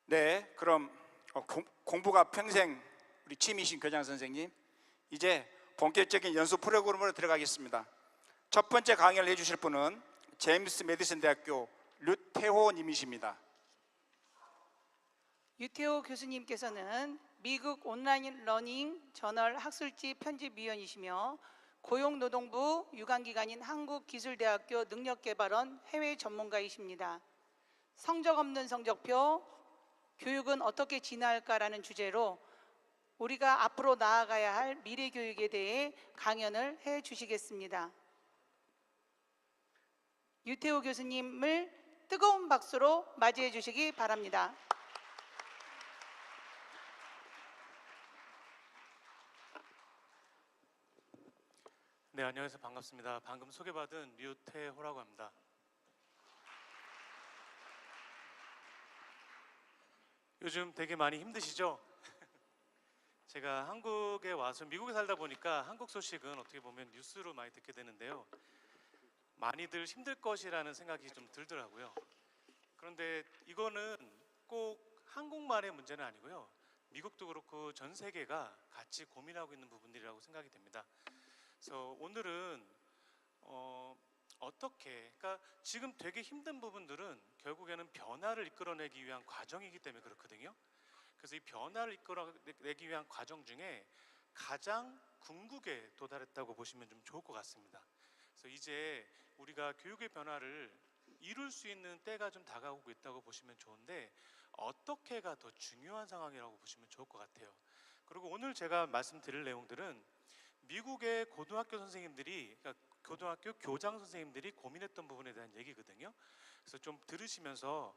네, 그럼 공부가 평생 우리 취미이신 교장 선생님, 이제 본격적인 연수 프로그램으로 들어가겠습니다. 첫 번째 강의를 해주실 분은 제임스 메디슨 대학교 류태호 님이십니다. 유태호 교수님께서는 미국 온라인 러닝 저널 학술지 편집위원이시며 고용노동부 유관기관인 한국기술대학교 능력개발원 해외 전문가이십니다. 성적 없는 성적표, 교육은 어떻게 진화할까라는 주제로 우리가 앞으로 나아가야 할 미래 교육에 대해 강연을 해 주시겠습니다. 유태호 교수님을 뜨거운 박수로 맞이해 주시기 바랍니다. 네, 안녕하세요. 반갑습니다. 방금 소개받은 류태호라고 합니다. 요즘 되게 많이 힘드시죠? 제가 한국에 와서 미국에 살다 보니까 한국 소식은 어떻게 보면 뉴스로 많이 듣게 되는데요. 많이들 힘들 것이라는 생각이 좀 들더라고요. 그런데 이거는 꼭 한국만의 문제는 아니고요. 미국도 그렇고 전 세계가 같이 고민하고 있는 부분들이라고 생각이 됩니다. 그래서 오늘은 그러니까 지금 되게 힘든 부분들은 결국에는 변화를 이끌어내기 위한 과정이기 때문에 그렇거든요. 그래서 이 변화를 이끌어내기 위한 과정 중에 가장 궁극에 도달했다고 보시면 좀 좋을 것 같습니다. 그래서 이제 우리가 교육의 변화를 이룰 수 있는 때가 좀 다가오고 있다고 보시면 좋은데, 어떻게가 더 중요한 상황이라고 보시면 좋을 것 같아요. 그리고 오늘 제가 말씀드릴 내용들은 미국의 고등학교 선생님들이, 그러니까 고등학교 교장 선생님들이 고민했던 부분에 대한 얘기거든요. 그래서 좀 들으시면서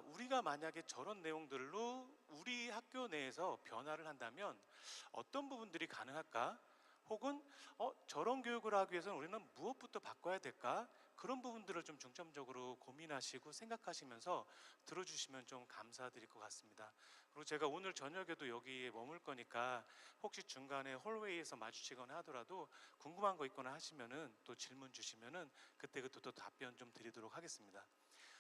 우리가 만약에 저런 내용들로 우리 학교 내에서 변화를 한다면 어떤 부분들이 가능할까? 혹은 저런 교육을 하기 위해서는 우리는 무엇부터 바꿔야 될까? 그런 부분들을 좀 중점적으로 고민하시고 생각하시면서 들어주시면 좀 감사드릴 것 같습니다. 그리고 제가 오늘 저녁에도 여기에 머물 거니까 혹시 중간에 홀웨이에서 마주치거나 하더라도 궁금한 거 있거나 하시면은 또 질문 주시면은 그때 또 답변 좀 드리도록 하겠습니다.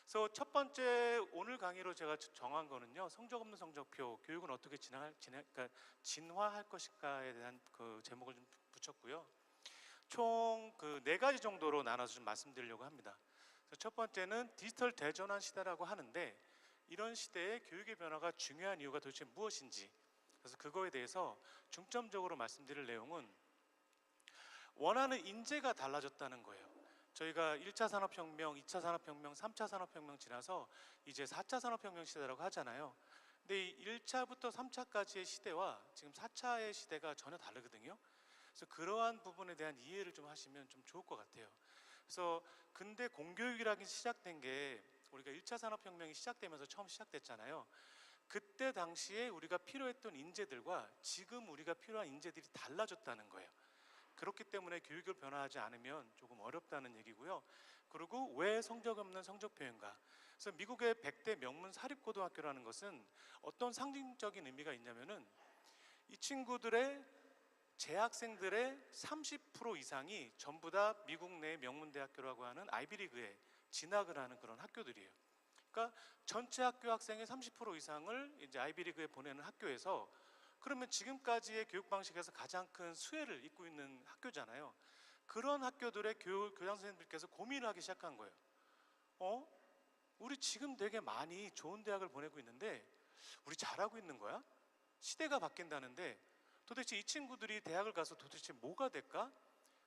그래서 첫 번째 오늘 강의로 제가 정한 거는요, 성적 없는 성적표, 교육은 어떻게 진화할 것인가에 대한 그 제목을 좀 붙였고요. 총 그 4가지 정도로 나눠서 좀 말씀드리려고 합니다. 그래서 첫 번째는 디지털 대전환 시대라고 하는데, 이런 시대에 교육의 변화가 중요한 이유가 도대체 무엇인지, 그래서 그거에 대해서 중점적으로 말씀드릴 내용은 원하는 인재가 달라졌다는 거예요. 저희가 1차 산업혁명, 2차 산업혁명, 3차 산업혁명 지나서 이제 4차 산업혁명 시대라고 하잖아요. 근데 이 1차부터 3차까지의 시대와 지금 4차의 시대가 전혀 다르거든요. 그래서 그러한 부분에 대한 이해를 좀 하시면 좀 좋을 것 같아요. 그래서 근대 공교육이라기 시작된 게 우리가 1차 산업혁명이 시작되면서 처음 시작됐잖아요. 그때 당시에 우리가 필요했던 인재들과 지금 우리가 필요한 인재들이 달라졌다는 거예요. 그렇기 때문에 교육을 변화하지 않으면 조금 어렵다는 얘기고요. 그리고 왜 성적 없는 성적 표현가? 그래서 미국의 100대 명문 사립고등학교라는 것은 어떤 상징적인 의미가 있냐면은 이 친구들의 재학생들의 30% 이상이 전부 다 미국 내 명문대학교라고 하는 아이비리그에 진학을 하는 그런 학교들이에요. 그러니까 전체 학교 학생의 30% 이상을 이제 아이비리그에 보내는 학교에서, 그러면 지금까지의 교육 방식에서 가장 큰 수혜를 입고 있는 학교잖아요. 그런 학교들의 교장 선생님들께서 고민을 하기 시작한 거예요. 우리 지금 되게 많이 좋은 대학을 보내고 있는데 우리 잘하고 있는 거야? 시대가 바뀐다는데 도대체 이 친구들이 대학을 가서 도대체 뭐가 될까?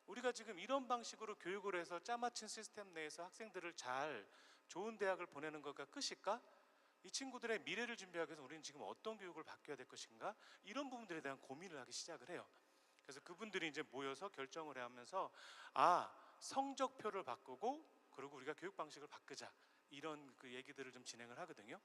우리가 지금 이런 방식으로 교육을 해서 짜맞춘 시스템 내에서 학생들을 잘 좋은 대학을 보내는 것가 끝일까? 이 친구들의 미래를 준비하기 위해서 우리는 지금 어떤 교육을 바뀌어야 될 것인가? 이런 부분들에 대한 고민을 하기 시작을 해요. 그래서 그분들이 이제 모여서 결정을 하면서 성적표를 바꾸고, 그리고 우리가 교육 방식을 바꾸자, 이런 그 얘기들을 좀 진행을 하거든요.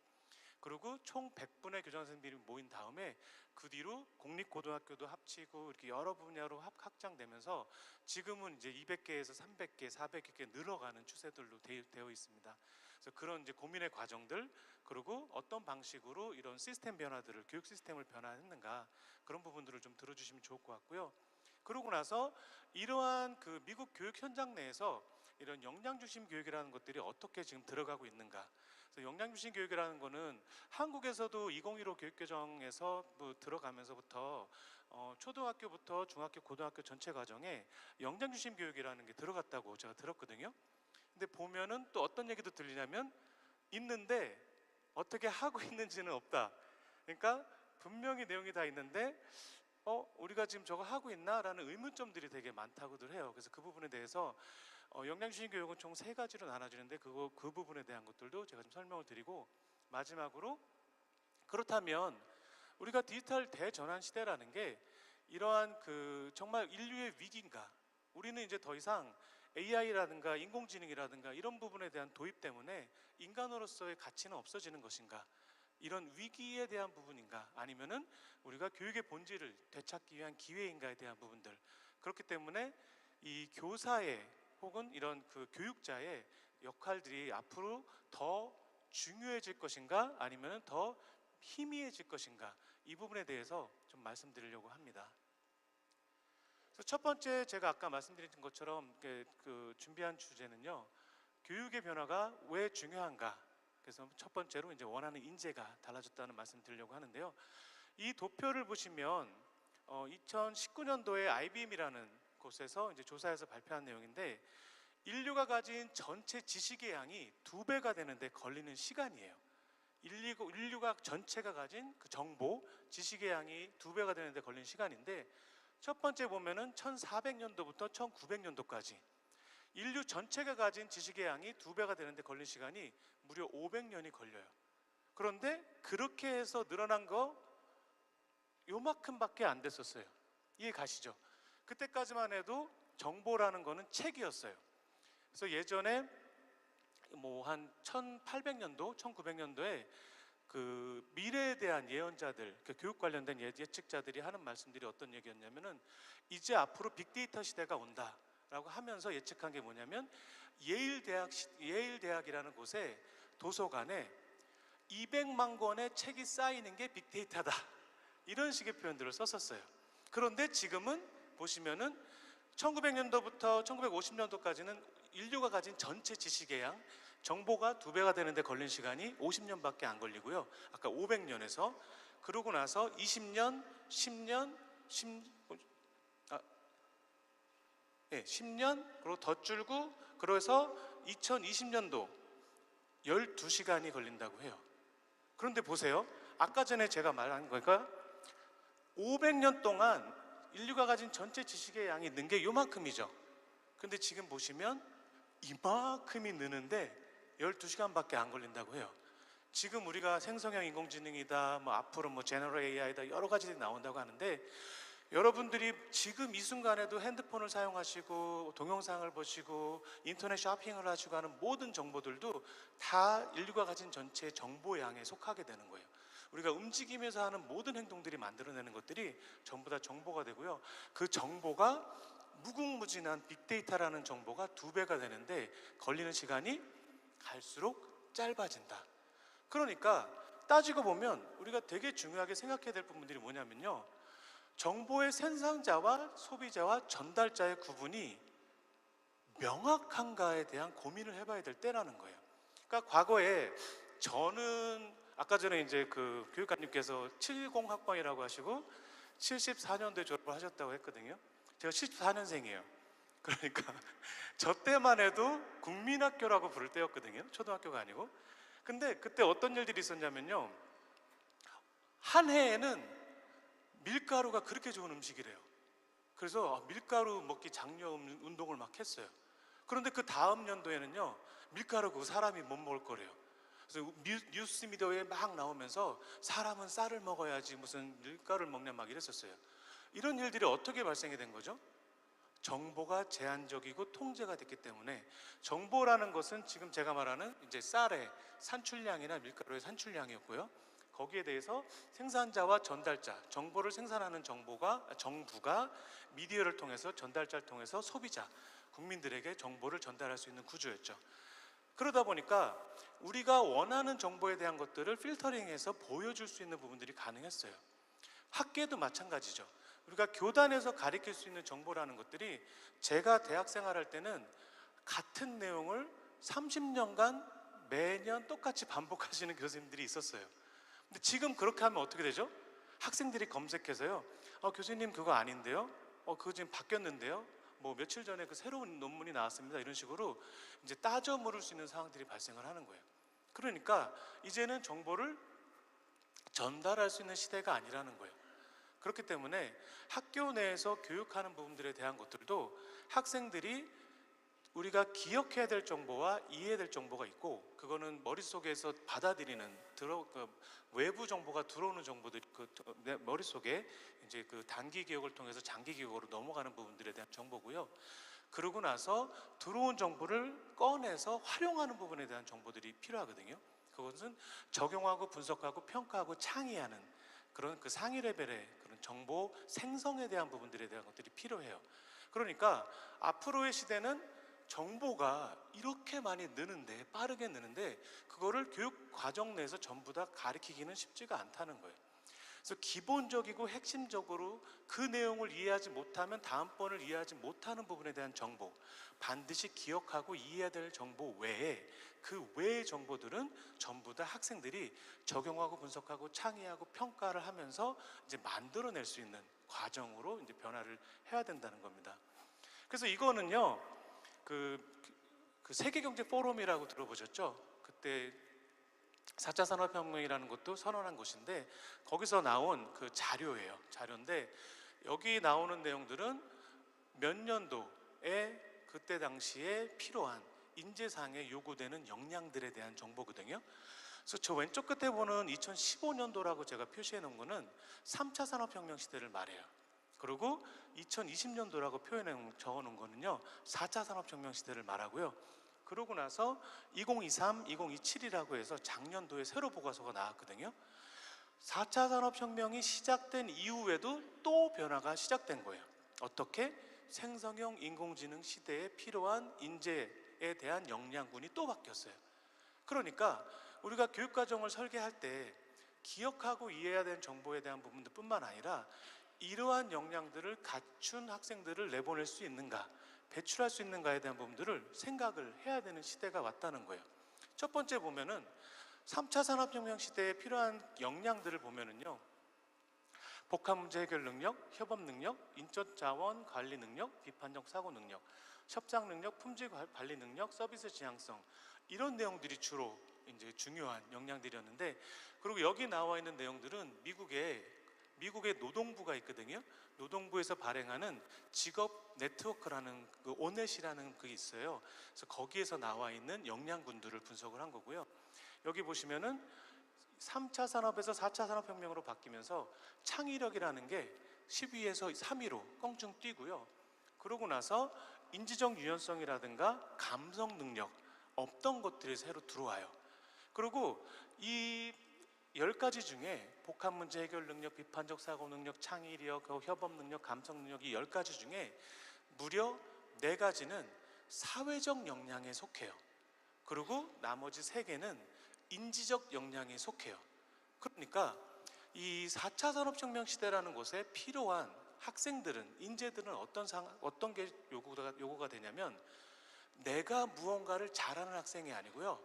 그리고 총 100분의 교장 선생님들이 모인 다음에 그 뒤로 공립고등학교도 합치고 이렇게 여러 분야로 확장되면서 지금은 이제 200개에서 300개, 400개 늘어가는 추세들로 되어 있습니다. 그래서 그런 이제 고민의 과정들, 그리고 어떤 방식으로 이런 시스템 변화들을, 교육 시스템을 변화했는가, 그런 부분들을 좀 들어주시면 좋을 것 같고요. 그러고 나서 이러한 그 미국 교육 현장 내에서 이런 역량 중심 교육이라는 것들이 어떻게 지금 들어가고 있는가. 그래서 영양중심 교육이라는 거는 한국에서도 2015 교육개정에서 뭐 들어가면서부터 초등학교부터 중학교, 고등학교 전체 과정에 영양중심 교육이라는 게 들어갔다고 제가 들었거든요. 근데 보면은 또 어떤 얘기도 들리냐면 있는데 어떻게 하고 있는지는 없다. 그러니까 분명히 내용이 다 있는데 우리가 지금 저거 하고 있나? 라는 의문점들이 되게 많다고들 해요. 그래서 그 부분에 대해서 영양중심 교육은 총 3가지로 나눠지는데 그 부분에 대한 것들도 제가 좀 설명을 드리고, 마지막으로 그렇다면 우리가 디지털 대전환 시대라는 게 이러한 정말 인류의 위기인가? 우리는 이제 더 이상 AI라든가 인공지능이라든가 이런 부분에 대한 도입 때문에 인간으로서의 가치는 없어지는 것인가? 이런 위기에 대한 부분인가? 아니면은 우리가 교육의 본질을 되찾기 위한 기회인가에 대한 부분들. 그렇기 때문에 이 교사의 혹은 이런 교육자의 역할들이 앞으로 더 중요해질 것인가? 아니면은 더 희미해질 것인가? 이 부분에 대해서 좀 말씀드리려고 합니다. 그래서 첫 번째, 제가 아까 말씀드린 것처럼 준비한 주제는요, 교육의 변화가 왜 중요한가? 그래서 첫 번째로 이제 원하는 인재가 달라졌다는 말씀 드리려고 하는데요. 이 도표를 보시면 2019년도에 IBM이라는 곳에서 이제 조사해서 발표한 내용인데, 인류가 가진 전체 지식의 양이 2배가 되는데 걸리는 시간이에요. 인류가 전체가 가진 그 정보, 지식의 양이 2배가 되는데 걸리는 시간인데, 첫 번째 보면은 1400년도부터 1900년도까지 인류 전체가 가진 지식의 양이 2배가 되는데 걸린 시간이 무려 500년이 걸려요. 그런데 그렇게 해서 늘어난 거 요만큼밖에 안 됐었어요. 이해 가시죠? 그때까지만 해도 정보라는 거는 책이었어요. 그래서 예전에 뭐 한 1800년도, 1900년도에 미래에 대한 예언자들, 교육 관련된 예측자들이 하는 말씀들이 어떤 얘기였냐면은 이제 앞으로 빅데이터 시대가 온다라고 하면서 예측한 게 뭐냐면 예일 대학이라는 곳에 도서관에 200만 권의 책이 쌓이는 게 빅데이터다. 이런 식의 표현들을 썼었어요. 그런데 지금은 보시면은 1900년도부터 1950년도까지는 인류가 가진 전체 지식의 양, 정보가 2배가 되는데 걸린 시간이 50년밖에 안 걸리고요. 아까 500년에서 그러고 나서 20년, 10년, 10년, 그리고 더 줄고 그래서 2020년도 12시간이 걸린다고 해요. 그런데 보세요. 아까 전에 제가 말한 거니까 500년 동안 인류가 가진 전체 지식의 양이 는 게 요만큼이죠. 근데 지금 보시면 이만큼이 느는데 12시간밖에 안 걸린다고 해요. 지금 우리가 생성형 인공지능이다, 뭐 앞으로 뭐 제너럴 AI다, 여러 가지들이 나온다고 하는데, 여러분들이 지금 이 순간에도 핸드폰을 사용하시고 동영상을 보시고 인터넷 쇼핑을 하시고 하는 모든 정보들도 다 인류가 가진 전체 정보양에 속하게 되는 거예요. 우리가 움직이면서 하는 모든 행동들이 만들어내는 것들이 전부 다 정보가 되고요. 그 정보가 무궁무진한 빅데이터라는 정보가 2배가 되는데 걸리는 시간이 갈수록 짧아진다. 그러니까 따지고 보면 우리가 되게 중요하게 생각해야 될 부분들이 뭐냐면요, 정보의 생산자와 소비자와 전달자의 구분이 명확한가에 대한 고민을 해봐야 될 때라는 거예요. 그러니까 과거에 저는 아까 전에 이제 교육감님께서 70학번이라고 하시고 74년도에 졸업을 하셨다고 했거든요. 제가 74년생이에요. 그러니까 저 때만 해도 국민학교라고 부를 때였거든요. 초등학교가 아니고. 근데 그때 어떤 일들이 있었냐면요, 한 해에는 밀가루가 그렇게 좋은 음식이래요. 그래서 밀가루 먹기 장려 운동을 막 했어요. 그런데 그 다음 연도에는요, 밀가루 그거 사람이 못 먹을 거래요. 그래서 뉴스 미디어에 막 나오면서 사람은 쌀을 먹어야지 무슨 밀가루를 먹냐 막 이랬었어요. 이런 일들이 어떻게 발생이 된 거죠? 정보가 제한적이고 통제가 됐기 때문에. 정보라는 것은 지금 제가 말하는 이제 쌀의 산출량이나 밀가루의 산출량이었고요. 거기에 대해서 생산자와 전달자, 정보를 생산하는 정부가 미디어를 통해서, 전달자를 통해서 소비자, 국민들에게 정보를 전달할 수 있는 구조였죠. 그러다 보니까 우리가 원하는 정보에 대한 것들을 필터링해서 보여줄 수 있는 부분들이 가능했어요. 학계도 마찬가지죠. 우리가 교단에서 가르칠 수 있는 정보라는 것들이, 제가 대학 생활할 때는 같은 내용을 30년간 매년 똑같이 반복하시는 교수님들이 있었어요. 근데 지금 그렇게 하면 어떻게 되죠? 학생들이 검색해서요. 교수님 그거 아닌데요? 그거 지금 바뀌었는데요? 뭐 며칠 전에 그 새로운 논문이 나왔습니다. 이런 식으로 이제 따져 물을 수 있는 상황들이 발생을 하는 거예요. 그러니까 이제는 정보를 전달할 수 있는 시대가 아니라는 거예요. 그렇기 때문에 학교 내에서 교육하는 부분들에 대한 것들도 학생들이 우리가 기억해야 될 정보와 이해해야 될 정보가 있고, 그거는 머릿속에서 받아들이는 외부 정보가 들어오는 정보들, 내 머릿속에 이제 그 단기 기억을 통해서 장기 기억으로 넘어가는 부분들에 대한 정보고요. 그러고 나서 들어온 정보를 꺼내서 활용하는 부분에 대한 정보들이 필요하거든요. 그것은 적용하고 분석하고 평가하고 창의하는 그런 그 상위 레벨의 그런 정보 생성에 대한 부분들에 대한 것들이 필요해요. 그러니까 앞으로의 시대는 정보가 이렇게 많이 느는데, 빠르게 느는데, 그거를 교육 과정 내에서 전부 다 가르치기는 쉽지가 않다는 거예요. 그래서 기본적이고 핵심적으로 그 내용을 이해하지 못하면 다음번을 이해하지 못하는 부분에 대한 정보, 반드시 기억하고 이해해야 될 정보 외에 그 외의 정보들은 전부 다 학생들이 적용하고 분석하고 창의하고 평가를 하면서 이제 만들어낼 수 있는 과정으로 이제 변화를 해야 된다는 겁니다. 그래서 이거는요, 그 세계경제 포럼이라고 들어보셨죠? 그때 4차 산업혁명이라는 것도 선언한 것인데, 거기서 나온 그 자료예요. 자료인데 여기 나오는 내용들은 몇 년도에 그때 당시에 필요한 인재상에 요구되는 역량들에 대한 정보거든요. 그래서 저 왼쪽 끝에 보는 2015년도라고 제가 표시해 놓은 거는 3차 산업혁명 시대를 말해요. 그리고 2020년도라고 적어 놓은 거는요 4차 산업혁명 시대를 말하고요. 그러고 나서 2023, 2027이라고 해서 작년도에 새로 보고서가 나왔거든요. 4차 산업혁명이 시작된 이후에도 또 변화가 시작된 거예요. 어떻게? 생성형 인공지능 시대에 필요한 인재에 대한 역량군이 또 바뀌었어요. 그러니까 우리가 교육과정을 설계할 때 기억하고 이해해야 되는 정보에 대한 부분들 뿐만 아니라 이러한 역량들을 갖춘 학생들을 내보낼 수 있는가, 배출할 수 있는가에 대한 부분들을 생각을 해야 되는 시대가 왔다는 거예요. 첫 번째 보면은 3차 산업혁명 시대에 필요한 역량들을 보면은요, 복합문제 해결 능력, 협업 능력, 인적 자원 관리 능력, 비판적 사고 능력, 협상 능력, 품질 관리 능력, 서비스 지향성, 이런 내용들이 주로 이제 중요한 역량들이었는데, 그리고 여기 나와 있는 내용들은 미국의 노동부가 있거든요. 노동부에서 발행하는 직업 네트워크라는 그 오넷이라는 그게 있어요. 그래서 거기에서 나와 있는 역량군들을 분석을 한 거고요. 여기 보시면은 3차 산업에서 4차 산업혁명으로 바뀌면서 창의력이라는 게 10위에서 3위로 껑충 뛰고요. 그러고 나서 인지적 유연성이라든가 감성 능력, 없던 것들이 새로 들어와요. 그리고 이 10가지 중에 복합문제 해결 능력, 비판적 사고 능력, 창의력, 협업 능력, 감성 능력, 이 10가지 중에 무려 4가지는 사회적 역량에 속해요. 그리고 나머지 3개는 인지적 역량에 속해요. 그러니까 이 4차 산업혁명 시대라는 곳에 필요한 학생들은, 인재들은 어떤 게 요구가 되냐면, 내가 무언가를 잘하는 학생이 아니고요,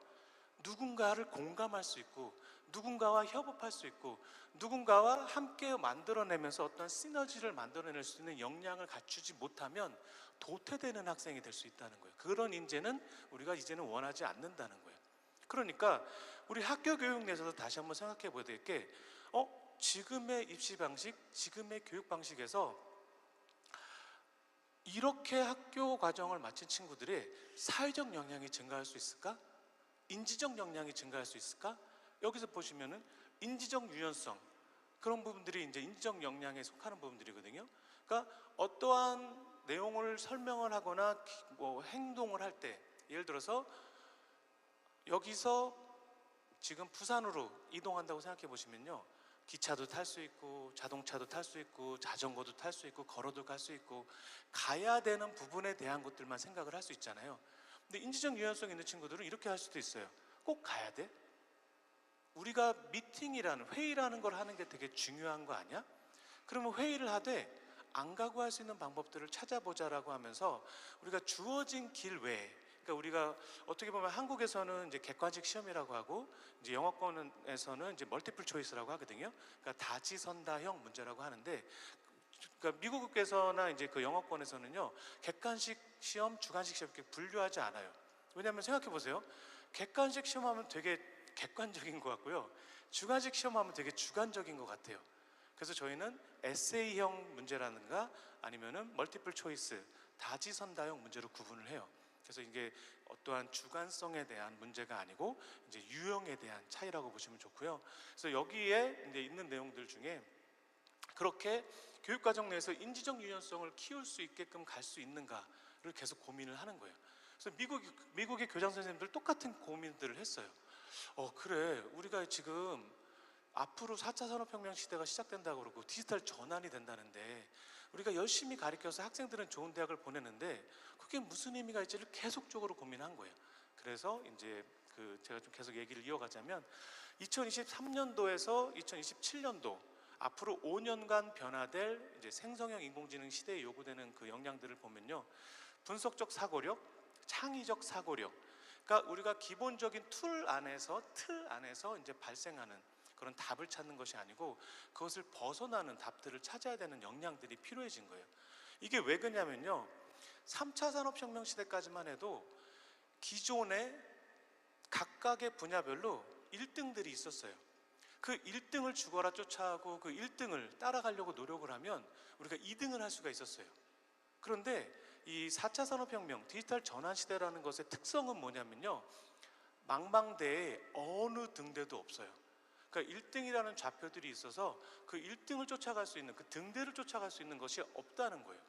누군가를 공감할 수 있고 누군가와 협업할 수 있고 누군가와 함께 만들어내면서 어떤 시너지를 만들어낼 수 있는 역량을 갖추지 못하면 도태되는 학생이 될 수 있다는 거예요. 그런 인재는 우리가 이제는 원하지 않는다는 거예요. 그러니까 우리 학교 교육 내에서도 다시 한번 생각해 봐야 될 게, 지금의 입시 방식, 지금의 교육 방식에서 이렇게 학교 과정을 마친 친구들의 사회적 역량이 증가할 수 있을까? 인지적 역량이 증가할 수 있을까? 여기서 보시면은 인지적 유연성, 그런 부분들이 이제 인지적 역량에 속하는 부분들이거든요. 그러니까 어떠한 내용을 설명을 하거나 뭐 행동을 할 때, 예를 들어서 여기서 지금 부산으로 이동한다고 생각해 보시면요, 기차도 탈 수 있고 자동차도 탈 수 있고 자전거도 탈 수 있고 걸어도 갈 수 있고 가야 되는 부분에 대한 것들만 생각을 할 수 있잖아요. 근데 인지적 유연성 있는 친구들은 이렇게 할 수도 있어요. 꼭 가야 돼? 우리가 미팅이라는, 회의라는 걸 하는 게 되게 중요한 거 아니야? 그러면 회의를 하되 안 가고 할 수 있는 방법들을 찾아보자라고 하면서 우리가 주어진 길 외에, 그러니까 그러니까 우리가 어떻게 보면 한국에서는 이제 객관식 시험이라고 하고 이제 영어권에서는 이제 멀티플 초이스라고 하거든요. 그러니까 다지선다형 문제라고 하는데, 그러니까 미국에서나 이제 그 영어권에서는요, 객관식 시험, 주관식 시험 이렇게 분류하지 않아요. 왜냐하면 생각해 보세요. 객관식 시험하면 되게 객관적인 것 같고요, 주관식 시험하면 되게 주관적인 것 같아요. 그래서 저희는 에세이형 문제라든가 아니면은 멀티플 초이스, 다지선다형 문제로 구분을 해요. 그래서 이게 어떠한 주관성에 대한 문제가 아니고 이제 유형에 대한 차이라고 보시면 좋고요. 그래서 여기에 이제 있는 내용들 중에 그렇게 교육과정 내에서 인지적 유연성을 키울 수 있게끔 갈 수 있는가를 계속 고민을 하는 거예요. 그래서 미국의 교장 선생님들 똑같은 고민들을 했어요. 그래, 우리가 지금 앞으로 4차 산업혁명 시대가 시작된다고 그러고 디지털 전환이 된다는데 우리가 열심히 가르쳐서 학생들은 좋은 대학을 보내는데 그게 무슨 의미가 있지를 계속적으로 고민한 거예요. 그래서 이제 제가 좀 계속 얘기를 이어가자면 2023년도에서 2027년도 앞으로 5년간 변화될 이제 생성형 인공지능 시대에 요구되는 그 역량들을 보면요, 분석적 사고력, 창의적 사고력, 그러니까 우리가 기본적인 틀 안에서 이제 발생하는 그런 답을 찾는 것이 아니고 그것을 벗어나는 답들을 찾아야 되는 역량들이 필요해진 거예요. 이게 왜 그러냐면요, 3차 산업혁명 시대까지만 해도 기존에 각각의 분야별로 1등들이 있었어요. 그 1등을 죽어라 쫓아가고 그 1등을 따라가려고 노력을 하면 우리가 2등을 할 수가 있었어요. 그런데 이 4차 산업혁명, 디지털 전환 시대라는 것의 특성은 뭐냐면요, 망망대에 어느 등대도 없어요. 그러니까 1등이라는 좌표들이 있어서 그 1등을 쫓아갈 수 있는, 그 등대를 쫓아갈 수 있는 것이 없다는 거예요.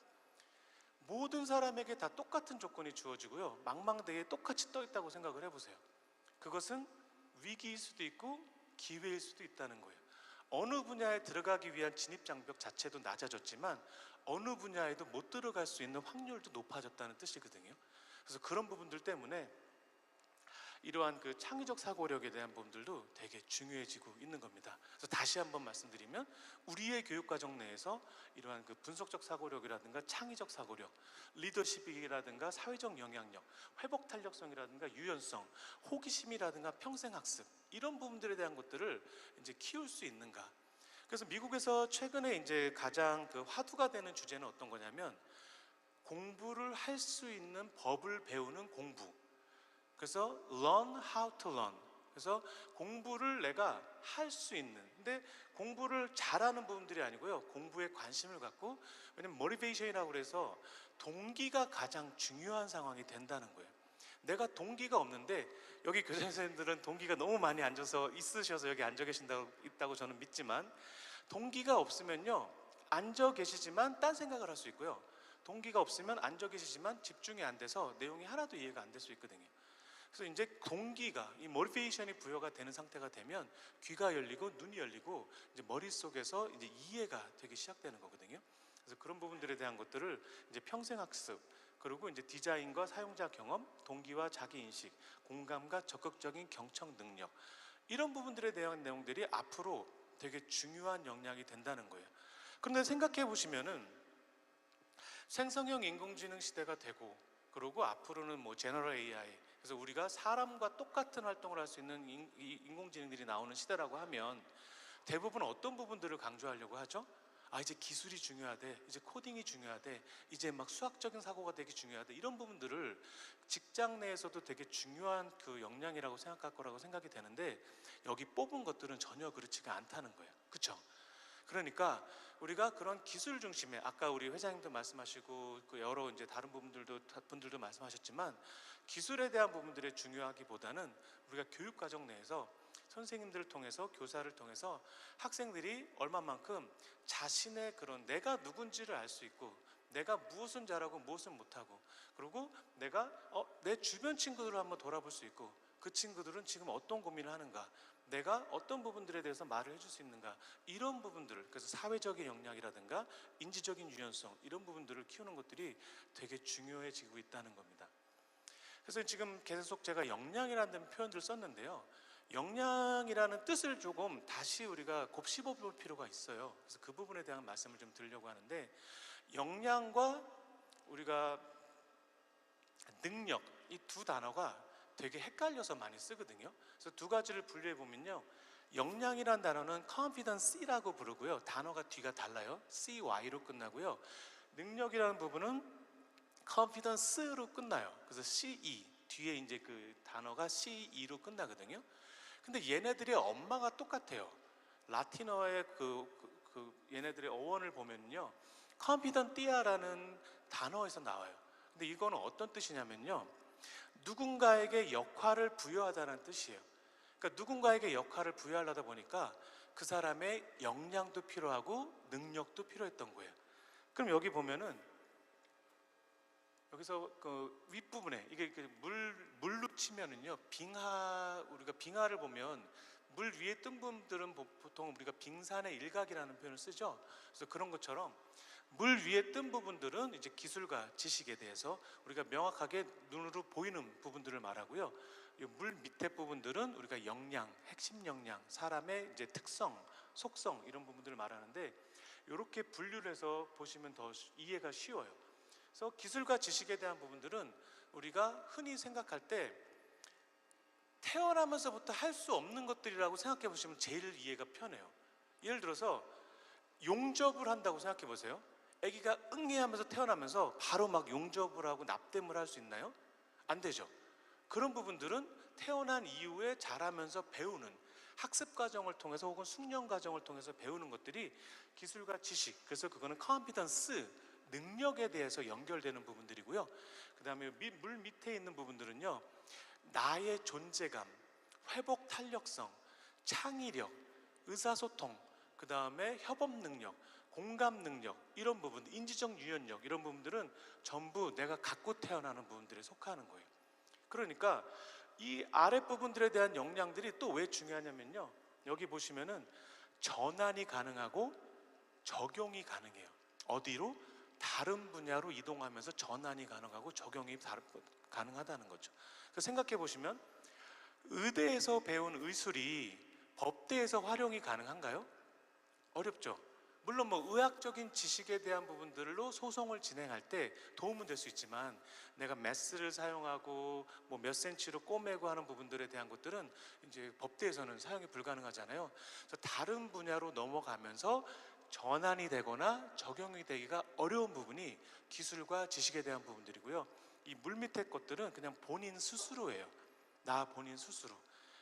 모든 사람에게 다 똑같은 조건이 주어지고요, 망망대에 똑같이 떠 있다고 생각을 해보세요. 그것은 위기일 수도 있고 기회일 수도 있다는 거예요. 어느 분야에 들어가기 위한 진입 장벽 자체도 낮아졌지만 어느 분야에도 못 들어갈 수 있는 확률도 높아졌다는 뜻이거든요. 그래서 그런 부분들 때문에 이러한 그 창의적 사고력에 대한 부분들도 되게 중요해지고 있는 겁니다. 그래서 다시 한번 말씀드리면 우리의 교육과정 내에서 이러한 그 분석적 사고력이라든가 창의적 사고력, 리더십이라든가 사회적 영향력, 회복 탄력성이라든가 유연성, 호기심이라든가 평생학습, 이런 부분들에 대한 것들을 이제 키울 수 있는가. 그래서 미국에서 최근에 이제 가장 그 화두가 되는 주제는 어떤 거냐면 공부를 할 수 있는 법을 배우는 공부. 그래서 learn how to learn. 그래서 공부를 내가 할 수 있는, 근데 공부를 잘하는 부분들이 아니고요, 공부에 관심을 갖고, 왜냐면 motivation이라고 그래서 동기가 가장 중요한 상황이 된다는 거예요. 내가 동기가 없는데, 여기 교장 선생님들은 동기가 너무 많이 있으셔서 여기 앉아 있다고 저는 믿지만, 동기가 없으면요, 앉아 계시지만 딴 생각을 할 수 있고요, 동기가 없으면 앉아 계시지만 집중이 안 돼서 내용이 하나도 이해가 안 될 수 있거든요. 그래서 이제 동기가, 이 모티베이션이 부여가 되는 상태가 되면 귀가 열리고 눈이 열리고 이제 머릿속에서 이제 이해가 되기 시작되는 거거든요. 그래서 그런 부분들에 대한 것들을 이제 평생학습, 그리고 이제 디자인과 사용자 경험, 동기와 자기인식, 공감과 적극적인 경청 능력, 이런 부분들에 대한 내용들이 앞으로 되게 중요한 역량이 된다는 거예요. 그런데 생각해 보시면은 생성형 인공지능 시대가 되고, 그리고 앞으로는 뭐 제너럴 AI, 그래서 우리가 사람과 똑같은 활동을 할 수 있는 인공지능들이 나오는 시대라고 하면 대부분 어떤 부분들을 강조하려고 하죠? 이제 기술이 중요하대, 이제 코딩이 중요하대, 이제 막 수학적인 사고가 되게 중요하대, 이런 부분들을 직장 내에서도 되게 중요한 그 역량이라고 생각할 거라고 생각이 되는데 여기 뽑은 것들은 전혀 그렇지가 않다는 거예요. 그렇죠? 그러니까 우리가 그런 기술 중심의, 아까 우리 회장님도 말씀하시고 그 여러 이제 다른 분들도 말씀하셨지만 기술에 대한 부분들이 중요하기보다는 우리가 교육 과정 내에서 선생님들을 통해서, 교사를 통해서 학생들이 얼마만큼 자신의 그런 내가 누군지를 알 수 있고, 내가 무엇은 잘하고 무엇은 못하고, 그리고 내가 내 주변 친구들을 한번 돌아볼 수 있고, 그 친구들은 지금 어떤 고민을 하는가, 내가 어떤 부분들에 대해서 말을 해줄 수 있는가, 이런 부분들을, 그래서 사회적인 역량이라든가 인지적인 유연성, 이런 부분들을 키우는 것들이 되게 중요해지고 있다는 겁니다. 그래서 지금 계속 제가 역량이라는 표현들을 썼는데요, 역량이라는 뜻을 조금 다시 우리가 곱씹어 볼 필요가 있어요. 그래서 그 부분에 대한 말씀을 좀 드리려고 하는데, 역량과 우리가 능력, 이 두 단어가 되게 헷갈려서 많이 쓰거든요. 그래서 두 가지를 분류해 보면요, 역량이란 단어는 confidence라고 부르고요, 단어가 뒤가 달라요. cy로 끝나고요. 능력이라는 부분은 confidence로 끝나요. 그래서 ce 뒤에 이제 그 단어가 ce로 끝나거든요. 근데 얘네들의 엄마가 똑같아요. 라틴어의 얘네들의 어원을 보면요, confidentia라는 단어에서 나와요. 근데 이거는 어떤 뜻이냐면요, 누군가에게 역할을 부여하다는 뜻이에요. 그러니까 누군가에게 역할을 부여하려다 보니까 그 사람의 역량도 필요하고 능력도 필요했던 거예요. 그럼 여기 보면은, 여기서 그 윗부분에 이게 물로 치면은요, 우리가 빙하를 보면 물 위에 뜬 분들은 보통 우리가 빙산의 일각이라는 표현을 쓰죠. 그래서 그런 것처럼 물 위에 뜬 부분들은 이제 기술과 지식에 대해서 우리가 명확하게 눈으로 보이는 부분들을 말하고요, 이 물 밑에 부분들은 우리가 역량, 핵심 역량, 사람의 이제 특성, 속성, 이런 부분들을 말하는데, 이렇게 분류를 해서 보시면 더 이해가 쉬워요. 그래서 기술과 지식에 대한 부분들은 우리가 흔히 생각할 때 태어나면서부터 할 수 없는 것들이라고 생각해 보시면 제일 이해가 편해요. 예를 들어서 용접을 한다고 생각해 보세요. 아기가 응애하면서 태어나면서 바로 막 용접을 하고 납땜을 할 수 있나요? 안 되죠. 그런 부분들은 태어난 이후에 자라면서 배우는 학습 과정을 통해서 혹은 숙련 과정을 통해서 배우는 것들이 기술과 지식, 그래서 그거는 confidence, 능력에 대해서 연결되는 부분들이고요. 그 다음에 물 밑에 있는 부분들은요, 나의 존재감, 회복 탄력성, 창의력, 의사소통, 그 다음에 협업 능력, 공감 능력, 이런 부분, 인지적 유연력, 이런 부분들은 전부 내가 갖고 태어나는 부분들에 속하는 거예요. 그러니까 이 아랫부분들에 대한 역량들이 또 왜 중요하냐면요, 여기 보시면은 전환이 가능하고 적용이 가능해요. 어디로? 다른 분야로 이동하면서 전환이 가능하고 적용이 가능하다는 거죠. 그래서 생각해 보시면 의대에서 배운 의술이 법대에서 활용이 가능한가요? 어렵죠. 물론 뭐 의학적인 지식에 대한 부분들로 소송을 진행할 때 도움은 될 수 있지만, 내가 메스를 사용하고 뭐 몇 센치로 꼬매고 하는 부분들에 대한 것들은 이제 법대에서는 사용이 불가능하잖아요. 그래서 다른 분야로 넘어가면서 전환이 되거나 적용이 되기가 어려운 부분이 기술과 지식에 대한 부분들이고요. 이 물 밑에 것들은 그냥 본인 스스로예요. 나 본인 스스로.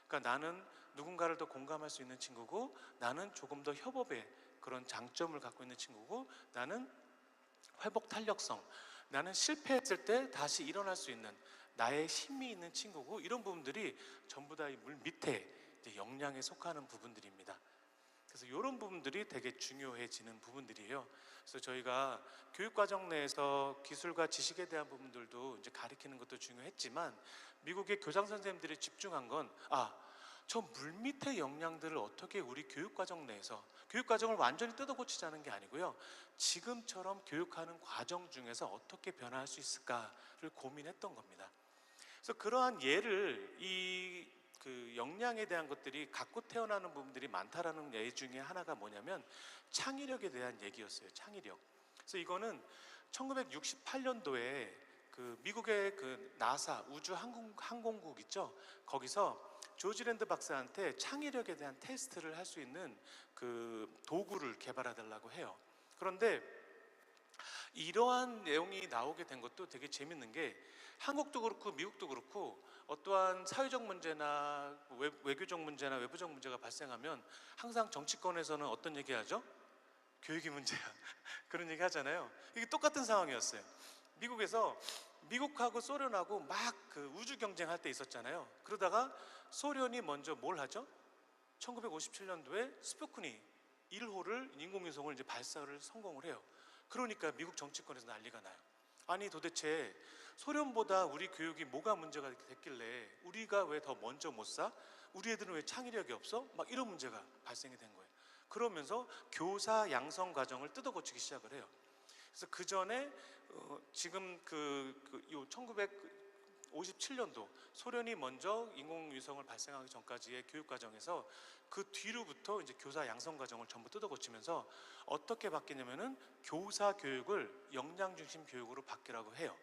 그러니까 나는 누군가를 더 공감할 수 있는 친구고, 나는 조금 더 협업에 그런 장점을 갖고 있는 친구고, 나는 회복 탄력성, 나는 실패했을 때 다시 일어날 수 있는 나의 힘이 있는 친구고, 이런 부분들이 전부 다 이 물 밑에 이제 역량에 속하는 부분들입니다. 그래서 이런 부분들이 되게 중요해지는 부분들이에요. 그래서 저희가 교육과정 내에서 기술과 지식에 대한 부분들도 이제 가르치는 것도 중요했지만, 미국의 교장 선생님들이 집중한 건, 저 물밑의 역량들을 어떻게 우리 교육과정 내에서, 교육과정을 완전히 뜯어고치자는 게 아니고요, 지금처럼 교육하는 과정 중에서 어떻게 변화할 수 있을까를 고민했던 겁니다. 그래서 그러한 예를, 그 역량에 대한 것들이 갖고 태어나는 부분들이 많다라는 예 중에 하나가 뭐냐면 창의력에 대한 얘기였어요. 창의력. 그래서 이거는 1968년도에 그 미국의 그 나사 우주 항공국 있죠. 거기서 조지 랜드 박사한테 창의력에 대한 테스트를 할 수 있는 그 도구를 개발해 달라고 해요. 그런데 이러한 내용이 나오게 된 것도 되게 재밌는 게, 한국도 그렇고 미국도 그렇고 어떠한 사회적 문제나 외교적 문제나 외부적 문제가 발생하면 항상 정치권에서는 어떤 얘기 하죠? 교육이 문제야. 그런 얘기 하잖아요. 이게 똑같은 상황이었어요. 미국에서 미국하고 소련하고 막 그 우주 경쟁할 때 있었잖아요. 그러다가 소련이 먼저 뭘 하죠? 1957년도에 스푸트닉 1호를 인공위성을 이제 발사를 성공을 해요. 그러니까 미국 정치권에서 난리가 나요. 아니 도대체 소련보다 우리 교육이 뭐가 문제가 됐길래 우리가 왜 더 먼저 못 사? 우리 애들은 왜 창의력이 없어? 막 이런 문제가 발생이 된 거예요. 그러면서 교사 양성 과정을 뜯어고치기 시작을 해요. 그래서 그 전에 지금 1957년도 소련이 먼저 인공위성을 발생하기 전까지의 교육 과정에서 그 뒤로부터 이제 교사 양성 과정을 전부 뜯어고치면서 어떻게 바뀌냐면은 교사 교육을 역량 중심 교육으로 바뀌라고 해요.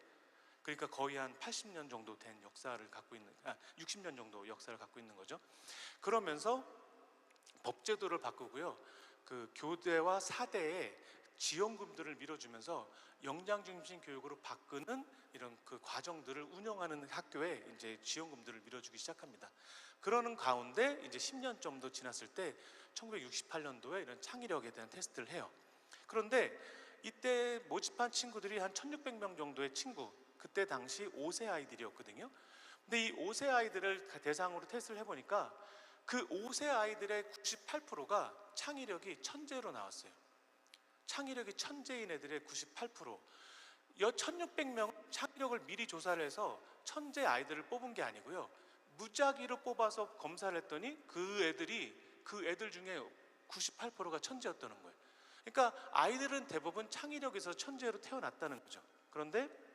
그러니까 거의 한 80년 정도 된 역사를 갖고 있는, 60년 정도 역사를 갖고 있는 거죠. 그러면서 법제도를 바꾸고요. 그 교대와 사대에 지원금들을 밀어주면서 역량 중심 교육으로 바꾸는 이런 그 과정들을 운영하는 학교에 이제 지원금들을 밀어주기 시작합니다. 그러는 가운데 이제 10년 정도 지났을 때 1968년도에 이런 창의력에 대한 테스트를 해요. 그런데 이때 모집한 친구들이 한 1600명 정도의 친구, 그때 당시 5세 아이들이었거든요. 근데 이 5세 아이들을 대상으로 테스트를 해보니까 그 5세 아이들의 98%가 창의력이 천재로 나왔어요. 창의력이 천재인 애들의 98%. 1600명 창의력을 미리 조사를 해서 천재 아이들을 뽑은 게 아니고요. 무작위로 뽑아서 검사를 했더니 그 애들 중에 98%가 천재였다는 거예요. 그러니까 아이들은 대부분 창의력에서 천재로 태어났다는 거죠. 그런데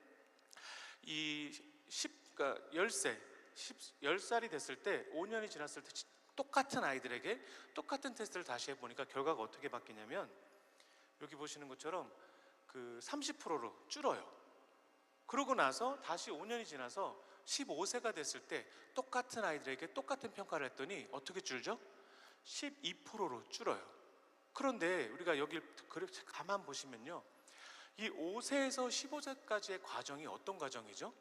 이 10살이 됐을 때, 5년이 지났을 때 똑같은 아이들에게 똑같은 테스트를 다시 해보니까 결과가 어떻게 바뀌냐면, 여기 보시는 것처럼 그 30%로 줄어요. 그러고 나서 다시 5년이 지나서 15세가 됐을 때 똑같은 아이들에게 똑같은 평가를 했더니 어떻게 줄죠? 12%로 줄어요. 그런데 우리가 여기 가만 보시면요, 이 5세에서 15세까지의 과정이 어떤 과정이죠?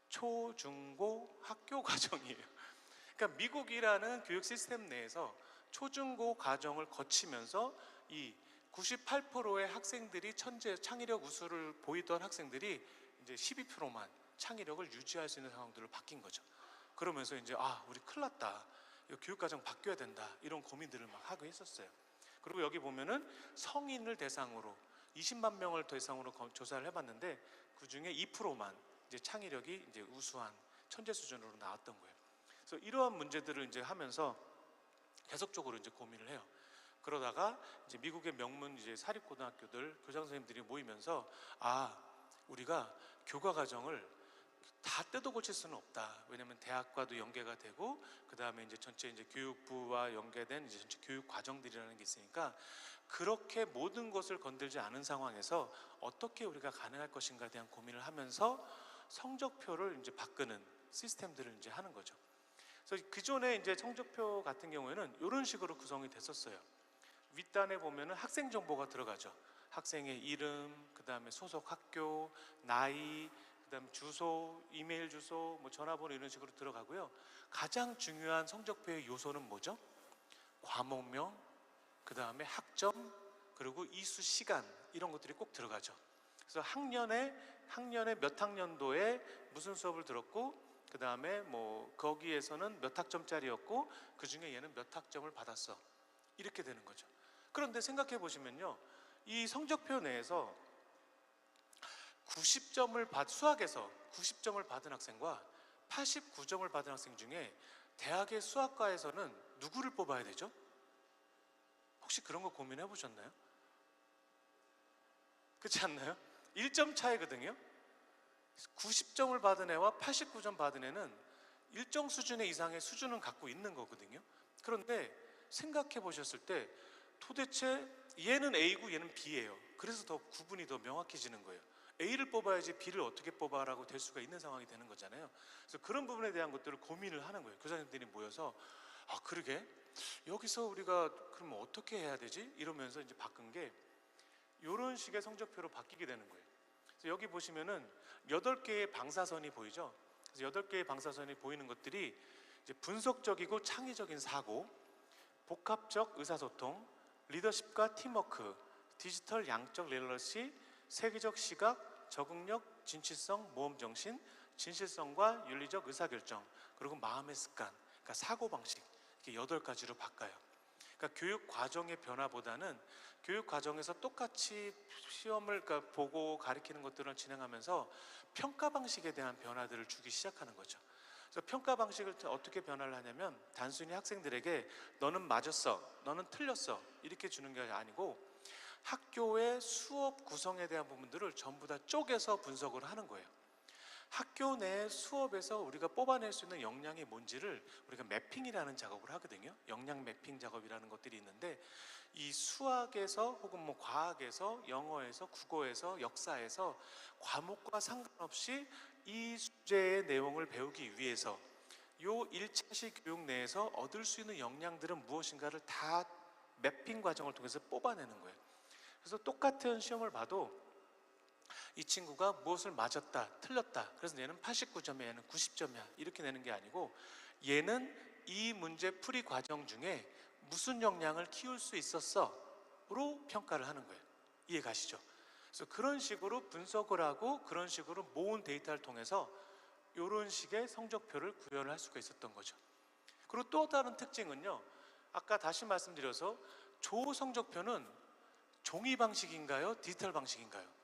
초, 중, 고 학교 과정이에요. 그러니까 미국이라는 교육 시스템 내에서 초, 중, 고 과정을 거치면서 이 98%의 학생들이 창의력 우수를 보이던 학생들이 이제 12%만 창의력을 유지할 수 있는 상황들로 바뀐 거죠. 그러면서 이제 우리 큰일 났다, 이거 교육과정 바뀌어야 된다, 이런 고민들을 막 하고 했었어요. 그리고 여기 보면은 성인을 대상으로 20만 명을 대상으로 조사를 해봤는데 그 중에 2%만 이제 창의력이 이제 우수한 천재 수준으로 나왔던 거예요. 그래서 이러한 문제들을 이제 하면서 계속적으로 이제 고민을 해요. 그러다가 이제 미국의 명문 이제 사립고등학교들 교장 선생님들이 모이면서 우리가 교과 과정을 다 뜯어 고칠 수는 없다. 왜냐하면 대학과도 연계가 되고 그 다음에 이제 전체 이제 교육부와 연계된 이제 전체 교육 과정들이라는 게 있으니까 그렇게 모든 것을 건들지 않은 상황에서 어떻게 우리가 가능할 것인가에 대한 고민을 하면서 성적표를 이제 바꾸는 시스템들을 이제 하는 거죠. 그래서 기존에 이제 성적표 같은 경우에는 이런 식으로 구성이 됐었어요. 윗단에 보면은 학생 정보가 들어가죠. 학생의 이름, 그 다음에 소속 학교, 나이, 그 다음에 주소, 이메일 주소, 뭐 전화번호 이런 식으로 들어가고요. 가장 중요한 성적표의 요소는 뭐죠? 과목명, 그 다음에 학점, 그리고 이수 시간, 이런 것들이 꼭 들어가죠. 그래서 학년에 몇 학년도에 무슨 수업을 들었고, 그 다음에 뭐 거기에서는 몇 학점짜리였고 그 중에 얘는 몇 학점을 받았어, 이렇게 되는 거죠. 그런데 생각해 보시면요, 이 성적표 내에서 수학에서 90점을 받은 학생과 89점을 받은 학생 중에 대학의 수학과에서는 누구를 뽑아야 되죠? 혹시 그런 거 고민해 보셨나요? 그렇지 않나요? 1점 차이거든요. 90점을 받은 애와 89점 받은 애는 일정 수준의 이상의 수준은 갖고 있는 거거든요. 그런데 생각해 보셨을 때 도대체 얘는 A고 얘는 B예요. 그래서 더 구분이 더 명확해지는 거예요. A를 뽑아야지 B를 어떻게 뽑아라고 될 수가 있는 상황이 되는 거잖아요. 그래서 그런 부분에 대한 것들을 고민을 하는 거예요. 교사님들이 모여서 그러게 여기서 우리가 그럼 어떻게 해야 되지? 이러면서 이제 바꾼 게 이런 식의 성적표로 바뀌게 되는 거예요. 그래서 여기 보시면은 8개의 방사선이 보이죠? 그래서 8개의 방사선이 보이는 것들이 이제 분석적이고 창의적인 사고, 복합적 의사소통, 리더십과 팀워크, 디지털 양적 리더러시, 세계적 시각, 적응력, 진취성, 모험정신, 진실성과 윤리적 의사결정, 그리고 마음의 습관, 그러니까 사고방식, 이렇게 8가지로 바꿔요. 그러니까 교육 과정의 변화보다는 교육 과정에서 똑같이 시험을 보고 가리키는 것들을 진행하면서 평가 방식에 대한 변화들을 주기 시작하는 거죠. 그래서 평가 방식을 어떻게 변화를 하냐면 단순히 학생들에게 너는 맞았어, 너는 틀렸어, 이렇게 주는 게 아니고 학교의 수업 구성에 대한 부분들을 전부 다 쪼개서 분석을 하는 거예요. 학교 내 수업에서 우리가 뽑아낼 수 있는 역량이 뭔지를 우리가 매핑이라는 작업을 하거든요. 역량 매핑 작업이라는 것들이 있는데 이 수학에서 혹은 뭐 과학에서, 영어에서, 국어에서, 역사에서 과목과 상관없이 이 숙제의 내용을 배우기 위해서 요 1차시 교육 내에서 얻을 수 있는 역량들은 무엇인가를 다 매핑 과정을 통해서 뽑아내는 거예요. 그래서 똑같은 시험을 봐도 이 친구가 무엇을 맞았다, 틀렸다, 그래서 얘는 89점이야, 얘는 90점이야 이렇게 내는 게 아니고, 얘는 이 문제 풀이 과정 중에 무슨 역량을 키울 수 있었어로 평가를 하는 거예요. 이해 가시죠? 그래서 그런 식으로 분석을 하고 그런 식으로 모은 데이터를 통해서 이런 식의 성적표를 구현을 할 수가 있었던 거죠. 그리고 또 다른 특징은요, 아까 다시 말씀드려서 조 성적표는 종이 방식인가요? 디지털 방식인가요?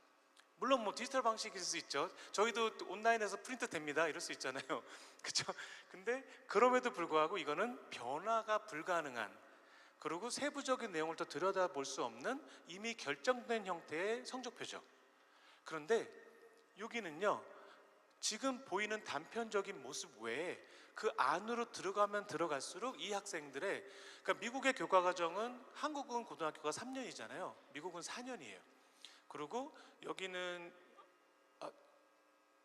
물론 뭐 디지털 방식일 수 있죠. 저희도 온라인에서 프린트 됩니다 이럴 수 있잖아요. 그렇죠? 근데 그럼에도 불구하고 이거는 변화가 불가능한, 그리고 세부적인 내용을 또 들여다볼 수 없는 이미 결정된 형태의 성적표죠. 그런데 여기는요, 지금 보이는 단편적인 모습 외에 그 안으로 들어가면 들어갈수록 이 학생들의, 그러니까 미국의 교과 과정은, 한국은 고등학교가 3년이잖아요. 미국은 4년이에요. 그리고 여기는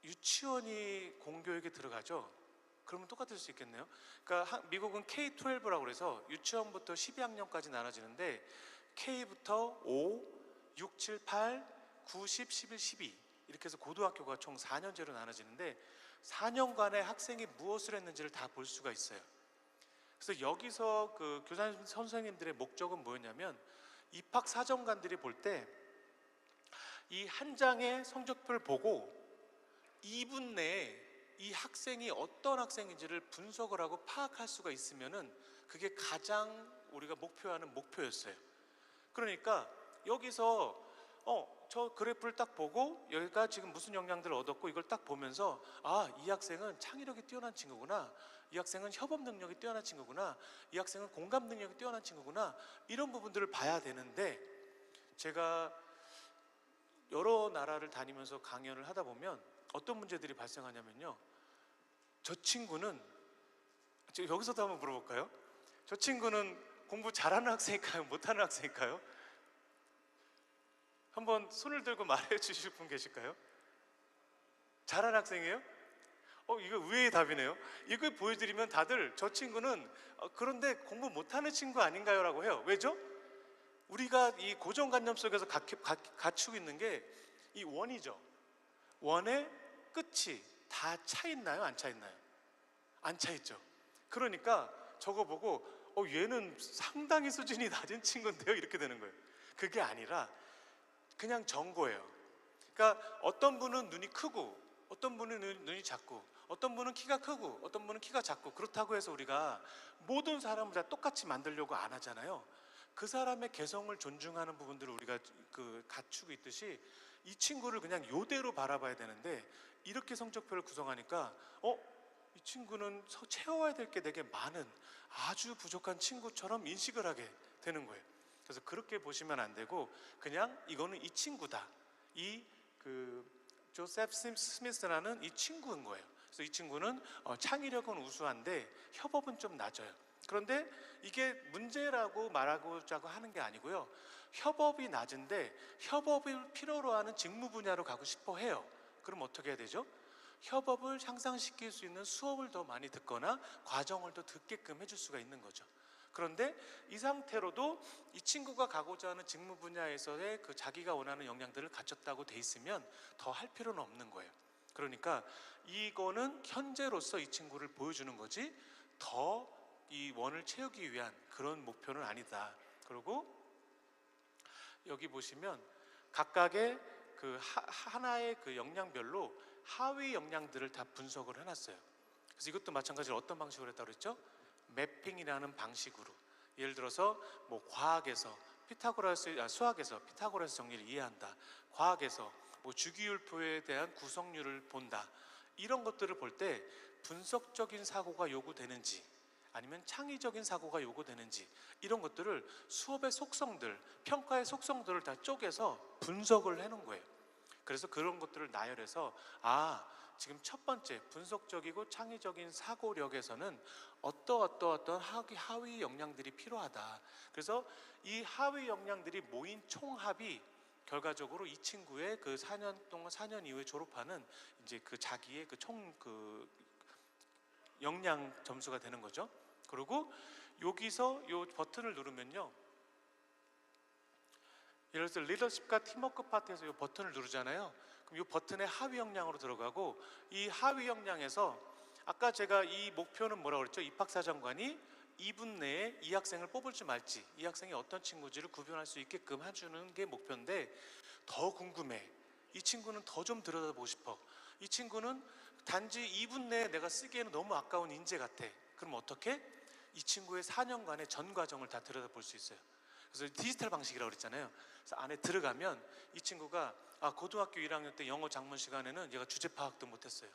유치원이 공교육에 들어가죠. 그러면 똑같을 수 있겠네요. 그러니까 미국은 K-12라고 그래서 유치원부터 12학년까지 나눠지는데 K부터 5, 6, 7, 8, 9, 10, 11, 12 이렇게 해서 고등학교가 총 4년제로 나눠지는데 4년간의 학생이 무엇을 했는지를 다 볼 수가 있어요. 그래서 여기서 그 교사 선생님들의 목적은 뭐였냐면, 입학 사정관들이 볼 때 이 한 장의 성적표를 보고 2분 내에 이 학생이 어떤 학생인지를 분석을 하고 파악할 수가 있으면은 그게 가장 우리가 목표하는 목표였어요. 그러니까 여기서 저 그래프를 딱 보고 여기가 지금 무슨 역량들을 얻었고 이걸 딱 보면서, 아, 이 학생은 창의력이 뛰어난 친구구나, 이 학생은 협업 능력이 뛰어난 친구구나, 이 학생은 공감 능력이 뛰어난 친구구나, 이런 부분들을 봐야 되는데, 제가 여러 나라를 다니면서 강연을 하다 보면 어떤 문제들이 발생하냐면요, 저 친구는, 여기서도 한번 물어볼까요? 저 친구는 공부 잘하는 학생일까요? 못하는 학생일까요? 한번 손을 들고 말해 주실 분 계실까요? 잘하는 학생이에요? 이거 의외의 답이네요. 이걸 보여드리면 다들 저 친구는 그런데 공부 못하는 친구 아닌가요? 라고 해요. 왜죠? 우리가 이 고정관념 속에서 갖추고 있는 게 이 원이죠. 원의 끝이 다 차 있나요? 안 차 있나요? 안 차 있죠. 그러니까 저거 보고 얘는 상당히 수준이 낮은 친구인데요? 이렇게 되는 거예요. 그게 아니라 그냥 정거예요. 그러니까 어떤 분은 눈이 크고 어떤 분은 눈이 작고 어떤 분은 키가 크고 어떤 분은 키가 작고, 그렇다고 해서 우리가 모든 사람을 다 똑같이 만들려고 안 하잖아요. 그 사람의 개성을 존중하는 부분들을 우리가 갖추고 있듯이 이 친구를 그냥 요대로 바라봐야 되는데, 이렇게 성적표를 구성하니까 이 친구는 채워야 될 게 되게 많은 아주 부족한 친구처럼 인식을 하게 되는 거예요. 그래서 그렇게 보시면 안 되고 그냥 이거는 이 친구다, 이 조셉 스미스라는 이 친구인 거예요. 그래서 이 친구는 창의력은 우수한데 협업은 좀 낮아요. 그런데 이게 문제라고 말하고자 하는 게 아니고요, 협업이 낮은데 협업을 필요로 하는 직무 분야로 가고 싶어 해요. 그럼 어떻게 해야 되죠? 협업을 향상시킬 수 있는 수업을 더 많이 듣거나 과정을 더 듣게끔 해줄 수가 있는 거죠. 그런데 이 상태로도 이 친구가 가고자 하는 직무 분야에서의 자기가 원하는 역량들을 갖췄다고 돼 있으면 더 할 필요는 없는 거예요. 그러니까 이거는 현재로서 이 친구를 보여주는 거지 더 이 원을 채우기 위한 그런 목표는 아니다. 그리고 여기 보시면 각각의 하나의 역량별로 하위 역량들을 다 분석을 해놨어요. 그래서 이것도 마찬가지로 어떤 방식으로 했다고 그랬죠? 매핑이라는 방식으로. 예를 들어서 뭐 과학에서 수학에서 피타고라스 정리를 이해한다, 과학에서 뭐 주기율표에 대한 구성률을 본다, 이런 것들을 볼 때 분석적인 사고가 요구되는지 아니면 창의적인 사고가 요구되는지, 이런 것들을 수업의 속성들, 평가의 속성들을 다 쪼개서 분석을 해놓은 거예요. 그래서 그런 것들을 나열해서 지금 첫 번째 분석적이고 창의적인 사고력에서는 어떤 하위 역량들이 필요하다. 그래서 이 하위 역량들이 모인 총합이 결과적으로 이 친구의 그 4년 이후에 졸업하는 이제 그 자기의 그 역량 점수가 되는 거죠. 그리고 여기서 이 버튼을 누르면요, 예를 들어서 리더십과 팀워크 파트에서 이 버튼을 누르잖아요. 그럼 이 버튼의 하위 역량으로 들어가고, 이 하위 역량에서 아까 제가 이 목표는 뭐라고 그랬죠? 입학사정관이 2분 내에 이 학생을 뽑을지 말지, 이 학생이 어떤 친구인지를 구별할 수 있게끔 해주는 게 목표인데, 더 궁금해, 이 친구는 더 좀 들여다보고 싶어, 이 친구는 단지 2분 내에 내가 쓰기에는 너무 아까운 인재 같아. 그럼 어떻게? 이 친구의 4년간의 전 과정을 다 들여다볼 수 있어요. 그래서 디지털 방식이라고 그랬잖아요. 그래서 안에 들어가면 이 친구가 고등학교 1학년 때 영어 작문 시간에는 얘가 주제 파악도 못했어요.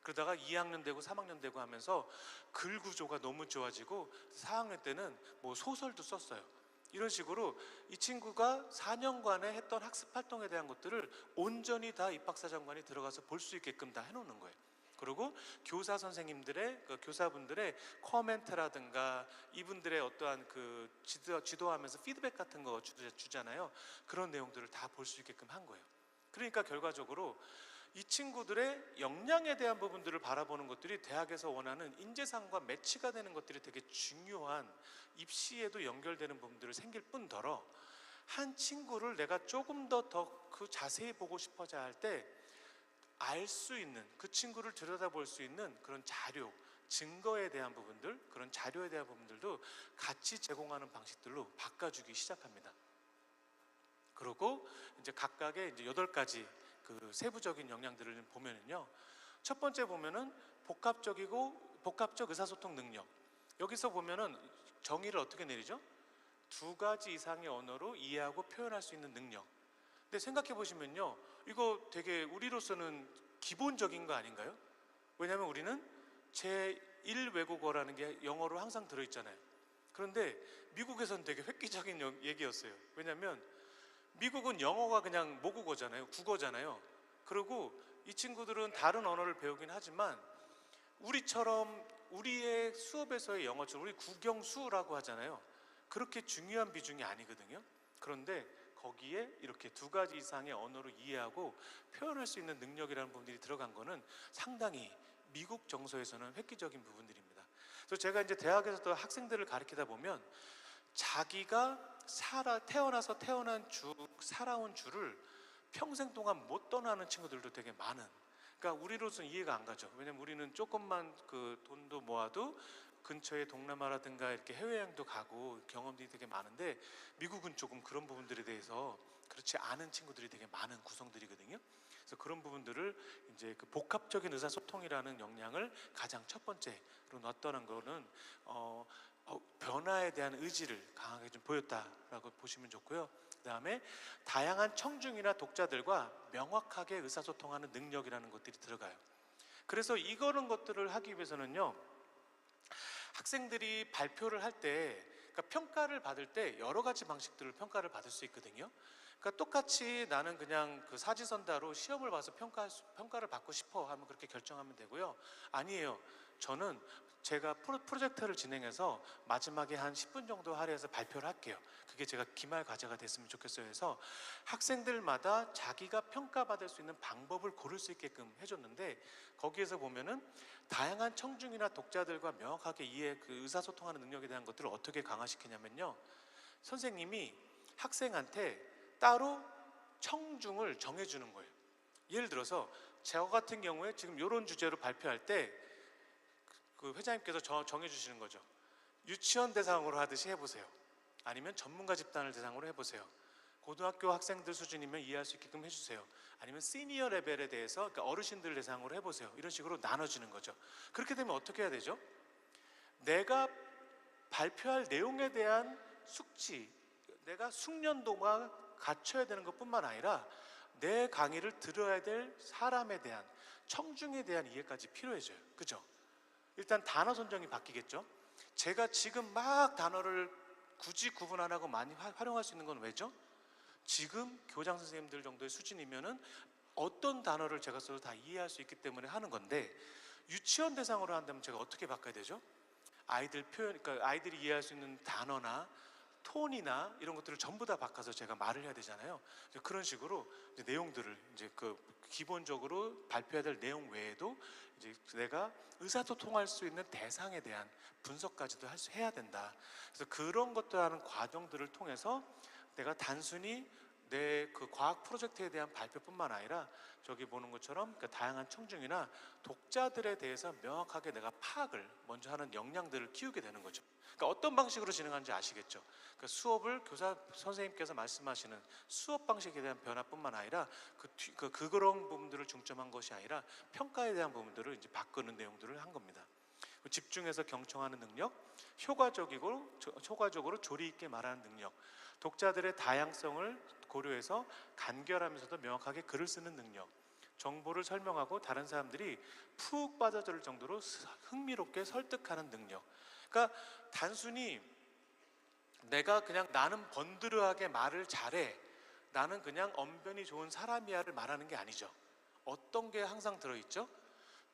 그러다가 2학년 되고 3학년 되고 하면서 글 구조가 너무 좋아지고 4학년 때는 뭐 소설도 썼어요. 이런 식으로 이 친구가 4년간에 했던 학습 활동에 대한 것들을 온전히 다 입학사정관이 들어가서 볼 수 있게끔 다 해놓는 거예요. 그리고 교사 선생님들의 교사분들의 코멘트라든가 이분들의 어떠한 그 지도하면서 피드백 같은 거 주잖아요. 그런 내용들을 다 볼 수 있게끔 한 거예요. 그러니까 결과적으로 이 친구들의 역량에 대한 부분들을 바라보는 것들이 대학에서 원하는 인재상과 매치가 되는 것들이 되게 중요한, 입시에도 연결되는 부분들을 생길 뿐더러, 한 친구를 내가 조금 더 그 자세히 보고 싶어져 할 때 알 수 있는, 그 친구를 들여다볼 수 있는 그런 자료, 증거에 대한 부분들, 그런 자료에 대한 부분들도 같이 제공하는 방식들로 바꿔주기 시작합니다. 그리고 이제 각각의 이제 8가지 그 세부적인 역량들을 보면은요, 첫 번째 보면은 복합적 의사소통 능력. 여기서 보면은 정의를 어떻게 내리죠? 2가지 이상의 언어로 이해하고 표현할 수 있는 능력. 근데 생각해 보시면요, 이거 되게 우리로서는 기본적인 거 아닌가요? 왜냐하면 우리는 제1 외국어라는 게 영어로 항상 들어있잖아요. 그런데 미국에서는 되게 획기적인 얘기였어요. 왜냐하면 미국은 영어가 그냥 모국어잖아요. 국어잖아요. 그리고 이 친구들은 다른 언어를 배우긴 하지만 우리처럼 우리의 수업에서의 영어처럼 우리 국영수라고 하잖아요. 그렇게 중요한 비중이 아니거든요. 그런데 거기에 이렇게 2가지 이상의 언어로 이해하고 표현할 수 있는 능력이라는 부분들이 들어간 거는 상당히 미국 정서에서는 획기적인 부분들입니다. 그래서 제가 이제 대학에서도 학생들을 가르치다 보면 자기가 태어나서 살아온 주를 평생 동안 못 떠나는 친구들도 되게 많은, 그러니까 우리로서는 이해가 안 가죠. 왜냐면 우리는 조금만 그 돈도 모아도 근처에 동남아라든가 이렇게 해외여행도 가고 경험들이 되게 많은데, 미국은 조금 그런 부분들에 대해서 그렇지 않은 친구들이 되게 많은 구성들이거든요. 그래서 그런 부분들을 이제 그 복합적인 의사소통이라는 역량을 가장 첫 번째로 놨다는 거는 변화에 대한 의지를 강하게 좀 보였다라고 보시면 좋고요. 그 다음에 다양한 청중이나 독자들과 명확하게 의사소통하는 능력이라는 것들이 들어가요. 그래서 이런 것들을 하기 위해서는요, 학생들이 발표를 할 때, 그러니까 평가를 받을 때 여러 가지 방식들을 평가를 받을 수 있거든요. 그러니까 똑같이 나는 그냥 그 사지선다로 시험을 봐서 평가를 받고 싶어 하면 그렇게 결정하면 되고요. 아니에요. 저는 제가 프로젝트를 진행해서 마지막에 한 10분 정도 할애해서 발표를 할게요. 그게 제가 기말 과제가 됐으면 좋겠어요. 해서 학생들마다 자기가 평가받을 수 있는 방법을 고를 수 있게끔 해줬는데, 거기에서 보면은 다양한 청중이나 독자들과 명확하게 의사소통하는 능력에 대한 것들을 어떻게 강화시키냐면요, 선생님이 학생한테 따로 청중을 정해주는 거예요. 예를 들어서 저 같은 경우에 지금 이런 주제로 발표할 때 그 회장님께서 정해주시는 거죠. 유치원 대상으로 하듯이 해보세요. 아니면 전문가 집단을 대상으로 해보세요. 고등학교 학생들 수준이면 이해할 수 있게끔 해주세요. 아니면 시니어 레벨에 대해서, 그러니까 어르신들 대상으로 해보세요. 이런 식으로 나눠지는 거죠. 그렇게 되면 어떻게 해야 되죠? 내가 발표할 내용에 대한 숙지, 내가 숙련도가 갖춰야 되는 것뿐만 아니라 내 강의를 들어야 될 사람에 대한, 청중에 대한 이해까지 필요해져요. 그죠? 일단 단어 선정이 바뀌겠죠. 제가 지금 막 단어를 굳이 구분 안 하고 많이 활용할 수 있는 건 왜죠? 지금 교장 선생님들 정도의 수준이면은 어떤 단어를 제가 써도 다 이해할 수 있기 때문에 하는 건데, 유치원 대상으로 한다면 제가 어떻게 바꿔야 되죠? 아이들 표현, 그러니까 아이들이 이해할 수 있는 단어나 톤이나 이런 것들을 전부 다 바꿔서 제가 말을 해야 되잖아요. 그런 식으로 이제 내용들을 이제 그 기본적으로 발표해야 될 내용 외에도 이제 내가 의사소통할 수 있는 대상에 대한 분석까지도 해야 된다. 그래서 그런 것들 하는 과정들을 통해서 내가 단순히 내 그 과학 프로젝트에 대한 발표뿐만 아니라 저기 보는 것처럼 그 다양한 청중이나 독자들에 대해서 명확하게 내가 파악을 먼저 하는 역량들을 키우게 되는 거죠. 그러니까 어떤 방식으로 진행하는지 아시겠죠? 그 수업을 교사 선생님께서 말씀하시는 수업 방식에 대한 변화뿐만 아니라 그런 부분들을 중점한 것이 아니라 평가에 대한 부분들을 이제 바꾸는 내용들을 한 겁니다. 집중해서 경청하는 능력, 효과적으로 조리 있게 말하는 능력, 독자들의 다양성을 고려해서 간결하면서도 명확하게 글을 쓰는 능력, 정보를 설명하고 다른 사람들이 푹 빠져들 정도로 흥미롭게 설득하는 능력. 그러니까 단순히 내가 그냥 나는 번드르하게 말을 잘해, 나는 그냥 언변이 좋은 사람이야를 말하는 게 아니죠. 어떤 게 항상 들어있죠?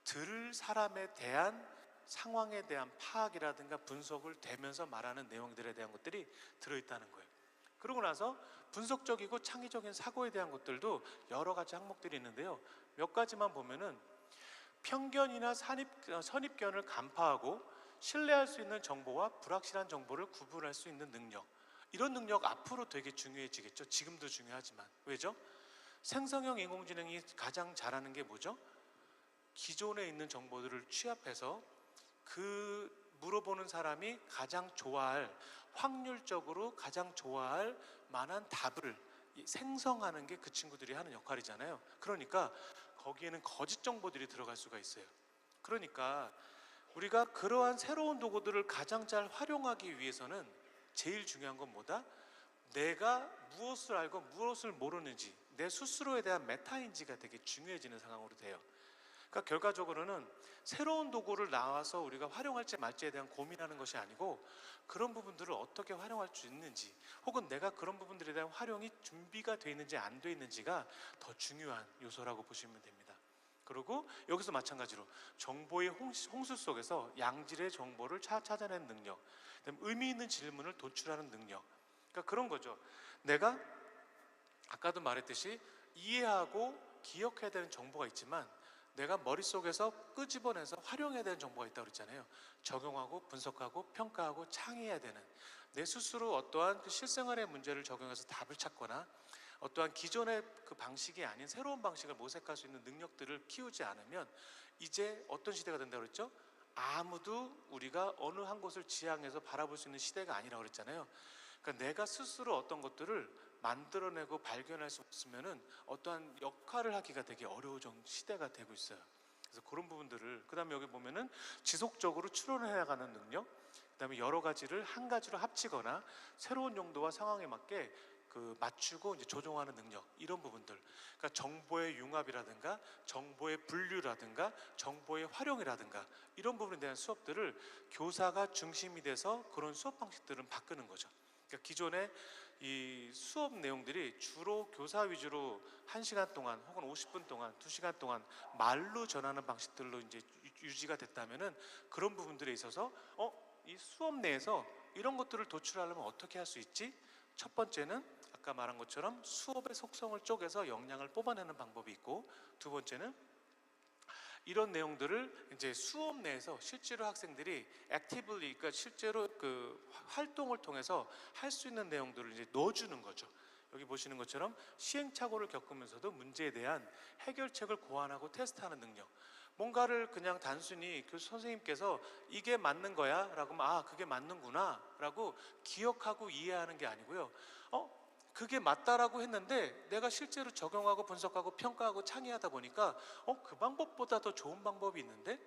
들을 사람에 대한 상황에 대한 파악이라든가 분석을 되면서 말하는 내용들에 대한 것들이 들어있다는 거예요. 그러고 나서 분석적이고 창의적인 사고에 대한 것들도 여러 가지 항목들이 있는데요. 몇 가지만 보면은 편견이나 선입견을 간파하고 신뢰할 수 있는 정보와 불확실한 정보를 구분할 수 있는 능력, 이런 능력 앞으로 되게 중요해지겠죠. 지금도 중요하지만. 왜죠? 생성형 인공지능이 가장 잘하는 게 뭐죠? 기존에 있는 정보들을 취합해서 그 물어보는 사람이 가장 좋아할, 확률적으로 가장 좋아할 만한 답을 생성하는 게 그 친구들이 하는 역할이잖아요. 그러니까 거기에는 거짓 정보들이 들어갈 수가 있어요. 그러니까 우리가 그러한 새로운 도구들을 가장 잘 활용하기 위해서는 제일 중요한 건 뭐다? 내가 무엇을 알고 무엇을 모르는지, 내 스스로에 대한 메타인지가 되게 중요해지는 상황으로 돼요. 그러니까 결과적으로는 새로운 도구를 나와서 우리가 활용할지 말지에 대한 고민하는 것이 아니고, 그런 부분들을 어떻게 활용할 수 있는지, 혹은 내가 그런 부분들에 대한 활용이 준비가 되어 있는지 안 되어 있는지가 더 중요한 요소라고 보시면 됩니다. 그리고 여기서 마찬가지로 정보의 홍수 속에서 양질의 정보를 찾아내는 능력, 그다음에 의미 있는 질문을 도출하는 능력. 그러니까 그런 거죠. 내가 아까도 말했듯이 이해하고 기억해야 되는 정보가 있지만 내가 머릿속에서 끄집어내서 활용해야 되는 정보가 있다고 그랬잖아요. 적용하고 분석하고 평가하고 창의해야 되는, 내 스스로 어떠한 그 실생활의 문제를 적용해서 답을 찾거나 어떠한 기존의 그 방식이 아닌 새로운 방식을 모색할 수 있는 능력들을 키우지 않으면 이제 어떤 시대가 된다고 그랬죠? 아무도 우리가 어느 한 곳을 지향해서 바라볼 수 있는 시대가 아니라고 그랬잖아요. 그러니까 내가 스스로 어떤 것들을 만들어내고 발견할 수 없으면은 어떠한 역할을 하기가 되게 어려운 시대가 되고 있어요. 그래서 그런 부분들을, 그 다음에 여기 보면은 지속적으로 추론해 나가는 능력, 그 다음에 여러 가지를 한 가지로 합치거나 새로운 용도와 상황에 맞게 그 맞추고 이제 조정하는 능력, 이런 부분들. 그러니까 정보의 융합이라든가 정보의 분류라든가 정보의 활용이라든가 이런 부분에 대한 수업들을 교사가 중심이 돼서 그런 수업 방식들은 바꾸는 거죠. 그러니까 기존의 이 수업 내용들이 주로 교사 위주로 1시간 동안 혹은 50분 동안 2시간 동안 말로 전하는 방식들로 이제 유지가 됐다면은, 그런 부분들에 있어서 이 수업 내에서 이런 것들을 도출하려면 어떻게 할 수 있지? 첫 번째는 아까 말한 것처럼 수업의 속성을 쪼개서 역량을 뽑아내는 방법이 있고, 두 번째는 이런 내용들을 이제 수업 내에서 실제로 학생들이 액티브리, 그러니까 실제로 그 활동을 통해서 할 수 있는 내용들을 이제 넣어주는 거죠. 여기 보시는 것처럼 시행착오를 겪으면서도 문제에 대한 해결책을 고안하고 테스트하는 능력. 뭔가를 그냥 단순히 교수 선생님께서 이게 맞는 거야 라고 하면 그게 맞는구나 라고 기억하고 이해하는 게 아니고요, 그게 맞다라고 했는데 내가 실제로 적용하고 분석하고 평가하고 창의하다 보니까 그 방법보다 더 좋은 방법이 있는데,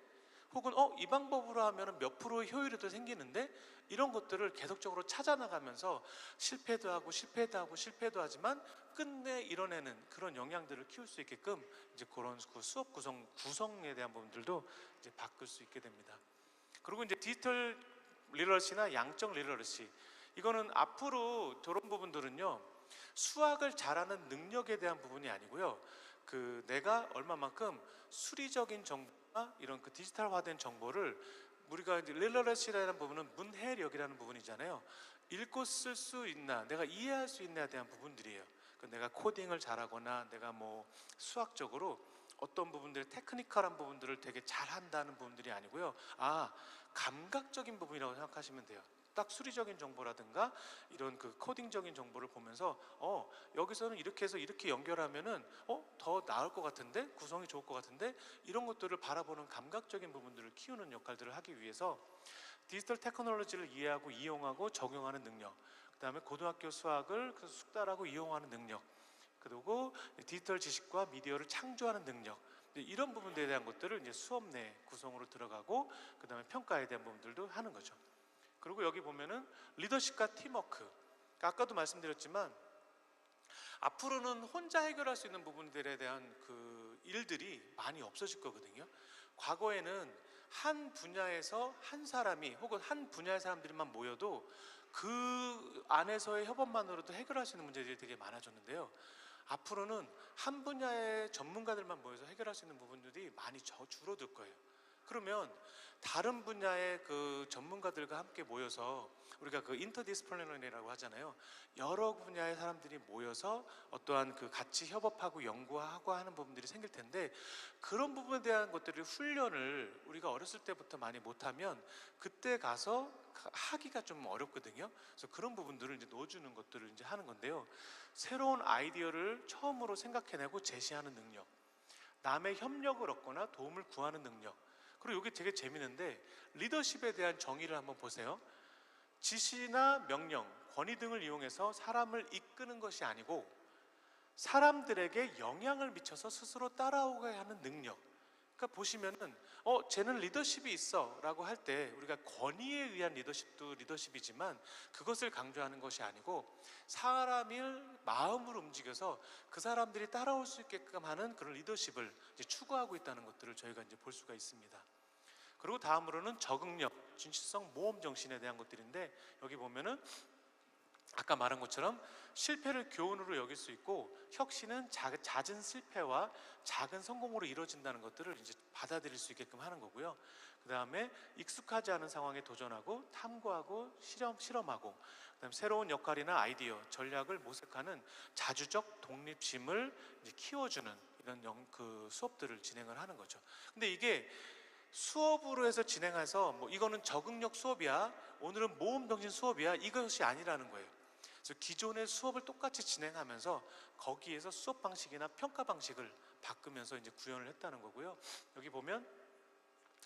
혹은 이 방법으로 하면 몇 프로의 효율이 더 생기는데, 이런 것들을 계속적으로 찾아나가면서 실패도 하고 실패도 하고 실패도 하지만 끝내 이뤄내는 그런 역량들을 키울 수 있게끔 이제 그런 그 수업 구성에 대한 부분들도 이제 바꿀 수 있게 됩니다. 그리고 이제 디지털 리터러시나 양적 리터러시, 이거는 앞으로 저런 부분들은요 수학을 잘하는 능력에 대한 부분이 아니고요, 그 내가 얼마만큼 수리적인 정보나 이런 그 디지털화된 정보를 우리가 이제 리터러시라는 부분은 문해력이라는 부분이잖아요. 읽고 쓸 수 있나, 내가 이해할 수 있나에 대한 부분들이에요. 그 내가 코딩을 잘하거나 내가 뭐 수학적으로 어떤 부분들, 테크니컬한 부분들을 되게 잘한다는 부분들이 아니고요. 감각적인 부분이라고 생각하시면 돼요. 딱 수리적인 정보라든가 이런 그 코딩적인 정보를 보면서 여기서는 이렇게 해서 이렇게 연결하면은 더 나을 것 같은데, 구성이 좋을 것 같은데, 이런 것들을 바라보는 감각적인 부분들을 키우는 역할들을 하기 위해서 디지털 테크놀로지를 이해하고 이용하고 적용하는 능력, 그 다음에 고등학교 수학을 숙달하고 이용하는 능력, 그리고 디지털 지식과 미디어를 창조하는 능력, 이런 부분들에 대한 것들을 이제 수업 내 구성으로 들어가고, 그 다음에 평가에 대한 부분들도 하는 거죠. 그리고 여기 보면은 리더십과 팀워크, 아까도 말씀드렸지만 앞으로는 혼자 해결할 수 있는 부분들에 대한 그 일들이 많이 없어질 거거든요. 과거에는 한 분야에서 한 사람이 혹은 한 분야의 사람들만 모여도 그 안에서의 협업만으로도 해결할 수 있는 문제들이 되게 많아졌는데요. 앞으로는 한 분야의 전문가들만 모여서 해결할 수 있는 부분들이 많이 줄어들 거예요. 그러면 다른 분야의 그 전문가들과 함께 모여서, 우리가 그 인터디스플리너리라고 하잖아요. 여러 분야의 사람들이 모여서 어떠한 그 같이 협업하고 연구하고 하는 부분들이 생길 텐데, 그런 부분에 대한 것들을 훈련을 우리가 어렸을 때부터 많이 못하면 그때 가서 하기가 좀 어렵거든요. 그래서 그런 부분들을 이제 넣어주는 것들을 이제 하는 건데요. 새로운 아이디어를 처음으로 생각해내고 제시하는 능력, 남의 협력을 얻거나 도움을 구하는 능력, 그리고 이게 되게 재밌는데 리더십에 대한 정의를 한번 보세요. 지시나 명령, 권위 등을 이용해서 사람을 이끄는 것이 아니고 사람들에게 영향을 미쳐서 스스로 따라오게 하는 능력. 그러니까 보시면은 쟤는 리더십이 있어 라고 할 때 우리가 권위에 의한 리더십도 리더십이지만 그것을 강조하는 것이 아니고 사람을 마음으로 움직여서 그 사람들이 따라올 수 있게끔 하는 그런 리더십을 이제 추구하고 있다는 것들을 저희가 이제 볼 수가 있습니다. 그리고 다음으로는 적응력, 진실성, 모험 정신에 대한 것들인데, 여기 보면은 아까 말한 것처럼 실패를 교훈으로 여길 수 있고 혁신은 잦은 실패와 작은 성공으로 이루어진다는 것들을 이제 받아들일 수 있게끔 하는 거고요. 그 다음에 익숙하지 않은 상황에 도전하고 탐구하고 실험하고, 그다음에 새로운 역할이나 아이디어, 전략을 모색하는 자주적 독립심을 이제 키워주는 이런 그 수업들을 진행을 하는 거죠. 근데 이게 수업으로 해서 진행해서 뭐 이거는 적응력 수업이야, 오늘은 모험 정신 수업이야, 이것이 아니라는 거예요. 그래서 기존의 수업을 똑같이 진행하면서 거기에서 수업 방식이나 평가 방식을 바꾸면서 이제 구현을 했다는 거고요. 여기 보면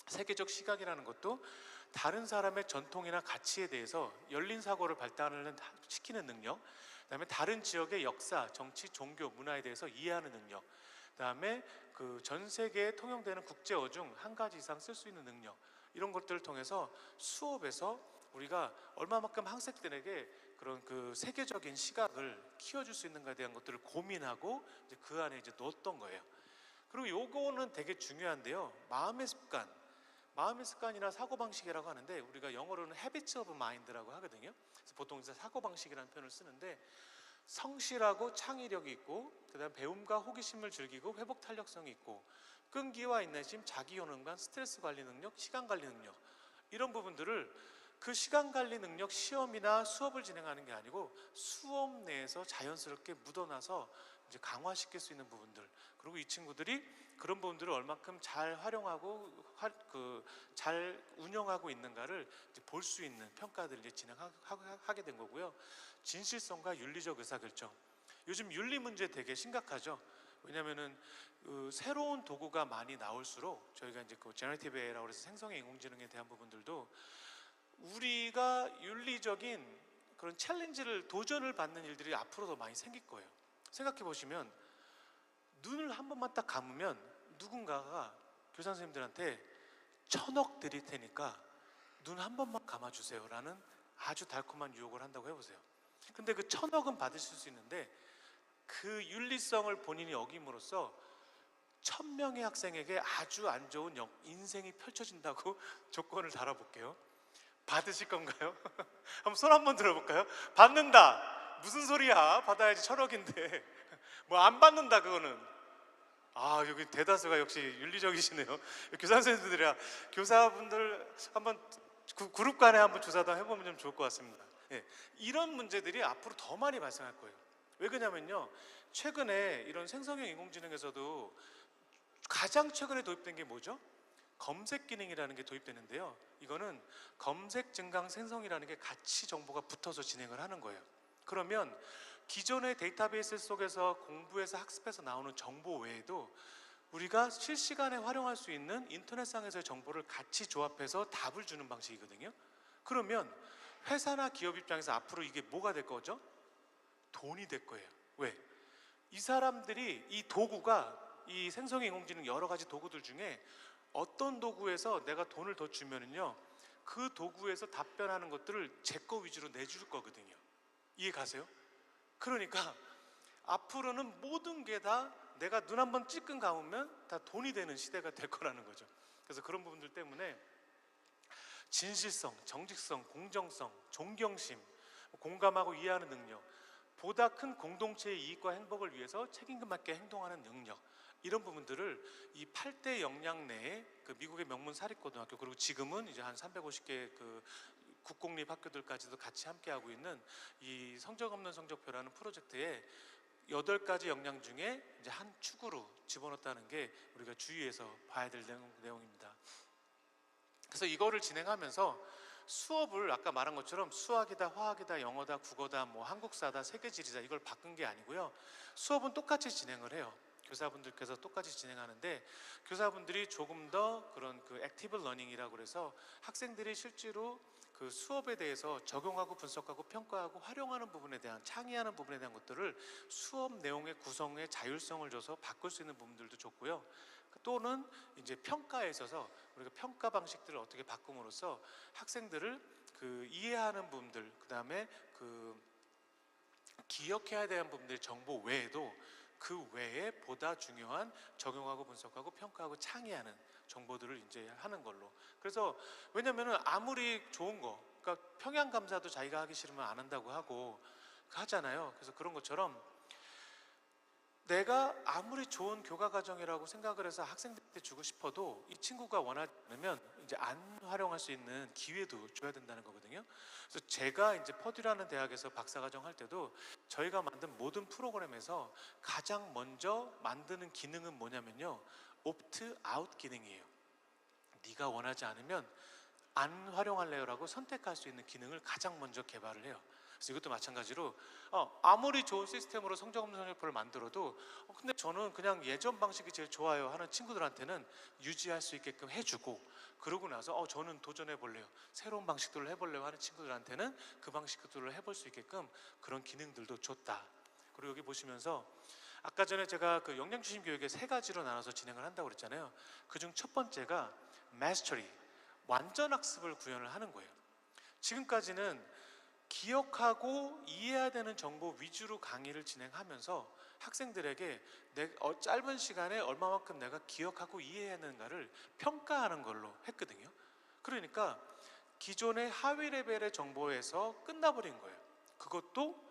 세계적 시각이라는 것도 다른 사람의 전통이나 가치에 대해서 열린 사고를 발달을 시키는 능력, 그다음에 다른 지역의 역사, 정치, 종교, 문화에 대해서 이해하는 능력, 그다음에 그 전 세계에 통용되는 국제어 중 한 가지 이상 쓸 수 있는 능력, 이런 것들을 통해서 수업에서 우리가 얼마만큼 학생들에게 그런 그 세계적인 시각을 키워줄 수 있는가에 대한 것들을 고민하고 이제 그 안에 이제 넣었던 거예요. 그리고 요거는 되게 중요한데요. 마음의 습관이나 사고방식이라고 하는데 우리가 영어로는 habits of mind라고 하거든요. 그래서 보통 이제 사고방식이라는 표현을 쓰는데, 성실하고 창의력이 있고, 그다음 배움과 호기심을 즐기고 회복 탄력성이 있고, 끈기와 인내심, 자기효능감, 스트레스 관리 능력, 시간 관리 능력, 이런 부분들을 그 시간 관리 능력 시험이나 수업을 진행하는 게 아니고 수업 내에서 자연스럽게 묻어나서 이제 강화시킬 수 있는 부분들, 그리고 이 친구들이 그런 부분들을 얼마큼 잘 활용하고 잘 운영하고 있는가를 볼 수 있는 평가들을 이제 진행하게 된 거고요. 진실성과 윤리적 의사결정, 요즘 윤리 문제 되게 심각하죠. 왜냐하면은 새로운 도구가 많이 나올수록 저희가 이제 그 제너레이티브 AI라고 해서 생성의 인공지능에 대한 부분들도 우리가 윤리적인 그런 챌린지를, 도전을 받는 일들이 앞으로 더 많이 생길 거예요. 생각해 보시면 눈을 한 번만 딱 감으면 누군가가 교사 선생님들한테 1000억 드릴 테니까 눈 한 번만 감아주세요 라는 아주 달콤한 유혹을 한다고 해보세요. 근데 그 1000억은 받으실 수 있는데 그 윤리성을 본인이 어김으로써 1000명의 학생에게 아주 안 좋은 인생이 펼쳐진다고 조건을 달아볼게요. 받으실 건가요? 한번 손 한번 들어볼까요? 받는다. 무슨 소리야? 받아야지 1000억인데 뭐 안 받는다 그거는. 아, 여기 대다수가 역시 윤리적이시네요. 교사 선생님들이라 교사분들 한번 그룹 간에 한번 조사도 해보면 좀 좋을 것 같습니다. 예, 이런 문제들이 앞으로 더 많이 발생할 거예요. 왜 그러냐면요, 최근에 이런 생성형 인공지능에서도 가장 최근에 도입된 게 뭐죠? 검색 기능이라는 게 도입되는데요. 이거는 검색 증강 생성이라는 게 같이 정보가 붙어서 진행을 하는 거예요. 그러면 기존의 데이터베이스 속에서 공부해서 학습해서 나오는 정보 외에도 우리가 실시간에 활용할 수 있는 인터넷상에서의 정보를 같이 조합해서 답을 주는 방식이거든요. 그러면 회사나 기업 입장에서 앞으로 이게 뭐가 될 거죠? 돈이 될 거예요. 왜? 이 사람들이 이 도구가, 이 생성형 인공지능 여러 가지 도구들 중에 어떤 도구에서 내가 돈을 더 주면은요, 그 도구에서 답변하는 것들을 제 거 위주로 내줄 거거든요. 이해 가세요? 그러니까 앞으로는 모든 게 다 내가 눈 한번 찔끔 감으면 다 돈이 되는 시대가 될 거라는 거죠. 그래서 그런 부분들 때문에 진실성, 정직성, 공정성, 존경심, 공감하고 이해하는 능력, 보다 큰 공동체의 이익과 행복을 위해서 책임감 있게 행동하는 능력, 이런 부분들을 이 8대 역량 내에 그 미국의 명문 사립고등학교, 그리고 지금은 이제 한 350개 그 국공립 학교들까지도 같이 함께하고 있는 이 성적 없는 성적표라는 프로젝트에 8가지 역량 중에 이제 한 축으로 집어넣었다는 게 우리가 주의해서 봐야 될 내용입니다. 그래서 이거를 진행하면서 수업을 아까 말한 것처럼 수학이다, 화학이다, 영어다, 국어다, 뭐 한국사다, 세계지리다, 이걸 바꾼 게 아니고요. 수업은 똑같이 진행을 해요. 교사분들께서 똑같이 진행하는데, 교사분들이 조금 더 그런 그 액티브 러닝이라고 그래서 학생들이 실제로 그 수업에 대해서 적용하고 분석하고 평가하고 활용하는 부분에 대한, 창의하는 부분에 대한 것들을 수업 내용의 구성에 자율성을 줘서 바꿀 수 있는 부분들도 좋고요. 또는 이제 평가에 있어서 우리가 평가 방식들을 어떻게 바꿈으로써 학생들을 그 이해하는 부분들, 그 다음에 그 기억해야 되는 부분들 정보 외에도 그 외에 보다 중요한 적용하고 분석하고 평가하고 창의하는 정보들을 이제 하는 걸로. 그래서 왜냐면은 아무리 좋은 거, 그러니까 평양 감사도 자기가 하기 싫으면 안 한다고 하고 하잖아요. 그래서 그런 것처럼 내가 아무리 좋은 교과 과정이라고 생각을 해서 학생들한테 주고 싶어도 이 친구가 원하지 않으면 이제 안 활용할 수 있는 기회도 줘야 된다는 거거든요. 그래서 제가 이제 퍼듀라는 대학에서 박사과정 할 때도 저희가 만든 모든 프로그램에서 가장 먼저 만드는 기능은 뭐냐면요, 옵트 아웃 기능이에요. 네가 원하지 않으면 안 활용할래요라고 선택할 수 있는 기능을 가장 먼저 개발을 해요. 그래서 이것도 마찬가지로 아무리 좋은 시스템으로 성적 없는 성적표를 만들어도 근데 저는 그냥 예전 방식이 제일 좋아요 하는 친구들한테는 유지할 수 있게끔 해주고, 그러고 나서 저는 도전해 볼래요, 새로운 방식들을 해볼래요 하는 친구들한테는 그 방식들을 해볼 수 있게끔 그런 기능들도 줬다. 그리고 여기 보시면서 아까 전에 제가 그 역량주심 교육에 3가지로 나눠서 진행을 한다고 그랬잖아요. 그중 첫 번째가 마스터리, 완전 학습을 구현을 하는 거예요. 지금까지는 기억하고 이해해야 되는 정보 위주로 강의를 진행하면서 학생들에게 짧은 시간에 얼마만큼 내가 기억하고 이해했는가를 평가하는 걸로 했거든요. 그러니까 기존의 하위 레벨의 정보에서 끝나버린 거예요. 그것도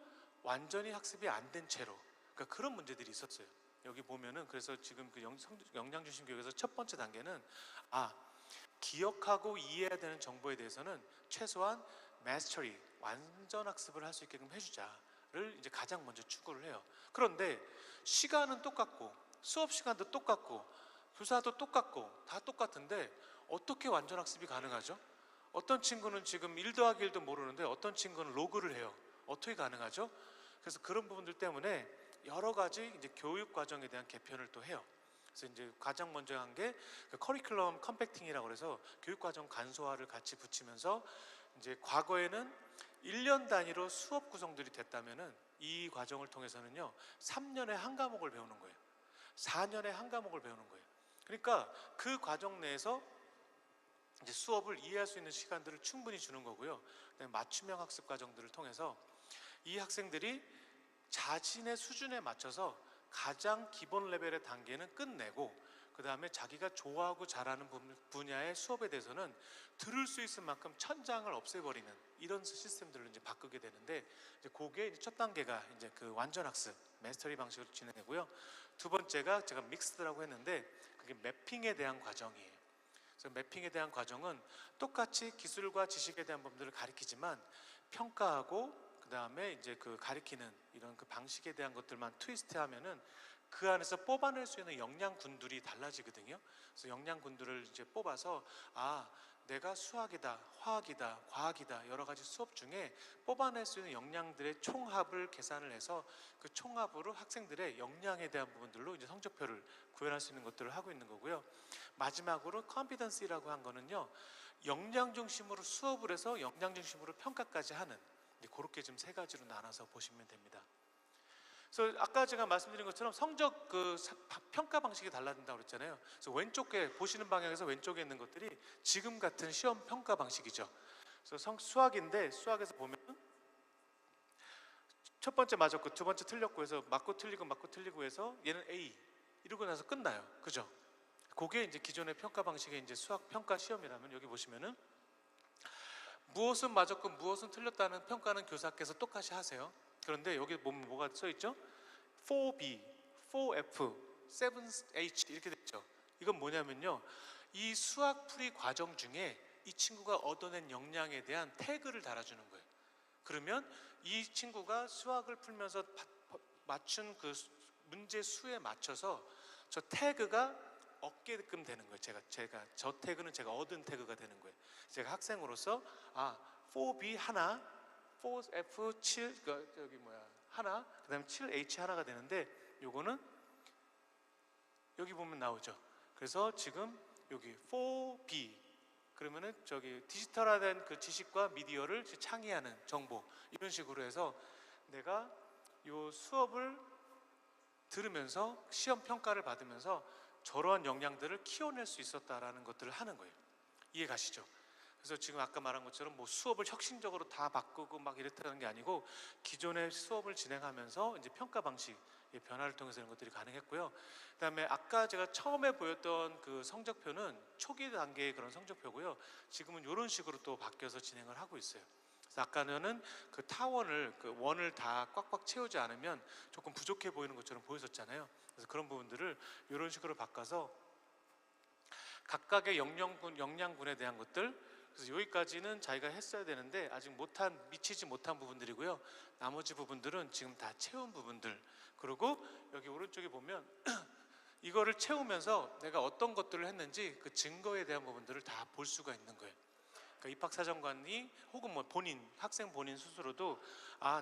완전히 학습이 안 된 채로. 그러니까 그런 문제들이 있었어요. 여기 보면은 그래서 지금 그 역량중심 교육에서 첫 번째 단계는 기억하고 이해해야 되는 정보에 대해서는 최소한 마스터리, 완전 학습을 할 수 있게끔 해주자를 이제 가장 먼저 추구를 해요. 그런데 시간은 똑같고 수업 시간도 똑같고 교사도 똑같고 다 똑같은데 어떻게 완전 학습이 가능하죠? 어떤 친구는 지금 1 더하기 1도 모르는데 어떤 친구는 로그를 해요. 어떻게 가능하죠? 그래서 그런 부분들 때문에 여러 가지 이제 교육 과정에 대한 개편을 또 해요. 그래서 이제 가장 먼저 한 게 커리큘럼 컴팩팅이라고 해서 교육 과정 간소화를 같이 붙이면서 이제 과거에는 1년 단위로 수업 구성들이 됐다면은 이 과정을 통해서는요 3년에 한 과목을 배우는 거예요. 4년에 한 과목을 배우는 거예요. 그러니까 그 과정 내에서 이제 수업을 이해할 수 있는 시간들을 충분히 주는 거고요. 그다음에 맞춤형 학습 과정들을 통해서 이 학생들이 자신의 수준에 맞춰서 가장 기본 레벨의 단계는 끝내고 그 다음에 자기가 좋아하고 잘하는 분야의 수업에 대해서는 들을 수 있을 만큼 천장을 없애버리는 이런 시스템들로 이제 바꾸게 되는데, 이제 그게 이제 첫 단계가 이제 그 완전 학습 마스터리 방식으로 진행되고요. 두 번째가 제가 믹스드라고 했는데 그게 매핑에 대한 과정이에요. 그래서 매핑에 대한 과정은 똑같이 기술과 지식에 대한 부분들을 가리키지만 평가하고 그 다음에 이제 그 가리키는 이런 그 방식에 대한 것들만 트위스트하면은 그 안에서 뽑아낼 수 있는 역량군들이 달라지거든요. 그래서 역량군들을 이제 뽑아서 내가 수학이다, 화학이다, 과학이다 여러 가지 수업 중에 뽑아낼 수 있는 역량들의 총합을 계산을 해서 그 총합으로 학생들의 역량에 대한 부분들로 이제 성적표를 구현할 수 있는 것들을 하고 있는 거고요. 마지막으로 컴피던시라고 한 거는요, 역량 중심으로 수업을 해서 역량 중심으로 평가까지 하는, 그렇게 좀 세 가지로 나눠서 보시면 됩니다. 그래서 아까 제가 말씀드린 것처럼 성적 평가 방식이 달라진다고 그랬잖아요. 그래서 왼쪽에 보시는 방향에서 왼쪽에 있는 것들이 지금 같은 시험 평가 방식이죠. 그래서 수학인데 수학에서 보면 첫 번째 맞았고 두 번째 틀렸고 해서 맞고 틀리고 해서 얘는 A 이러고 나서 끝나요. 그죠? 그게 이제 기존의 평가 방식의 이제 수학 평가 시험이라면, 여기 보시면은 무엇은 맞았고 무엇은 틀렸다는 평가는 교사께서 똑같이 하세요. 그런데 여기 보면 뭐가 써 있죠? 4B, 4F, 7H 이렇게 됐죠. 이건 뭐냐면요, 이 수학 풀이 과정 중에 이 친구가 얻어낸 역량에 대한 태그를 달아주는 거예요. 그러면 이 친구가 수학을 풀면서 맞춘 그 문제 수에 맞춰서 저 태그가 얻게끔 되는 거예요. 제가 저 태그는 제가 얻은 태그가 되는 거예요. 제가 학생으로서 4B 하나, 4F7 하나, 그다음에 7H 하나가 되는데, 요거는 여기 보면 나오죠. 그래서 지금 여기 4B 그러면은 저기 디지털화된 그 지식과 미디어를 창의하는 정보, 이런 식으로 해서 내가 요 수업을 들으면서 시험 평가를 받으면서 저러한 역량들을 키워낼 수 있었다라는 것들을 하는 거예요. 이해 가시죠? 그래서 지금 아까 말한 것처럼 뭐 수업을 혁신적으로 다 바꾸고 막 이랬다는 게 아니고, 기존의 수업을 진행하면서 이제 평가 방식의 변화를 통해서 이런 것들이 가능했고요. 그다음에 아까 제가 처음에 보였던 그 성적표는 초기 단계의 그런 성적표고요. 지금은 이런 식으로 또 바뀌어서 진행을 하고 있어요. 그래서 아까는 그 타원을 그 원을 다 꽉꽉 채우지 않으면 조금 부족해 보이는 것처럼 보였었잖아요. 그래서 그런 부분들을 이런 식으로 바꿔서 각각의 역량군에 대한 것들, 그래서 여기까지는 자기가 했어야 되는데 아직 미치지 못한 부분들이고요. 나머지 부분들은 지금 다 채운 부분들. 그리고 여기 오른쪽에 보면 이거를 채우면서 내가 어떤 것들을 했는지 그 증거에 대한 부분들을 다 볼 수가 있는 거예요. 그러니까 입학사정관이 혹은 뭐 학생 본인 스스로도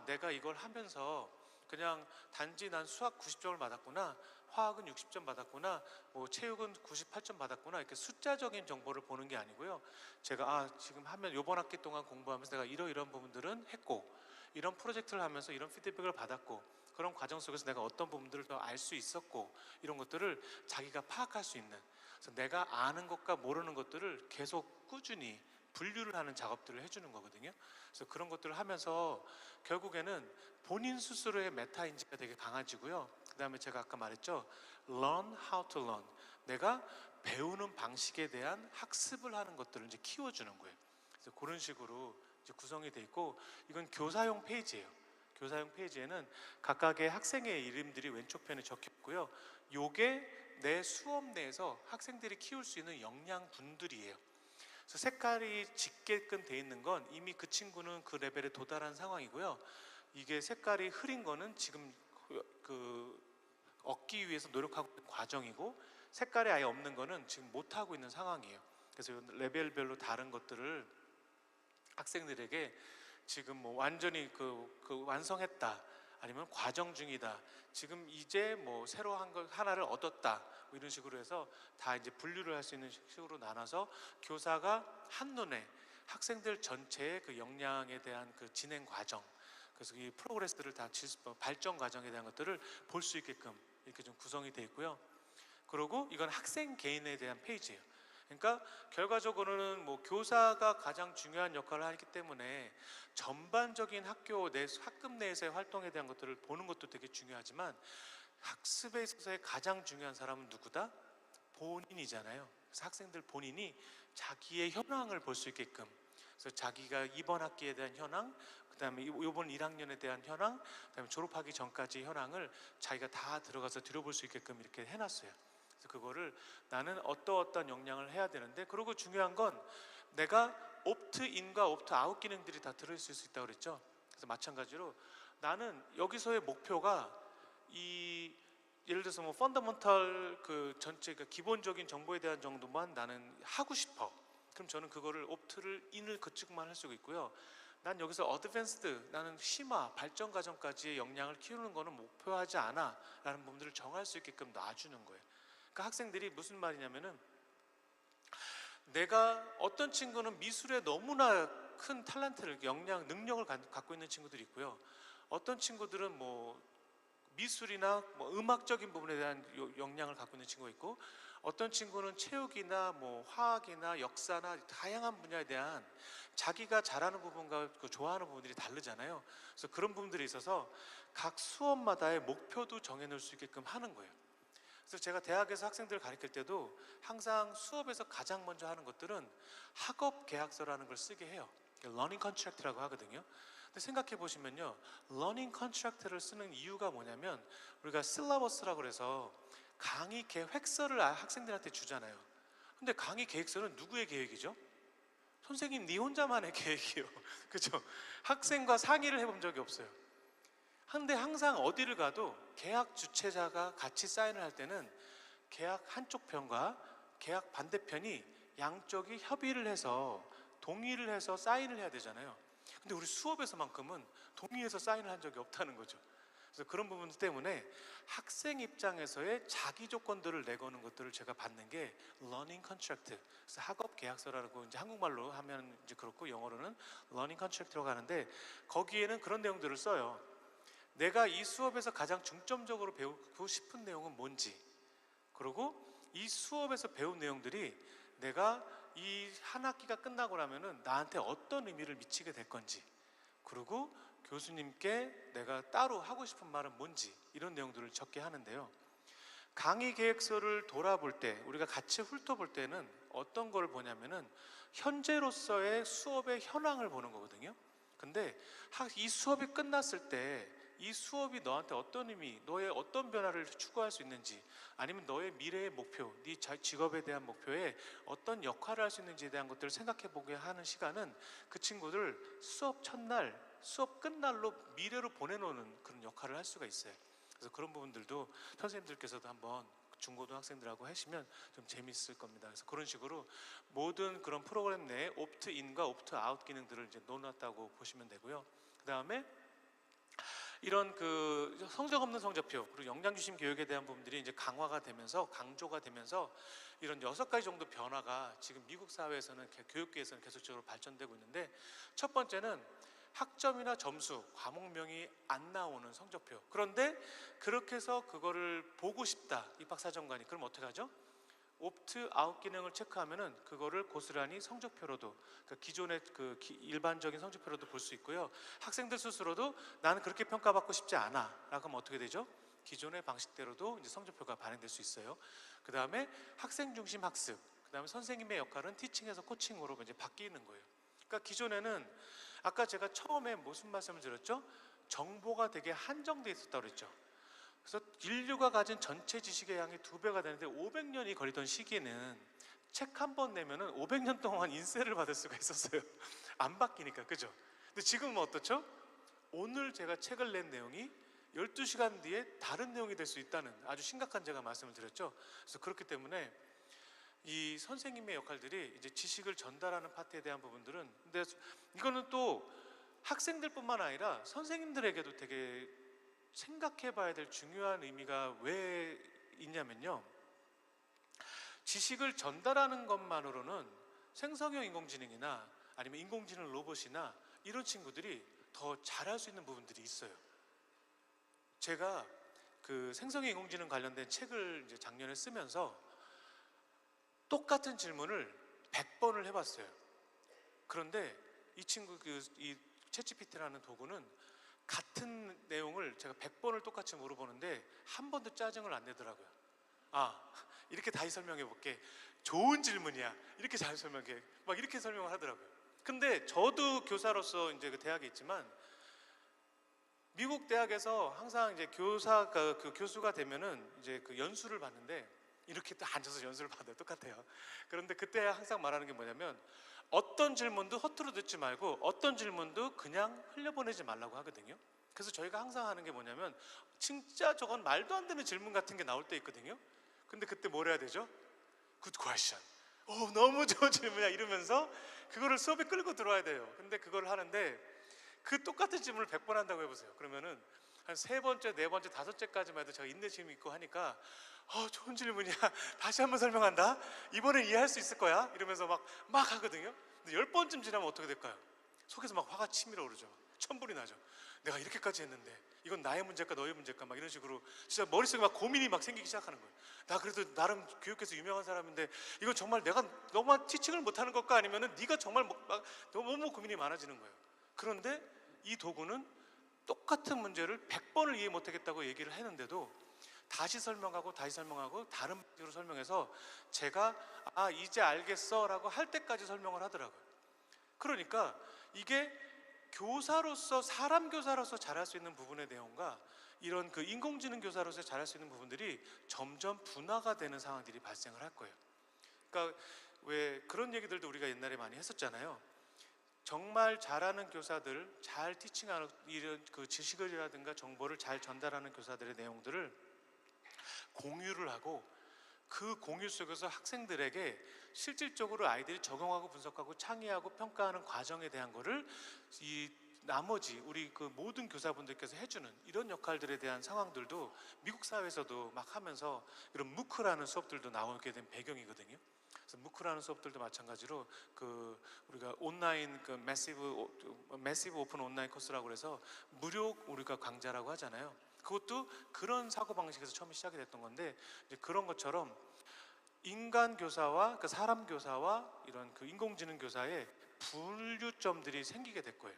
내가 이걸 하면서 그냥 단지 난 수학 90점을 받았구나, 화학은 60점 받았구나, 뭐 체육은 98점 받았구나, 이렇게 숫자적인 정보를 보는 게 아니고요. 제가 지금 하면 이번 학기 동안 공부하면서 내가 이런 부분들은 했고, 이런 프로젝트를 하면서 이런 피드백을 받았고, 그런 과정 속에서 내가 어떤 부분들을 더 알 수 있었고, 이런 것들을 자기가 파악할 수 있는, 그래서 내가 아는 것과 모르는 것들을 계속 꾸준히 분류를 하는 작업들을 해주는 거거든요. 그래서 그런 것들을 하면서 결국에는 본인 스스로의 메타인지가 되게 강해지고요. 그 다음에 제가 아까 말했죠, learn how to learn, 내가 배우는 방식에 대한 학습을 하는 것들을 이제 키워주는 거예요. 그래서 그런 식으로 이제 구성이 돼 있고, 이건 교사용 페이지예요. 교사용 페이지에는 각각의 학생의 이름들이 왼쪽 편에 적혀 있고요. 요게 내 수업 내에서 학생들이 키울 수 있는 역량군들이에요. 그래서 색깔이 짙게끔 돼 있는 건 이미 그 친구는 그 레벨에 도달한 상황이고요. 이게 색깔이 흐린 거는 지금 얻기 위해서 노력하고 있는 과정이고, 색깔이 아예 없는 거는 지금 못하고 있는 상황이에요. 그래서 레벨별로 다른 것들을 학생들에게 지금 뭐 완전히 완성했다, 아니면 과정 중이다, 지금 이제 뭐 새로 한 걸 하나를 얻었다, 뭐 이런 식으로 해서 다 이제 분류를 할 수 있는 식으로 나눠서 교사가 한눈에 학생들 전체의 그 역량에 대한 그 진행 과정, 그래서 이 프로그레스를 다 발전 과정에 대한 것들을 볼 수 있게끔 이렇게 좀 구성이 되어 있고요. 그리고 이건 학생 개인에 대한 페이지예요. 그러니까 결과적으로는 뭐 교사가 가장 중요한 역할을 하기 때문에 전반적인 학급 내에서의 활동에 대한 것들을 보는 것도 되게 중요하지만, 학습에 있어서의 가장 중요한 사람은 누구다? 본인이잖아요. 그래서 학생들 본인이 자기의 현황을 볼 수 있게끔, 그래서 자기가 이번 학기에 대한 현황, 그다음에 이번 1학년에 대한 현황, 그다음에 졸업하기 전까지 현황을 자기가 다 들어가서 들여볼 수 있게끔 이렇게 해놨어요. 그래서 그거를 나는 어떠어떤 역량을 해야 되는데, 그리고 중요한 건 내가 옵트인과 옵트아웃 기능들이 다 들어있을 수 있다고 그랬죠. 그래서 마찬가지로 나는 여기서의 목표가 이 예를 들어서 뭐 펀더먼털 그 전체 그 기본적인 정보에 대한 정도만 나는 하고 싶어. 그럼 저는 그거를 옵트를 인을 그쪽만 할 수가 있고요. 난 여기서 어드밴스드, 나는 심화 발전 과정까지의 역량을 키우는 거는 목표하지 않아 라는 부분들을 정할 수 있게끔 놔주는 거예요. 그러니까 학생들이 무슨 말이냐면은, 내가 어떤 친구는 미술에 너무나 큰 탤런트를, 역량, 능력을 갖고 있는 친구들이 있고요. 어떤 친구들은 뭐 미술이나 뭐 음악적인 부분에 대한 역량을 갖고 있는 친구가 있고, 어떤 친구는 체육이나 뭐 화학이나 역사나 다양한 분야에 대한 자기가 잘하는 부분과 그 좋아하는 부분들이 다르잖아요. 그래서 그런 부분들이 있어서 각 수업마다의 목표도 정해놓을 수 있게끔 하는 거예요. 그래서 제가 대학에서 학생들을 가르칠 때도 항상 수업에서 가장 먼저 하는 것들은 학업 계약서라는 걸 쓰게 해요. 러닝 컨트랙트라고 하거든요. 근데 생각해 보시면요, 러닝 컨트랙트를 쓰는 이유가 뭐냐면, 우리가 실라버스라고 그래서 강의 계획서를 학생들한테 주잖아요. 근데 강의 계획서는 누구의 계획이죠? 선생님 네 혼자만의 계획이에요. 그죠? 학생과 상의를 해본 적이 없어요. 근데 항상 어디를 가도 계약 주체자가 같이 사인을 할 때는 계약 한쪽 편과 계약 반대편이 양쪽이 협의를 해서 동의를 해서 사인을 해야 되잖아요. 근데 우리 수업에서만큼은 동의해서 사인을 한 적이 없다는 거죠. 그래서 그런 부분 때문에 학생 입장에서의 자기 조건들을 내거는 것들을 제가 받는 게 learning contract, 그래서 학업 계약서라고 이제 한국말로 하면 이제 그렇고, 영어로는 learning contract라고 하는데, 거기에는 그런 내용들을 써요. 내가 이 수업에서 가장 중점적으로 배우고 싶은 내용은 뭔지, 그리고 이 수업에서 배운 내용들이 내가 이 한 학기가 끝나고 나면은 나한테 어떤 의미를 미치게 될 건지, 그리고 교수님께 내가 따로 하고 싶은 말은 뭔지, 이런 내용들을 적게 하는데요. 강의 계획서를 돌아볼 때, 우리가 같이 훑어볼 때는 어떤 걸 보냐면은 현재로서의 수업의 현황을 보는 거거든요. 근데 이 수업이 끝났을 때 이 수업이 너한테 어떤 의미, 너의 어떤 변화를 추구할 수 있는지, 아니면 너의 미래의 목표, 네 직업에 대한 목표에 어떤 역할을 할 수 있는지에 대한 것들을 생각해 보게 하는 시간은 그 친구들 수업 첫날, 수업 끝날로 미래로 보내놓는 그런 역할을 할 수가 있어요. 그래서 그런 부분들도 선생님들께서도 한번 중고등학생들하고 하시면 좀 재밌을 겁니다. 그래서 그런 식으로 모든 그런 프로그램 내에 옵트인과 옵트아웃 기능들을 이제 넣어놨다고 보시면 되고요. 그 다음에 이런 그 성적 없는 성적표, 그리고 역량 중심 교육에 대한 부분들이 이제 강화가 되면서, 강조가 되면서 이런 6가지 정도 변화가 지금 미국 사회에서는, 교육계에서는 계속적으로 발전되고 있는데, 첫 번째는 학점이나 점수, 과목명이 안 나오는 성적표. 그런데 그렇게 해서 그거를 보고 싶다, 입학사정관이. 그럼 어떻게 하죠? 옵트 아웃 기능을 체크하면은 그거를 고스란히 성적표로도, 그러니까 기존의 일반적인 성적표로도 볼 수 있고요. 학생들 스스로도 나는 그렇게 평가받고 싶지 않아 라고 하면 어떻게 되죠? 기존의 방식대로도 이제 성적표가 발행될 수 있어요. 그 다음에 학생 중심 학습, 그 다음에 선생님의 역할은 티칭에서 코칭으로 이제 바뀌는 거예요. 그러니까 기존에는 아까 제가 처음에 무슨 말씀을 드렸죠? 정보가 되게 한정돼 있었다고 그랬죠. 그래서 인류가 가진 전체 지식의 양이 2배가 되는데 500년이 걸리던 시기에는 책 한 번 내면은 500년 동안 인쇄를 받을 수가 있었어요. 안 바뀌니까, 그죠? 근데 지금은 어떻죠? 오늘 제가 책을 낸 내용이 12시간 뒤에 다른 내용이 될 수 있다는 아주 심각한, 제가 말씀을 드렸죠. 그래서 그렇기 때문에 이 선생님의 역할들이 이제 지식을 전달하는 파트에 대한 부분들은, 근데 이거는 또 학생들뿐만 아니라 선생님들에게도 되게 생각해 봐야 될 중요한 의미가 왜 있냐면요, 지식을 전달하는 것만으로는 생성형 인공지능이나 아니면 인공지능 로봇이나 이런 친구들이 더 잘할 수 있는 부분들이 있어요. 제가 그 생성형 인공지능 관련된 책을 이제 작년에 쓰면서 똑같은 질문을 100번을 해봤어요. 그런데 이 친구, 이 챗GPT라는 도구는 같은 내용을 제가 100번을 똑같이 물어보는데 한 번도 짜증을 안 내더라고요. 아, 이렇게 다시 설명해 볼게. 좋은 질문이야. 이렇게 잘 설명해. 막 이렇게 설명을 하더라고요. 근데 저도 교사로서 이제 그 대학에 있지만 미국 대학에서 항상 이제 교사가 그 교수가 되면은 이제 그 연수를 받는데 이렇게 또 앉아서 연수를 받아요. 똑같아요. 그런데 그때 항상 말하는 게 뭐냐면 어떤 질문도 허투루 듣지 말고 어떤 질문도 그냥 흘려보내지 말라고 하거든요. 그래서 저희가 항상 하는 게 뭐냐면 진짜 저건 말도 안 되는 질문 같은 게 나올 때 있거든요. 근데 그때 뭘 해야 되죠? Good question. 너무 좋은 질문이야 이러면서 그거를 수업에 끌고 들어와야 돼요. 근데 그걸 하는데 그 똑같은 질문을 100번 한다고 해보세요. 그러면은 한 3번째, 4번째, 5번째까지만 해도 제가 인내심이 있고 하니까 좋은 질문이야. 다시 한번 설명한다. 이번엔 이해할 수 있을 거야. 이러면서 막 하거든요. 근데 10번쯤 지나면 어떻게 될까요? 속에서 막 화가 치밀어 오르죠. 천불이 나죠. 내가 이렇게까지 했는데 이건 나의 문제일까 너의 문제일까 막 이런 식으로 진짜 머릿속에 막 고민이 막 생기기 시작하는 거예요. 나 그래도 나름 교육에서 유명한 사람인데 이건 정말 내가 너만 티칭을 못하는 걸까 아니면은 네가 정말 막 너무 고민이 많아지는 거예요. 그런데 이 도구는 똑같은 문제를 100번을 이해 못하겠다고 얘기를 했는데도 다시 설명하고 다시 설명하고 다른 방식으로 설명해서 제가 이제 알겠어 라고 할 때까지 설명을 하더라고요. 그러니까 이게 교사로서 사람 교사로서 잘할 수 있는 부분의 내용과 이런 그 인공지능 교사로서 잘할 수 있는 부분들이 점점 분화가 되는 상황들이 발생을 할 거예요. 그러니까 왜 그런 얘기들도 우리가 옛날에 많이 했었잖아요. 정말 잘하는 교사들, 잘 티칭하는 이런 그 지식을이라든가 정보를 잘 전달하는 교사들의 내용들을 공유를 하고 그 공유 속에서 학생들에게 실질적으로 아이들이 적용하고 분석하고 창의하고 평가하는 과정에 대한 거를 이 나머지 우리 그 모든 교사분들께서 해주는 이런 역할들에 대한 상황들도 미국 사회에서도 막 하면서 이런 무크라는 수업들도 나오게 된 배경이거든요. 그래서 무크라는 수업들도 마찬가지로 그 우리가 온라인 그 매시브 오픈 온라인 코스라고 그래서 무료 우리가 강좌라고 하잖아요. 그것도 그런 사고 방식에서 처음에 시작이 됐던 건데 이제 그런 것처럼 인간 교사와 그 사람 교사와 이런 그 인공지능 교사의 분류점들이 생기게 될 거예요.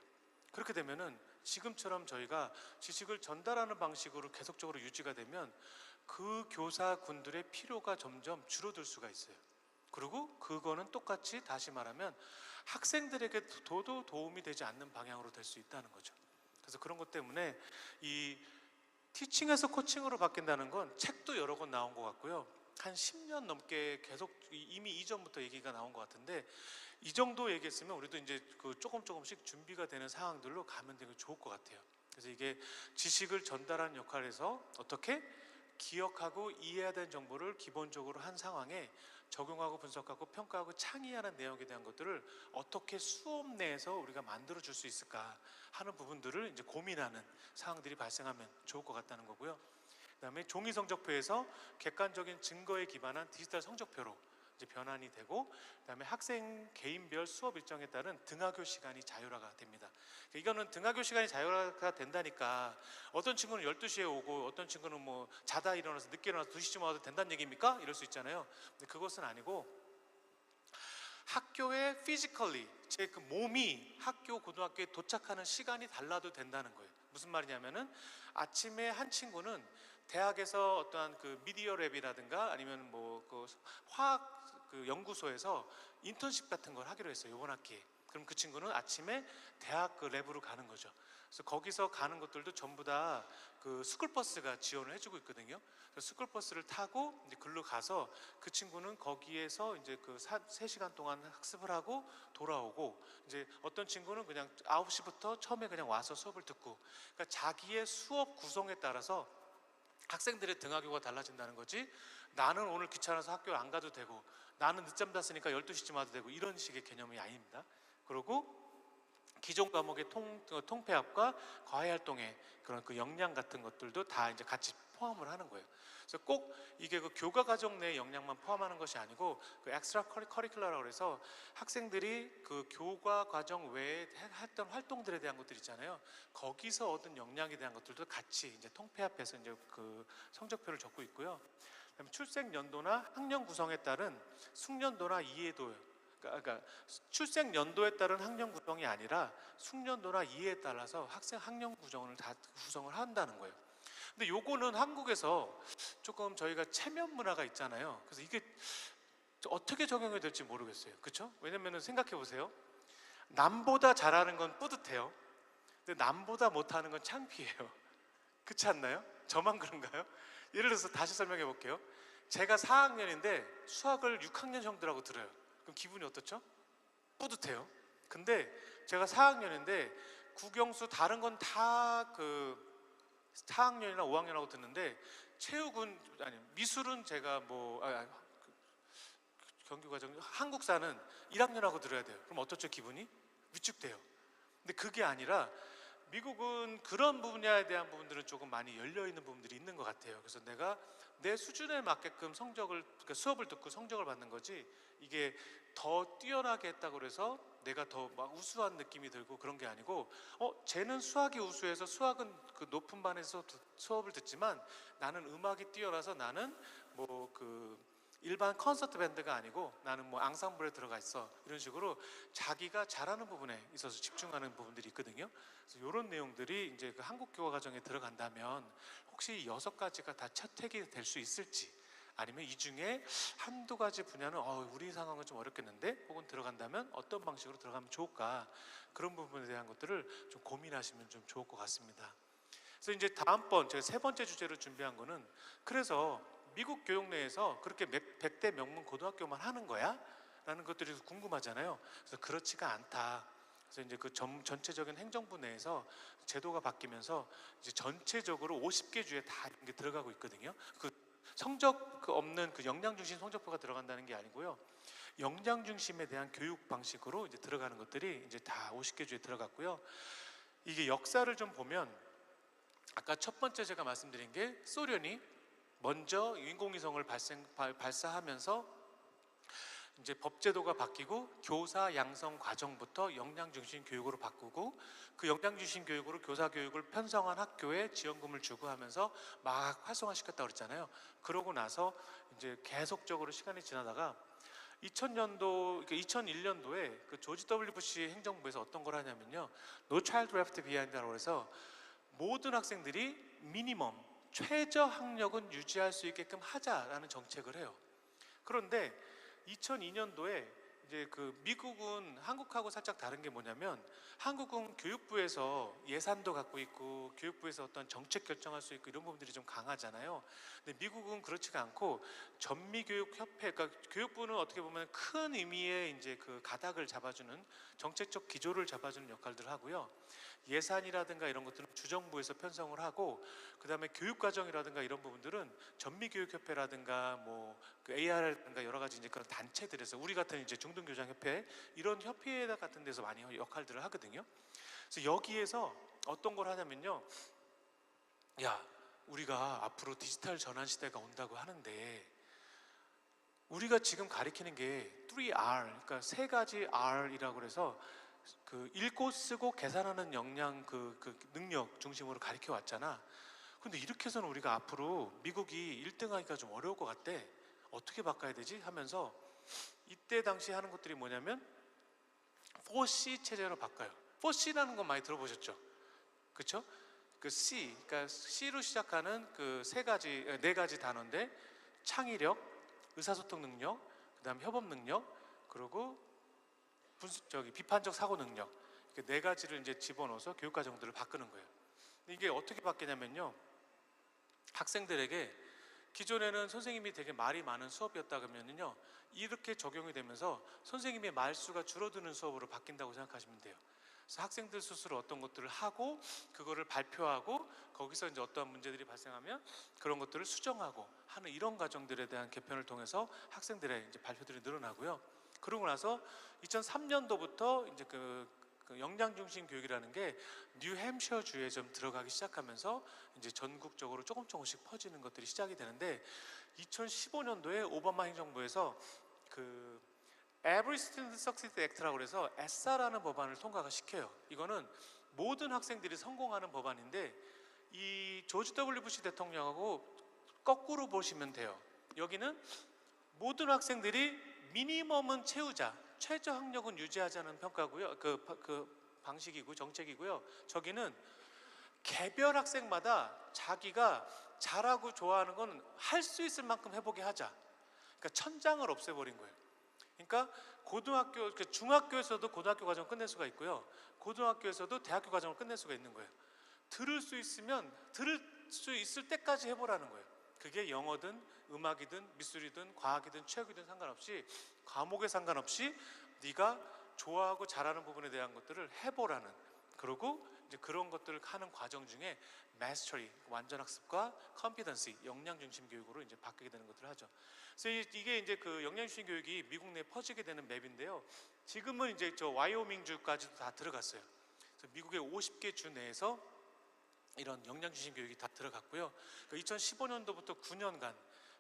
그렇게 되면은 지금처럼 저희가 지식을 전달하는 방식으로 계속적으로 유지가 되면 그 교사군들의 필요가 점점 줄어들 수가 있어요. 그리고 그거는 똑같이 다시 말하면 학생들에게 도움이 되지 않는 방향으로 될 수 있다는 거죠. 그래서 그런 것 때문에 이 티칭에서 코칭으로 바뀐다는 건 책도 여러 권 나온 것 같고요. 한 10년 넘게 계속 이미 이전부터 얘기가 나온 것 같은데 이 정도 얘기했으면 우리도 이제 그 조금씩 준비가 되는 상황들로 가면 되게 좋을 것 같아요. 그래서 이게 지식을 전달하는 역할에서 어떻게 기억하고 이해해야 되는 정보를 기본적으로 한 상황에 적용하고 분석하고 평가하고 창의하는 내용에 대한 것들을 어떻게 수업 내에서 우리가 만들어 줄 수 있을까 하는 부분들을 이제 고민하는 상황들이 발생하면 좋을 것 같다는 거고요. 그다음에 종이 성적표에서 객관적인 증거에 기반한 디지털 성적표로 이제 변환이 되고, 그다음에 학생 개인별 수업 일정에 따른 등하교 시간이 자율화가 됩니다. 이거는 등하교 시간이 자율화가 된다니까 어떤 친구는 12시에 오고 어떤 친구는 뭐 자다 일어나서 늦게 일어나서 2시쯤 와도 된다는 얘기입니까? 이럴 수 있잖아요. 근데 그것은 아니고 학교에 피지컬리 제 그 몸이 학교 고등학교에 도착하는 시간이 달라도 된다는 거예요. 무슨 말이냐면은 아침에 한 친구는 대학에서 어떠한 그 미디어 랩이라든가 아니면 뭐 그 화학 그 연구소에서 인턴십 같은 걸 하기로 했어요, 이번 학기에. 그럼 그 친구는 아침에 대학 그 랩으로 가는 거죠. 그래서 거기서 가는 것들도 전부 다 그 스쿨버스가 지원을 해주고 있거든요. 그래서 스쿨버스를 타고 이제 글로 가서 그 친구는 거기에서 이제 그 3시간 동안 학습을 하고 돌아오고, 이제 어떤 친구는 그냥 9시부터 처음에 그냥 와서 수업을 듣고, 그러니까 자기의 수업 구성에 따라서 학생들의 등하교가 달라진다는 거지, 나는 오늘 귀찮아서 학교 안 가도 되고 나는 늦잠 잤으니까 12시쯤 와도 되고 이런 식의 개념이 아닙니다. 그리고 기존 과목의 통폐합과 과외활동의 그런 그 역량 같은 것들도 다 이제 같이 포함을 하는 거예요. 그래서 꼭 이게 그 교과 과정 내 역량만 포함하는 것이 아니고 그 엑스트라 커리큘러라고 해서 학생들이 그 교과 과정 외에 했던 활동들에 대한 것들 있잖아요. 거기서 얻은 역량에 대한 것들도 같이 이제 통폐합해서 이제 그 성적표를 적고 있고요. 그다음에 출생 연도나 학년 구성에 따른 숙련도나 이해도, 그러니까 출생 연도에 따른 학년 구성이 아니라 숙련도나 이해에 따라서 학생 학년 구성을 다 구성을 한다는 거예요. 근데 요거는 한국에서 조금 저희가 체면 문화가 있잖아요. 그래서 이게 어떻게 적용이 될지 모르겠어요. 그렇죠? 왜냐면은 생각해 보세요. 남보다 잘하는 건 뿌듯해요. 근데 남보다 못하는 건 창피해요. 그렇지 않나요? 저만 그런가요? 예를 들어서 다시 설명해 볼게요. 제가 4학년인데 수학을 6학년 형들하고 들어요. 그럼 기분이 어떻죠? 뿌듯해요. 근데 제가 4학년인데 국영수 다른 건 다 그 4학년이나 5학년하고 듣는데 체육은 아니 미술은 제가 뭐 경규과정 한국사는 1학년하고 들어야 돼요. 그럼 어떻죠? 기분이 위축돼요. 근데 그게 아니라 미국은 그런 분야에 대한 부분들은 조금 많이 열려 있는 부분들이 있는 것 같아요. 그래서 내가 내 수준에 맞게끔 성적을 그러니까 수업을 듣고 성적을 받는 거지 이게 더 뛰어나게 했다고 그래서 내가 더 막 우수한 느낌이 들고 그런 게 아니고 쟤는 수학이 우수해서 수학은 그 높은 반에서 수업을 듣지만 나는 음악이 뛰어나서 나는 뭐 그 일반 콘서트 밴드가 아니고 나는 뭐 앙상블에 들어가 있어 이런 식으로 자기가 잘하는 부분에 있어서 집중하는 부분들이 있거든요. 그래서 이런 내용들이 이제 그 한국 교과 과정에 들어간다면 혹시 6가지가 다 채택이 될 수 있을지 아니면 이 중에 한두 가지 분야는 우리 상황은 좀 어렵겠는데 혹은 들어간다면 어떤 방식으로 들어가면 좋을까 그런 부분에 대한 것들을 좀 고민하시면 좀 좋을 것 같습니다. 그래서 이제 다음번 제가 3번째 주제로 준비한 거는 그래서 미국 교육 내에서 그렇게 100대 명문 고등학교만 하는 거야? 라는 것들이 궁금하잖아요. 그래서 그렇지가 않다. 그래서 이제 그 전체적인 행정부 내에서 제도가 바뀌면서 이제 전체적으로 50개 주에 다 이게 들어가고 있거든요. 그 성적 없는 그 역량 중심 성적표가 들어간다는 게 아니고요. 역량 중심에 대한 교육 방식으로 이제 들어가는 것들이 이제 다 50개 주에 들어갔고요. 이게 역사를 좀 보면 아까 첫 번째 제가 말씀드린 게 소련이 먼저 인공위성을 발사하면서 이제 법제도가 바뀌고 교사 양성 과정부터 역량 중심 교육으로 바꾸고 그 역량 중심 교육으로 교사 교육을 편성한 학교에 지원금을 주고 하면서 막 활성화시켰다고 그랬잖아요. 그러고 나서 이제 계속적으로 시간이 지나다가 2000년도, 2001년도에 그 조지 W 부시 행정부에서 어떤 걸 하냐면요. No Child Left Behind라고 해서 모든 학생들이 미니멈 최저 학력은 유지할 수 있게끔 하자라는 정책을 해요. 그런데 2002년도에 이제 그 미국은 한국하고 살짝 다른 게 뭐냐면 한국은 교육부에서 예산도 갖고 있고 교육부에서 어떤 정책 결정할 수 있고 이런 부분들이 좀 강하잖아요. 근데 미국은 그렇지가 않고 전미교육협회, 그러니까 교육부는 어떻게 보면 큰 의미의 이제 그 가닥을 잡아주는 정책적 기조를 잡아주는 역할들을 하고요. 예산이라든가 이런 것들은 주정부에서 편성을 하고 그다음에 교육과정이라든가 이런 부분들은 전미교육협회라든가 뭐그 AR라든가 여러 가지 이제 그런 단체들에서 우리 같은 이제 중등교장협회 이런 협회 같은 데서 많이 역할들을 하거든요. 그래서 여기에서 어떤 걸 하냐면요. 야, 우리가 앞으로 디지털 전환 시대가 온다고 하는데 우리가 지금 가리키는 게 3R, 그러니까 3가지 R이라고 그래서 그 읽고 쓰고 계산하는 역량 그 능력 중심으로 가르쳐 왔잖아. 근데 이렇게 해서는 우리가 앞으로 미국이 1등하기가 좀 어려울 것 같대. 어떻게 바꿔야 되지? 하면서 이때 당시 하는 것들이 뭐냐면 4C 체제로 바꿔요. 4C라는 건 많이 들어보셨죠? 그렇죠? 그 C, 그러니까 C로 시작하는 그 4가지 단어인데 창의력, 의사소통 능력, 그다음 협업 능력, 그리고 비판적 사고 능력 이렇게 4가지를 이제 집어넣어서 교육과정들을 바꾸는 거예요. 근데 이게 어떻게 바뀌냐면요. 학생들에게 기존에는 선생님이 되게 말이 많은 수업이었다 그러면요. 이렇게 적용이 되면서 선생님의 말수가 줄어드는 수업으로 바뀐다고 생각하시면 돼요. 그래서 학생들 스스로 어떤 것들을 하고 그거를 발표하고 거기서 이제 어떠한 문제들이 발생하면 그런 것들을 수정하고 하는 이런 과정들에 대한 개편을 통해서 학생들의 이제 발표들이 늘어나고요. 그러고 나서 2003년도부터 이제 그 역량 중심 교육이라는 게 뉴햄셔 주에 좀 들어가기 시작하면서 이제 전국적으로 조금씩 퍼지는 것들이 시작이 되는데 2015년도에 오바마 행정부에서 그 Every Student Succeeds Act라고 해서 ESSA라는 법안을 통과가 시켜요. 이거는 모든 학생들이 성공하는 법안인데 이 조지 W 부시 대통령하고 거꾸로 보시면 돼요. 여기는 모든 학생들이 미니멈은 채우자, 최저 학력은 유지하자는 평가고요. 그 방식이고 정책이고요. 저기는 개별 학생마다 자기가 잘하고 좋아하는 건 할 수 있을 만큼 해보게 하자. 그러니까 천장을 없애버린 거예요. 그러니까 고등학교, 중학교에서도 고등학교 과정을 끝낼 수가 있고요. 고등학교에서도 대학교 과정을 끝낼 수가 있는 거예요. 들을 수 있으면 들을 수 있을 때까지 해보라는 거예요. 그게 영어든 음악이든 미술이든 과학이든 체육이든 상관없이, 과목에 상관없이 네가 좋아하고 잘하는 부분에 대한 것들을 해보라는, 그리고 이제 그런 것들을 하는 과정 중에 mastery, 완전 학습과 competency, 역량 중심 교육으로 이제 바뀌게 되는 것들을 하죠. 그래서 이게 이제 그 역량 중심 교육이 미국 내에 퍼지게 되는 맵인데요. 지금은 이제 저 와이오밍 주까지도 다 들어갔어요. 그래서 미국의 50개 주 내에서 이런 역량 중심 교육이 다 들어갔고요. 2015년도부터 9년간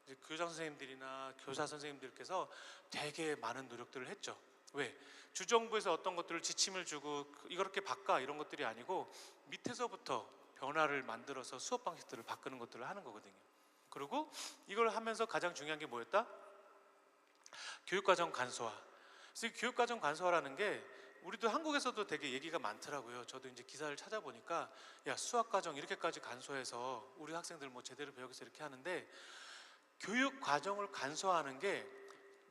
이제 교장 선생님들이나 교사 선생님들께서 되게 많은 노력들을 했죠. 왜? 주정부에서 어떤 것들을 지침을 주고 이렇게 바꿔 이런 것들이 아니고 밑에서부터 변화를 만들어서 수업 방식들을 바꾸는 것들을 하는 거거든요. 그리고 이걸 하면서 가장 중요한 게 뭐였다? 교육과정 간소화. 그래서 이 교육과정 간소화라는 게 우리도 한국에서도 되게 얘기가 많더라고요. 저도 이제 기사를 찾아보니까 야, 수학과정 이렇게까지 간소해서 우리 학생들 뭐 제대로 배우겠어 이렇게 하는데, 교육과정을 간소화하는 게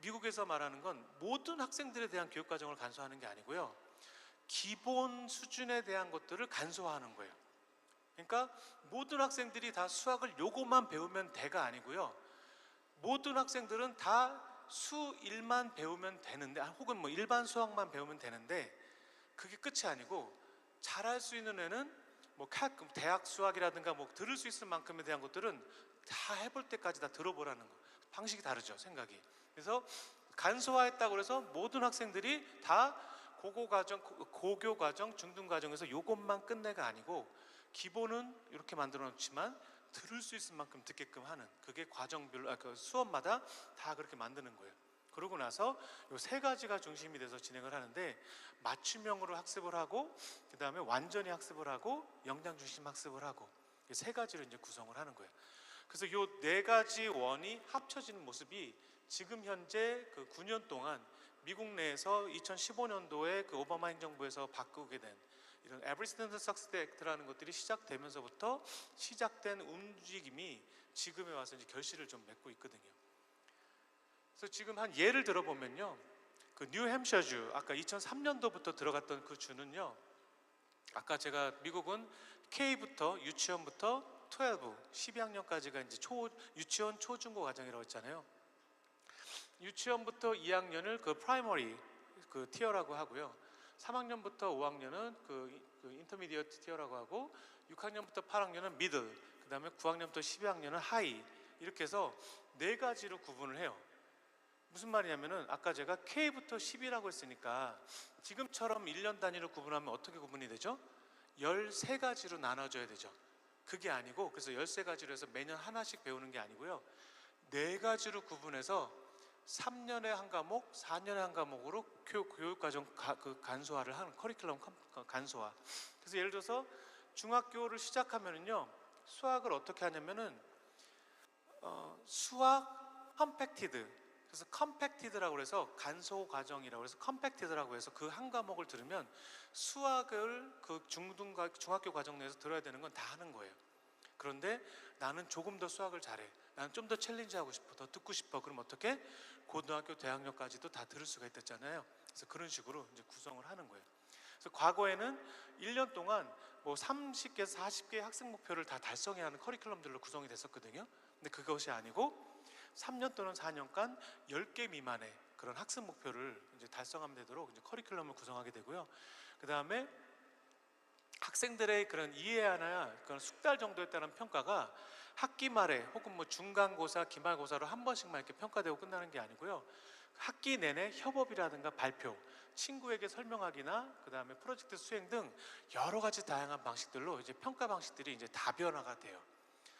미국에서 말하는 건 모든 학생들에 대한 교육과정을 간소화하는 게 아니고요, 기본 수준에 대한 것들을 간소화하는 거예요. 그러니까 모든 학생들이 다 수학을 요것만 배우면 돼가 아니고요, 모든 학생들은 다 수1만 배우면 되는데, 혹은 뭐 일반 수학만 배우면 되는데, 그게 끝이 아니고 잘할 수 있는 애는 뭐 대학 수학이라든가 뭐 들을 수 있을 만큼에 대한 것들은 다 해볼 때까지 다 들어보라는 거. 방식이 다르죠, 생각이. 그래서 간소화했다고 해서 모든 학생들이 다 고교 과정, 중등 과정에서 요것만 끝내가 아니고 기본은 이렇게 만들어 놓지만 들을 수 있을 만큼 듣게끔 하는, 그게 과정별로 그 수업마다 다 그렇게 만드는 거예요. 그러고 나서 요 세 가지가 중심이 돼서 진행을 하는데, 맞춤형으로 학습을 하고, 그 다음에 완전히 학습을 하고, 역량 중심 학습을 하고, 이 세 가지로 이제 구성을 하는 거예요. 그래서 요 네 가지 원이 합쳐지는 모습이 지금 현재 그 9년 동안 미국 내에서 2015년도에 그 오바마 행정부에서 바꾸게 된 이런 Every Student Success Act라는 것들이 시작되면서부터 시작된 움직임이 지금에 와서 이제 결실을 좀 맺고 있거든요. 그래서 지금 한 예를 들어보면요, 그 뉴햄셔주, 아까 2003년도부터 들어갔던 그 주는요, 아까 제가 미국은 K부터 유치원부터 12학년까지가 이제 유치원 초중고 과정이라고 했잖아요. 유치원부터 2학년을 그 프라이머리 그 티어라고 하고요, 3학년부터 5학년은 그 인터미디어트 티어라고 하고, 6학년부터 8학년은 미들, 그 다음에 9학년부터 12학년은 하이, 이렇게 해서 네 가지로 구분을 해요. 무슨 말이냐면은 아까 제가 K부터 10이라고 했으니까 지금처럼 1년 단위로 구분하면 어떻게 구분이 되죠? 13가지로 나눠져야 되죠. 그게 아니고, 그래서 13가지로 해서 매년 하나씩 배우는 게 아니고요, 4가지로 구분해서 3년에 한 과목, 4년에 한 과목으로 교육과정 간소화를 하는, 커리큘럼 간소화. 그래서 예를 들어서 중학교를 시작하면은요, 수학을 어떻게 하냐면은 수학 컴팩티드, 그래서 컴팩티드라고 해서 간소 과정이라고 해서 컴팩티드라고 해서 그 한 과목을 들으면 수학을 그 중학교 과정 내에서 들어야 되는 건 다 하는 거예요. 그런데 나는 조금 더 수학을 잘해, 나는 좀 더 챌린지하고 싶어, 더 듣고 싶어, 그럼 어떻게? 고등학교 대학년까지도 다 들을 수가 있댔잖아요. 그래서 그런 식으로 이제 구성을 하는 거예요. 그래서 과거에는 1년 동안 뭐 30개에서 40개의 학생 목표를 다 달성해야 하는 커리큘럼들로 구성이 됐었거든요. 근데 그것이 아니고 3년 또는 4년간 10개 미만의 그런 학습 목표를 이제 달성하면 되도록 이제 커리큘럼을 구성하게 되고요. 그 다음에 학생들의 그런 이해하나 그런 숙달 정도에 따른 평가가 학기 말에 혹은 뭐 중간고사, 기말고사로 한 번씩만 이렇게 평가되고 끝나는 게 아니고요, 학기 내내 협업이라든가 발표, 친구에게 설명하기나 그 다음에 프로젝트 수행 등 여러 가지 다양한 방식들로 이제 평가 방식들이 이제 다변화가 돼요.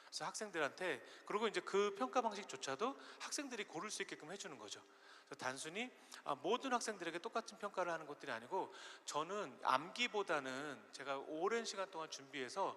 그래서 학생들한테, 그리고 이제 그 평가 방식조차도 학생들이 고를 수 있게끔 해주는 거죠. 그래서 단순히 모든 학생들에게 똑같은 평가를 하는 것들이 아니고, 저는 암기보다는 제가 오랜 시간 동안 준비해서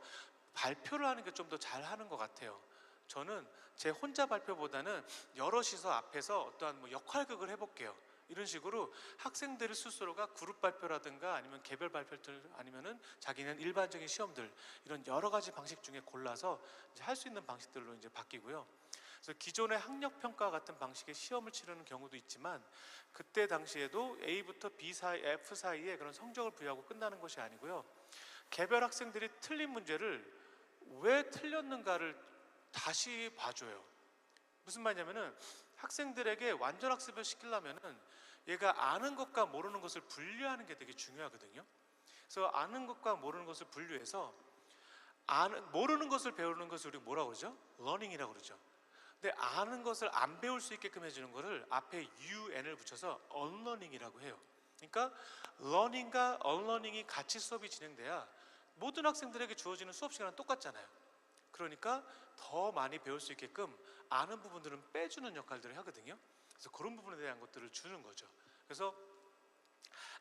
발표를 하는 게 좀 더 잘하는 것 같아요. 저는 제 혼자 발표보다는 여럿이서 앞에서 어떠한 뭐 역할극을 해볼게요. 이런 식으로 학생들 스스로가 그룹 발표라든가 아니면 개별 발표들 아니면은 자기는 일반적인 시험들 이런 여러 가지 방식 중에 골라서 할 수 있는 방식들로 이제 바뀌고요. 그래서 기존의 학력 평가 같은 방식의 시험을 치르는 경우도 있지만 그때 당시에도 A부터 B 사이, F 사이에 그런 성적을 부여하고 끝나는 것이 아니고요. 개별 학생들이 틀린 문제를 왜 틀렸는가를 다시 봐줘요. 무슨 말이냐면은 학생들에게 완전 학습을 시키려면은 얘가 아는 것과 모르는 것을 분류하는 게 되게 중요하거든요. 그래서 아는 것과 모르는 것을 분류해서 모르는 것을 배우는 것을 우리가 뭐라고 그러죠? 러닝이라고 그러죠. 근데 아는 것을 안 배울 수 있게끔 해주는 것을 앞에 un을 붙여서 unlearning이라고 해요. 그러니까 learning과 unlearning이 같이 수업이 진행돼야 모든 학생들에게 주어지는 수업 시간은 똑같잖아요. 그러니까 더 많이 배울 수 있게끔 아는 부분들은 빼주는 역할들을 하거든요. 그래서 그런 부분에 대한 것들을 주는 거죠. 그래서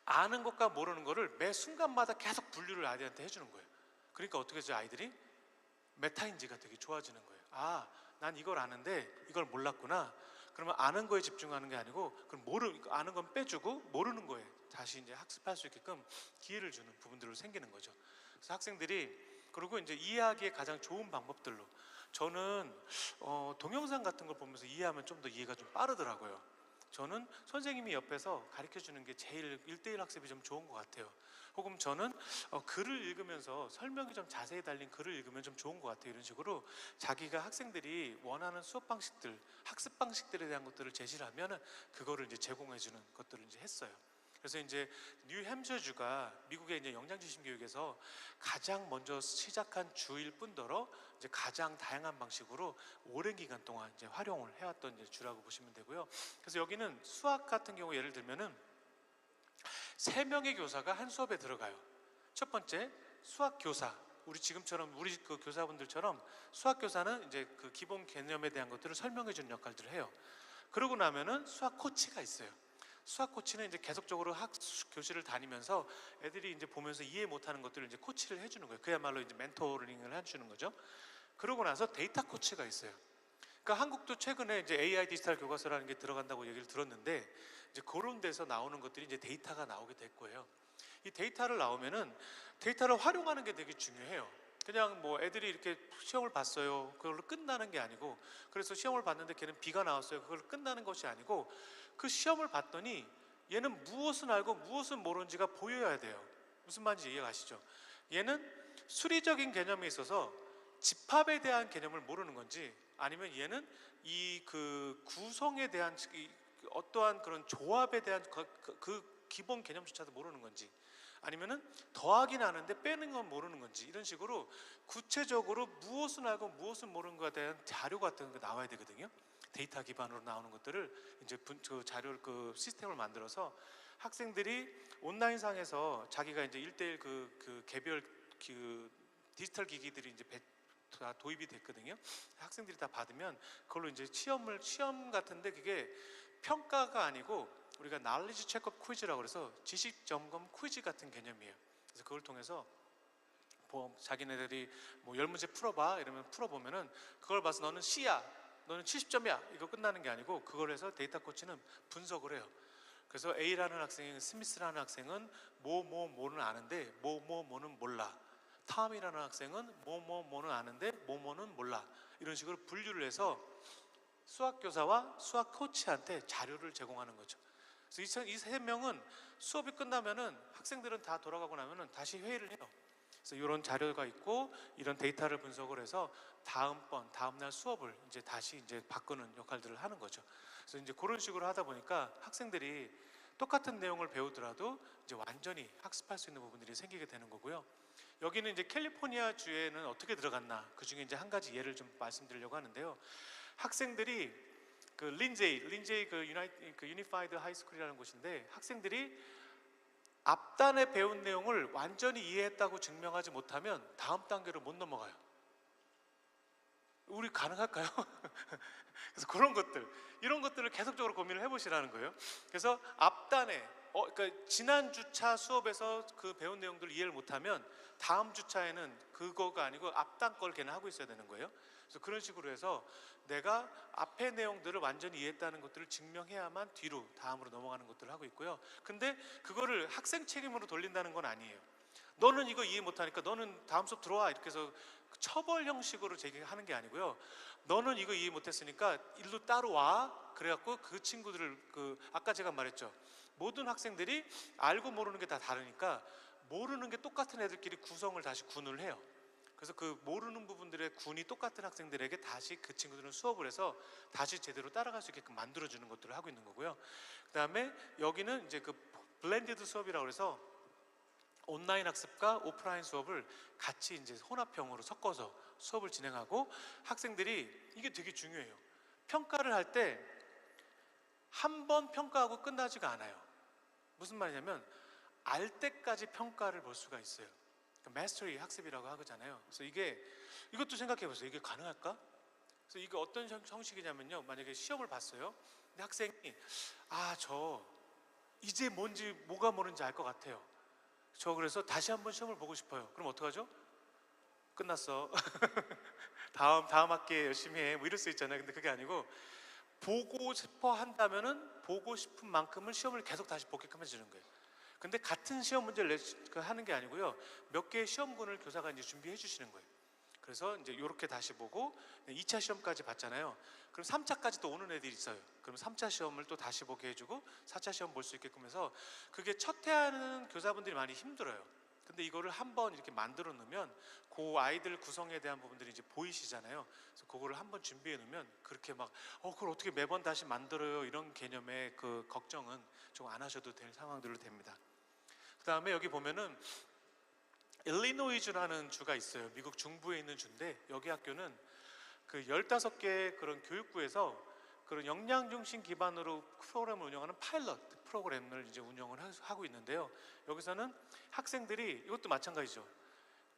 아는 것과 모르는 것을 매 순간마다 계속 분류를 아이들한테 해주는 거예요. 그러니까 어떻게 해서 아이들이 메타인지가 되게 좋아지는 거예요. 아, 난 이걸 아는데 이걸 몰랐구나. 그러면 아는 거에 집중하는 게 아니고 그럼 아는 건 빼주고 모르는 거에 다시 이제 학습할 수 있게끔 기회를 주는 부분들로 생기는 거죠. 그래서 학생들이 그리고 이제 이해하기에 가장 좋은 방법들로 저는 동영상 같은 걸 보면서 이해하면 좀 더 이해가 좀 빠르더라고요. 저는 선생님이 옆에서 가르쳐 주는 게 제일 1대1 학습이 좀 좋은 것 같아요. 혹은 저는 글을 읽으면서 설명이 좀 자세히 달린 글을 읽으면 좀 좋은 것 같아요. 이런 식으로 자기가 학생들이 원하는 수업 방식들, 학습 방식들에 대한 것들을 제시를 하면은 그거를 이제 제공해 주는 것들을 이제 했어요. 그래서 이제 뉴햄셔주가 미국의 이제 영장지심 교육에서 가장 먼저 시작한 주일 뿐더러 이제 가장 다양한 방식으로 오랜 기간 동안 이제 활용을 해왔던 이제 주라고 보시면 되고요. 그래서 여기는 수학 같은 경우 예를 들면은 3명의 교사가 한 수업에 들어가요. 첫 번째 수학 교사. 우리 지금처럼 우리 그 교사분들처럼 수학 교사는 이제 그 기본 개념에 대한 것들을 설명해 주는 역할들을 해요. 그러고 나면은 수학 코치가 있어요. 수학 코치는 이제 계속적으로 교실을 다니면서 애들이 이제 보면서 이해 못하는 것들을 이제 코치를 해주는 거예요. 그야말로 이제 멘토링을 해주는 거죠. 그러고 나서 데이터 코치가 있어요. 그러니까 한국도 최근에 이제 AI 디지털 교과서라는 게 들어간다고 얘기를 들었는데 이제 그런 데서 나오는 것들이 이제 데이터가 나오게 될 거예요. 이 데이터를 나오면은 데이터를 활용하는 게 되게 중요해요. 그냥 뭐 애들이 이렇게 시험을 봤어요. 그걸로 끝나는 게 아니고, 그래서 시험을 봤는데 걔는 B가 나왔어요. 그걸로 끝나는 것이 아니고 그 시험을 봤더니 얘는 무엇은 알고 무엇은 모르는지가 보여야 돼요. 무슨 말인지 이해가시죠? 얘는 수리적인 개념에 있어서 집합에 대한 개념을 모르는 건지 아니면 얘는 이 그 구성에 대한 어떠한 그런 조합에 대한 그 기본 개념조차도 모르는 건지 아니면은 더하긴 아는데 빼는 건 모르는 건지 이런 식으로 구체적으로 무엇은 알고 무엇은 모르는 것에 대한 자료 같은 거 나와야 되거든요. 데이터 기반으로 나오는 것들을 이제 그 자료 그 시스템을 만들어서 학생들이 온라인상에서 자기가 이제 1대1 그 개별 그 디지털 기기들이 이제 다 도입이 됐거든요. 학생들이 다 받으면 그걸로 이제 시험 같은데 그게 평가가 아니고 우리가 knowledge check-up 퀴즈라고 그래서 지식 점검 퀴즈 같은 개념이에요. 그래서 그걸 통해서 자기네들이 뭐 10문제 풀어봐 이러면 풀어보면은 그걸 봐서 너는 C야, 너는 70점이야 이거 끝나는 게 아니고 그걸 해서 데이터 코치는 분석을 해요. 그래서 A라는 학생은 스미스라는 학생은 뭐는 아는데 뭐는 몰라. 탐이라는 학생은 뭐는 아는데 뭐는 몰라. 이런 식으로 분류를 해서 수학 교사와 수학 코치한테 자료를 제공하는 거죠. 그래서 이 3명은 수업이 끝나면은 학생들은 다 돌아가고 나면은 다시 회의를 해요. 그래서 이런 자료가 있고 이런 데이터를 분석을 해서 다음날 수업을 이제 다시 이제 바꾸는 역할들을 하는 거죠. 그래서 이제 그런 식으로 하다 보니까 학생들이 똑같은 내용을 배우더라도 이제 완전히 학습할 수 있는 부분들이 생기게 되는 거고요. 여기는 이제 캘리포니아 주에는 어떻게 들어갔나 그 중에 이제 한 가지 예를 좀 말씀드리려고 하는데요. 학생들이 그 린제이 그 유니파이드 하이스쿨이라는 곳인데 학생들이 앞단에 배운 내용을 완전히 이해했다고 증명하지 못하면 다음 단계로 못 넘어가요. 우리 가능할까요? 그래서 그런 것들, 이런 것들을 계속적으로 고민을 해보시라는 거예요. 그래서 앞단에 그러니까 지난 주차 수업에서 그 배운 내용들을 이해를 못하면 다음 주차에는 그거가 아니고 앞단 걸 걔는 하고 있어야 되는 거예요. 그래서 그런 식으로 해서 내가 앞의 내용들을 완전히 이해했다는 것들을 증명해야만 뒤로 다음으로 넘어가는 것들을 하고 있고요. 근데 그거를 학생 책임으로 돌린다는 건 아니에요. 너는 이거 이해 못하니까 너는 다음 수업 들어와 이렇게 해서 처벌 형식으로 제기하는 게 아니고요. 너는 이거 이해 못했으니까 일로 따로 와. 그래갖고 그 친구들을 아까 제가 말했죠. 모든 학생들이 알고 모르는 게 다 다르니까 모르는 게 똑같은 애들끼리 구성을 다시 군을 해요. 그래서 그 모르는 부분들의 군이 똑같은 학생들에게 다시 그 친구들은 수업을 해서 다시 제대로 따라갈 수 있게끔 만들어주는 것들을 하고 있는 거고요. 그 다음에 여기는 이제 그 블렌디드 수업이라고 해서 온라인 학습과 오프라인 수업을 같이 이제 혼합형으로 섞어서 수업을 진행하고 학생들이 이게 되게 중요해요. 평가를 할 때 한 번 평가하고 끝나지가 않아요. 무슨 말이냐면 알 때까지 평가를 볼 수가 있어요. 마스터리 학습이라고 하잖아요. 그래서 이것도 생각해 보세요. 이게 가능할까? 그래서 이게 어떤 형식이냐면요. 만약에 시험을 봤어요. 근데 학생이 저 이제 뭐가 뭐는지 알 것 같아요. 저 그래서 다시 한번 시험을 보고 싶어요. 그럼 어떡하죠? 끝났어. 다음 학기에 열심히 해. 뭐 이럴 수 있잖아요. 근데 그게 아니고 보고 싶어 한다면은 보고 싶은 만큼을 시험을 계속 다시 보게끔 해주는 거예요. 근데 같은 시험 문제를 하는 게 아니고요. 몇 개의 시험군을 교사가 이제 준비해 주시는 거예요. 그래서 이제 이렇게 다시 보고 2차 시험까지 봤잖아요. 그럼 3차까지 또 오는 애들이 있어요. 그럼 3차 시험을 또 다시 보게 해주고 4차 시험 볼 수 있게끔 해서 그게 첫 해하는 교사분들이 많이 힘들어요. 근데 이거를 한번 이렇게 만들어 놓으면 그 아이들 구성에 대한 부분들이 이제 보이시잖아요. 그래서 그거를 한번 준비해 놓으면 그렇게 막 그걸 어떻게 매번 다시 만들어요 이런 개념의 그 걱정은 좀 안 하셔도 될 상황들로 됩니다. 그 다음에 여기 보면은 일리노이주라는 주가 있어요. 미국 중부에 있는 주인데 여기 학교는 그 15개 그런 교육부에서 그런 역량 중심 기반으로 프로그램을 운영하는 파일럿 프로그램을 이제 운영을 하고 있는데요. 여기서는 학생들이 이것도 마찬가지죠.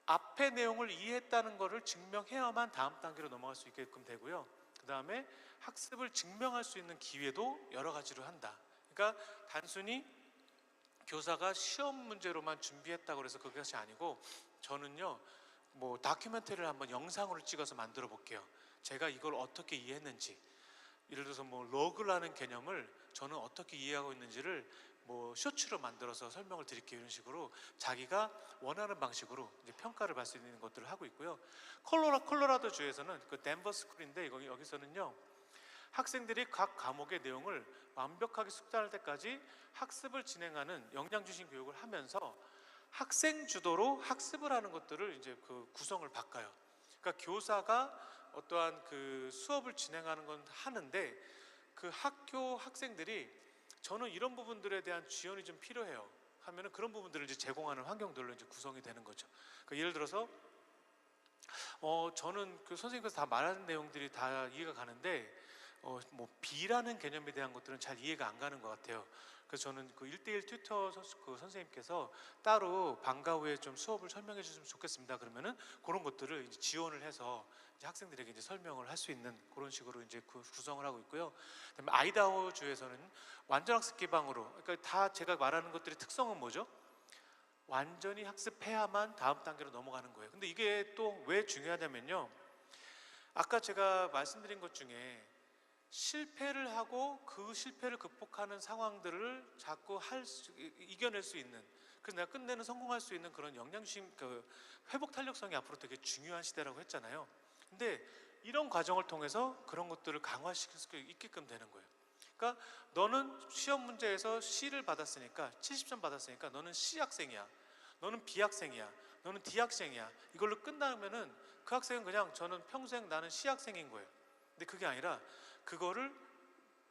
앞의 내용을 이해했다는 것을 증명해야만 다음 단계로 넘어갈 수 있게끔 되고요. 그 다음에 학습을 증명할 수 있는 기회도 여러 가지로 한다. 그러니까 단순히 교사가 시험 문제로만 준비했다고 해서 그것이 아니고 저는요 뭐 다큐멘터리를 한번 영상으로 찍어서 만들어 볼게요. 제가 이걸 어떻게 이해했는지, 예를 들어서 뭐 러그라는 개념을 저는 어떻게 이해하고 있는지를 뭐 쇼츠로 만들어서 설명을 드릴게요. 이런 식으로 자기가 원하는 방식으로 이제 평가를 받을 수 있는 것들을 하고 있고요. 콜로라도 주에서는 그 덴버 스쿨인데 여기서는요 학생들이 각 과목의 내용을 완벽하게 숙달할 때까지 학습을 진행하는 역량 중심 교육을 하면서 학생 주도로 학습을 하는 것들을 이제 그 구성을 바꿔요. 그러니까 교사가 어떠한 그 수업을 진행하는 건 하는데 그 학교 학생들이 저는 이런 부분들에 대한 지원이 좀 필요해요 하면은 그런 부분들을 이제 제공하는 환경들로 이제 구성이 되는 거죠. 그러니까 예를 들어서 저는 그 선생님께서 다 말하는 내용들이 다 이해가 가는데 뭐 B라는 개념에 대한 것들은 잘 이해가 안 가는 것 같아요. 그래서 저는 그 1대1 튜터 그 선생님께서 따로 방과 후에 좀 수업을 설명해 주시면 좋겠습니다. 그러면은 그런 것들을 이제 지원을 해서 이제 학생들에게 이제 설명을 할 수 있는 그런 식으로 이제 구성을 하고 있고요. 그다음에 아이다호 주에서는 완전 학습 기반으로, 그러니까 다 제가 말하는 것들의 특성은 뭐죠? 완전히 학습해야만 다음 단계로 넘어가는 거예요. 근데 이게 또 왜 중요하냐면요. 아까 제가 말씀드린 것 중에 실패를 하고 그 실패를 극복하는 상황들을 자꾸 이겨낼 수 있는, 그래서 내가 끝내는 성공할 수 있는 그런 역량심, 그 회복 탄력성이 앞으로 되게 중요한 시대라고 했잖아요. 근데 이런 과정을 통해서 그런 것들을 강화시킬 수 있게끔 되는 거예요. 그러니까 너는 시험 문제에서 C를 받았으니까 70점 받았으니까 너는 C 학생이야, 너는 B 학생이야, 너는 D 학생이야. 이걸로 끝나면은 그 학생은 그냥 저는 평생 나는 C 학생인 거예요. 근데 그게 아니라 그거를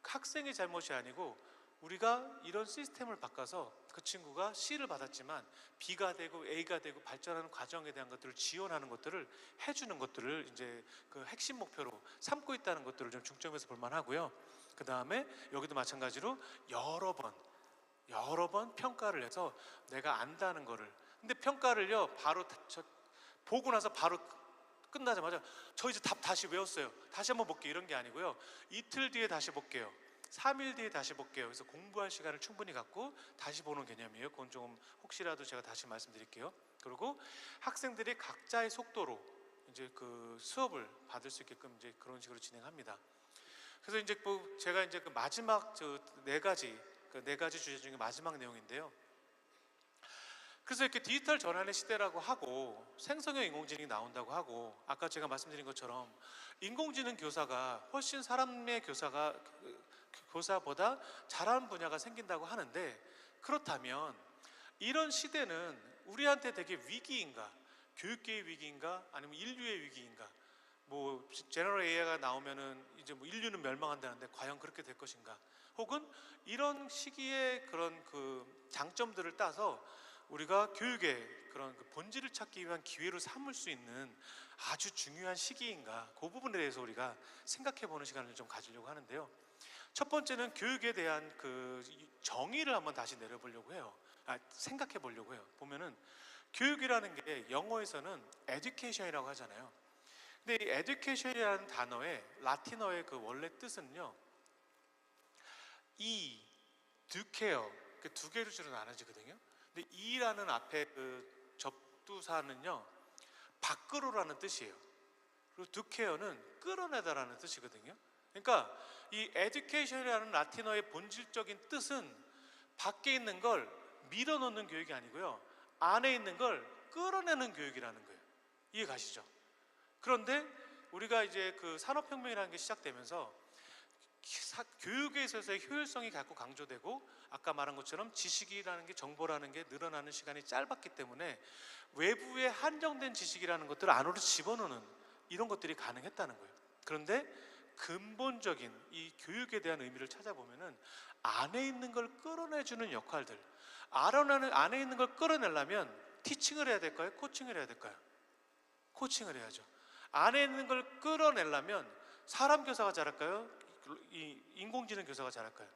학생의 잘못이 아니고 우리가 이런 시스템을 바꿔서 그 친구가 C를 받았지만 B가 되고 A가 되고 발전하는 과정에 대한 것들을 지원하는 것들을 해주는 것들을 이제 그 핵심 목표로 삼고 있다는 것들을 좀 중점에서 볼 만하고요. 그 다음에 여기도 마찬가지로 여러 번 평가를 해서 내가 안다는 거를, 근데 평가를요 바로 보고 나서 바로 끝나자마자 저 이제 답 다시 외웠어요, 다시 한번 볼게요 이런 게 아니고요. 이틀 뒤에 다시 볼게요, 3일 뒤에 다시 볼게요. 그래서 공부할 시간을 충분히 갖고 다시 보는 개념이에요. 그건 좀 혹시라도 제가 다시 말씀드릴게요. 그리고 학생들이 각자의 속도로 이제 그 수업을 받을 수 있게끔 이제 그런 식으로 진행합니다. 그래서 이제 뭐 제가 이제 그 마지막 저 네 가지 주제 중에 마지막 내용인데요. 그래서 이렇게 디지털 전환의 시대라고 하고 생성형 인공지능이 나온다고 하고 아까 제가 말씀드린 것처럼 인공지능 교사가 훨씬 사람의 교사보다 잘하는 분야가 생긴다고 하는데, 그렇다면 이런 시대는 우리한테 되게 위기인가, 교육계의 위기인가, 아니면 인류의 위기인가? 뭐 제너럴 AI가 나오면은 이제 뭐 인류는 멸망한다는데 과연 그렇게 될 것인가? 혹은 이런 시기에 그런 그 장점들을 따서 우리가 교육의 그런 그 본질을 찾기 위한 기회로 삼을 수 있는 아주 중요한 시기인가? 그 부분에 대해서 우리가 생각해 보는 시간을 좀 가지려고 하는데요. 첫 번째는 교육에 대한 그 정의를 한번 다시 내려보려고 해요. 생각해 보려고 해요. 보면은 교육이라는 게 영어에서는 education이라고 하잖아요. 근데 이 education이라는 단어의 라틴어의 그 원래 뜻은요, educare, 그 두 개로 주로 나눠지거든요. 근데 이라는 앞에 그 접두사는요, 밖으로라는 뜻이에요. 그리고 ducare는 끌어내다라는 뜻이거든요. 그러니까 이 education이라는 라틴어의 본질적인 뜻은 밖에 있는 걸 밀어넣는 교육이 아니고요, 안에 있는 걸 끌어내는 교육이라는 거예요. 이해 가시죠? 그런데 우리가 이제 그 산업혁명이라는 게 시작되면서 교육에 있어서의 효율성이 자꾸 강조되고, 아까 말한 것처럼 지식이라는 게, 정보라는 게 늘어나는 시간이 짧았기 때문에 외부의 한정된 지식이라는 것들을 안으로 집어넣는 이런 것들이 가능했다는 거예요. 그런데 근본적인 이 교육에 대한 의미를 찾아보면은 안에 있는 걸 끌어내주는 역할들, 안에 있는 걸 끌어내려면 티칭을 해야 될까요? 코칭을 해야 될까요? 코칭을 해야죠. 안에 있는 걸 끌어내려면 사람 교사가 잘할까요? 이 인공지능 교사가 잘할까요?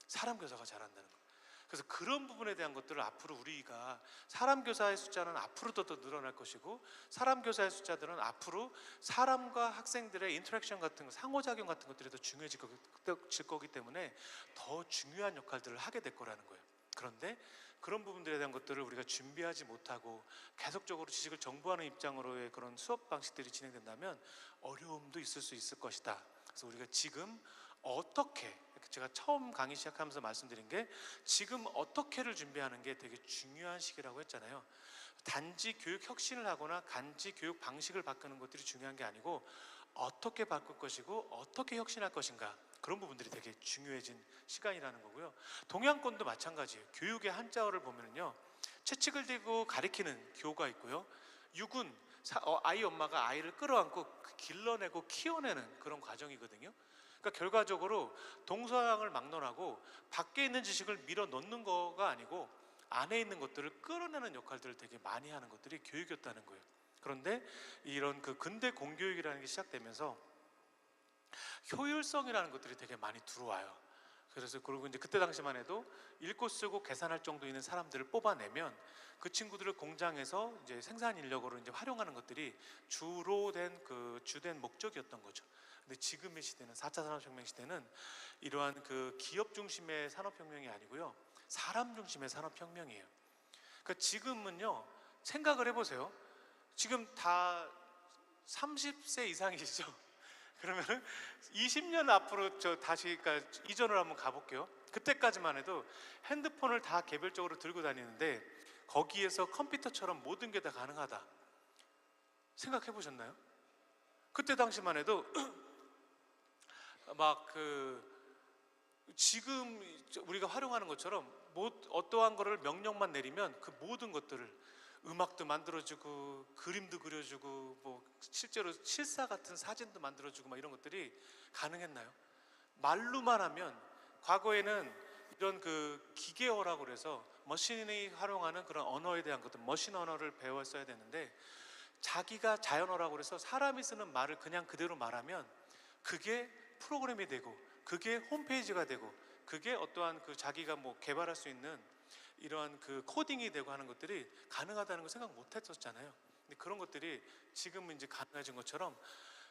사람 교사가 잘한다는 거예요. 그래서 그런 부분에 대한 것들을 앞으로 우리가, 사람 교사의 숫자는 앞으로도 더 늘어날 것이고, 사람 교사의 숫자들은 앞으로 사람과 학생들의 인터랙션 같은 거, 상호작용 같은 것들이 더 중요해질 거기 때문에 더 중요한 역할들을 하게 될 거라는 거예요. 그런데 그런 부분들에 대한 것들을 우리가 준비하지 못하고 계속적으로 지식을 정보하는 입장으로의 그런 수업 방식들이 진행된다면 어려움도 있을 수 있을 것이다. 그래서 우리가 지금 어떻게, 제가 처음 강의 시작하면서 말씀드린 게 지금 어떻게를 준비하는 게 되게 중요한 시기라고 했잖아요. 단지 교육 혁신을 하거나 단지 교육 방식을 바꾸는 것들이 중요한 게 아니고 어떻게 바꿀 것이고 어떻게 혁신할 것인가, 그런 부분들이 되게 중요해진 시간이라는 거고요. 동양권도 마찬가지예요. 교육의 한자어를 보면요, 채찍을 들고 가리키는 교가 있고요, 육은 아이 엄마가 아이를 끌어안고 길러내고 키워내는 그런 과정이거든요. 그러니까 결과적으로 동서양을 막론하고 밖에 있는 지식을 밀어 넣는 거가 아니고 안에 있는 것들을 끌어내는 역할들을 되게 많이 하는 것들이 교육이었다는 거예요. 그런데 이런 그 근대 공교육이라는 게 시작되면서 효율성이라는 것들이 되게 많이 들어와요. 그래서 그리고 이제 그때 당시만 해도 읽고 쓰고 계산할 정도 있는 사람들을 뽑아내면 그 친구들을 공장에서 이제 생산 인력으로 이제 활용하는 것들이 주된 목적이었던 거죠. 근데 지금의 시대는 4차 산업혁명 시대는 이러한 그 기업 중심의 산업혁명이 아니고요, 사람 중심의 산업혁명이에요. 그러니까 지금은요, 생각을 해보세요. 지금 다 30세 이상이시죠? 그러면은 20년 앞으로 그러니까 이전을 한번 가볼게요. 그때까지만 해도 핸드폰을 다 개별적으로 들고 다니는데 거기에서 컴퓨터처럼 모든 게 다 가능하다. 생각해 보셨나요? 그때 당시만 해도 막 지금 우리가 활용하는 것처럼 어떠한 거를 명령만 내리면 그 모든 것들을, 음악도 만들어주고 그림도 그려주고 뭐 실제로 실사 같은 사진도 만들어주고 막 이런 것들이 가능했나요? 말로만 하면, 과거에는 이런 그 기계어라고 그래서 머신이 활용하는 그런 언어에 대한 것들, 머신 언어를 배웠어야 되는데 자기가 자연어라고 그래서 사람이 쓰는 말을 그냥 그대로 말하면 그게 프로그램이 되고 그게 홈페이지가 되고 그게 어떠한 그 자기가 뭐 개발할 수 있는 이러한 그 코딩이 되고 하는 것들이 가능하다는 걸 생각 못 했었잖아요. 근데 그런 것들이 지금은 이제 가능해진 것처럼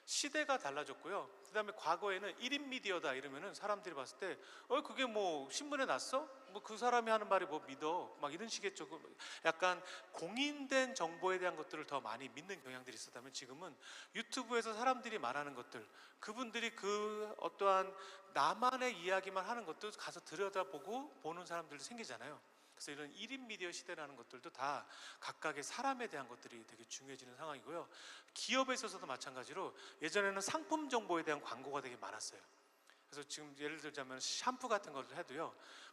시대가 달라졌고요. 그다음에 과거에는 1인 미디어다 이러면은 사람들이 봤을 때 그게 뭐 신문에 났어? 뭐 그 사람이 하는 말이 뭐 믿어? 막 이런 식의 조금 약간 공인된 정보에 대한 것들을 더 많이 믿는 경향들이 있었다면, 지금은 유튜브에서 사람들이 말하는 것들, 그분들이 그 어떠한 나만의 이야기만 하는 것도 가서 들여다보고 보는 사람들도 생기잖아요. 그래서 이런 1인 미디어 시대라는 것들도 다 각각의 사람에 대한 것들이 되게 중요해지는 상황이고요. 기업에 있어서도 마찬가지로 예전에는 상품 정보에 대한 광고가 되게 많았어요. 그래서 지금 예를 들자면 샴푸 같은 걸 해도요,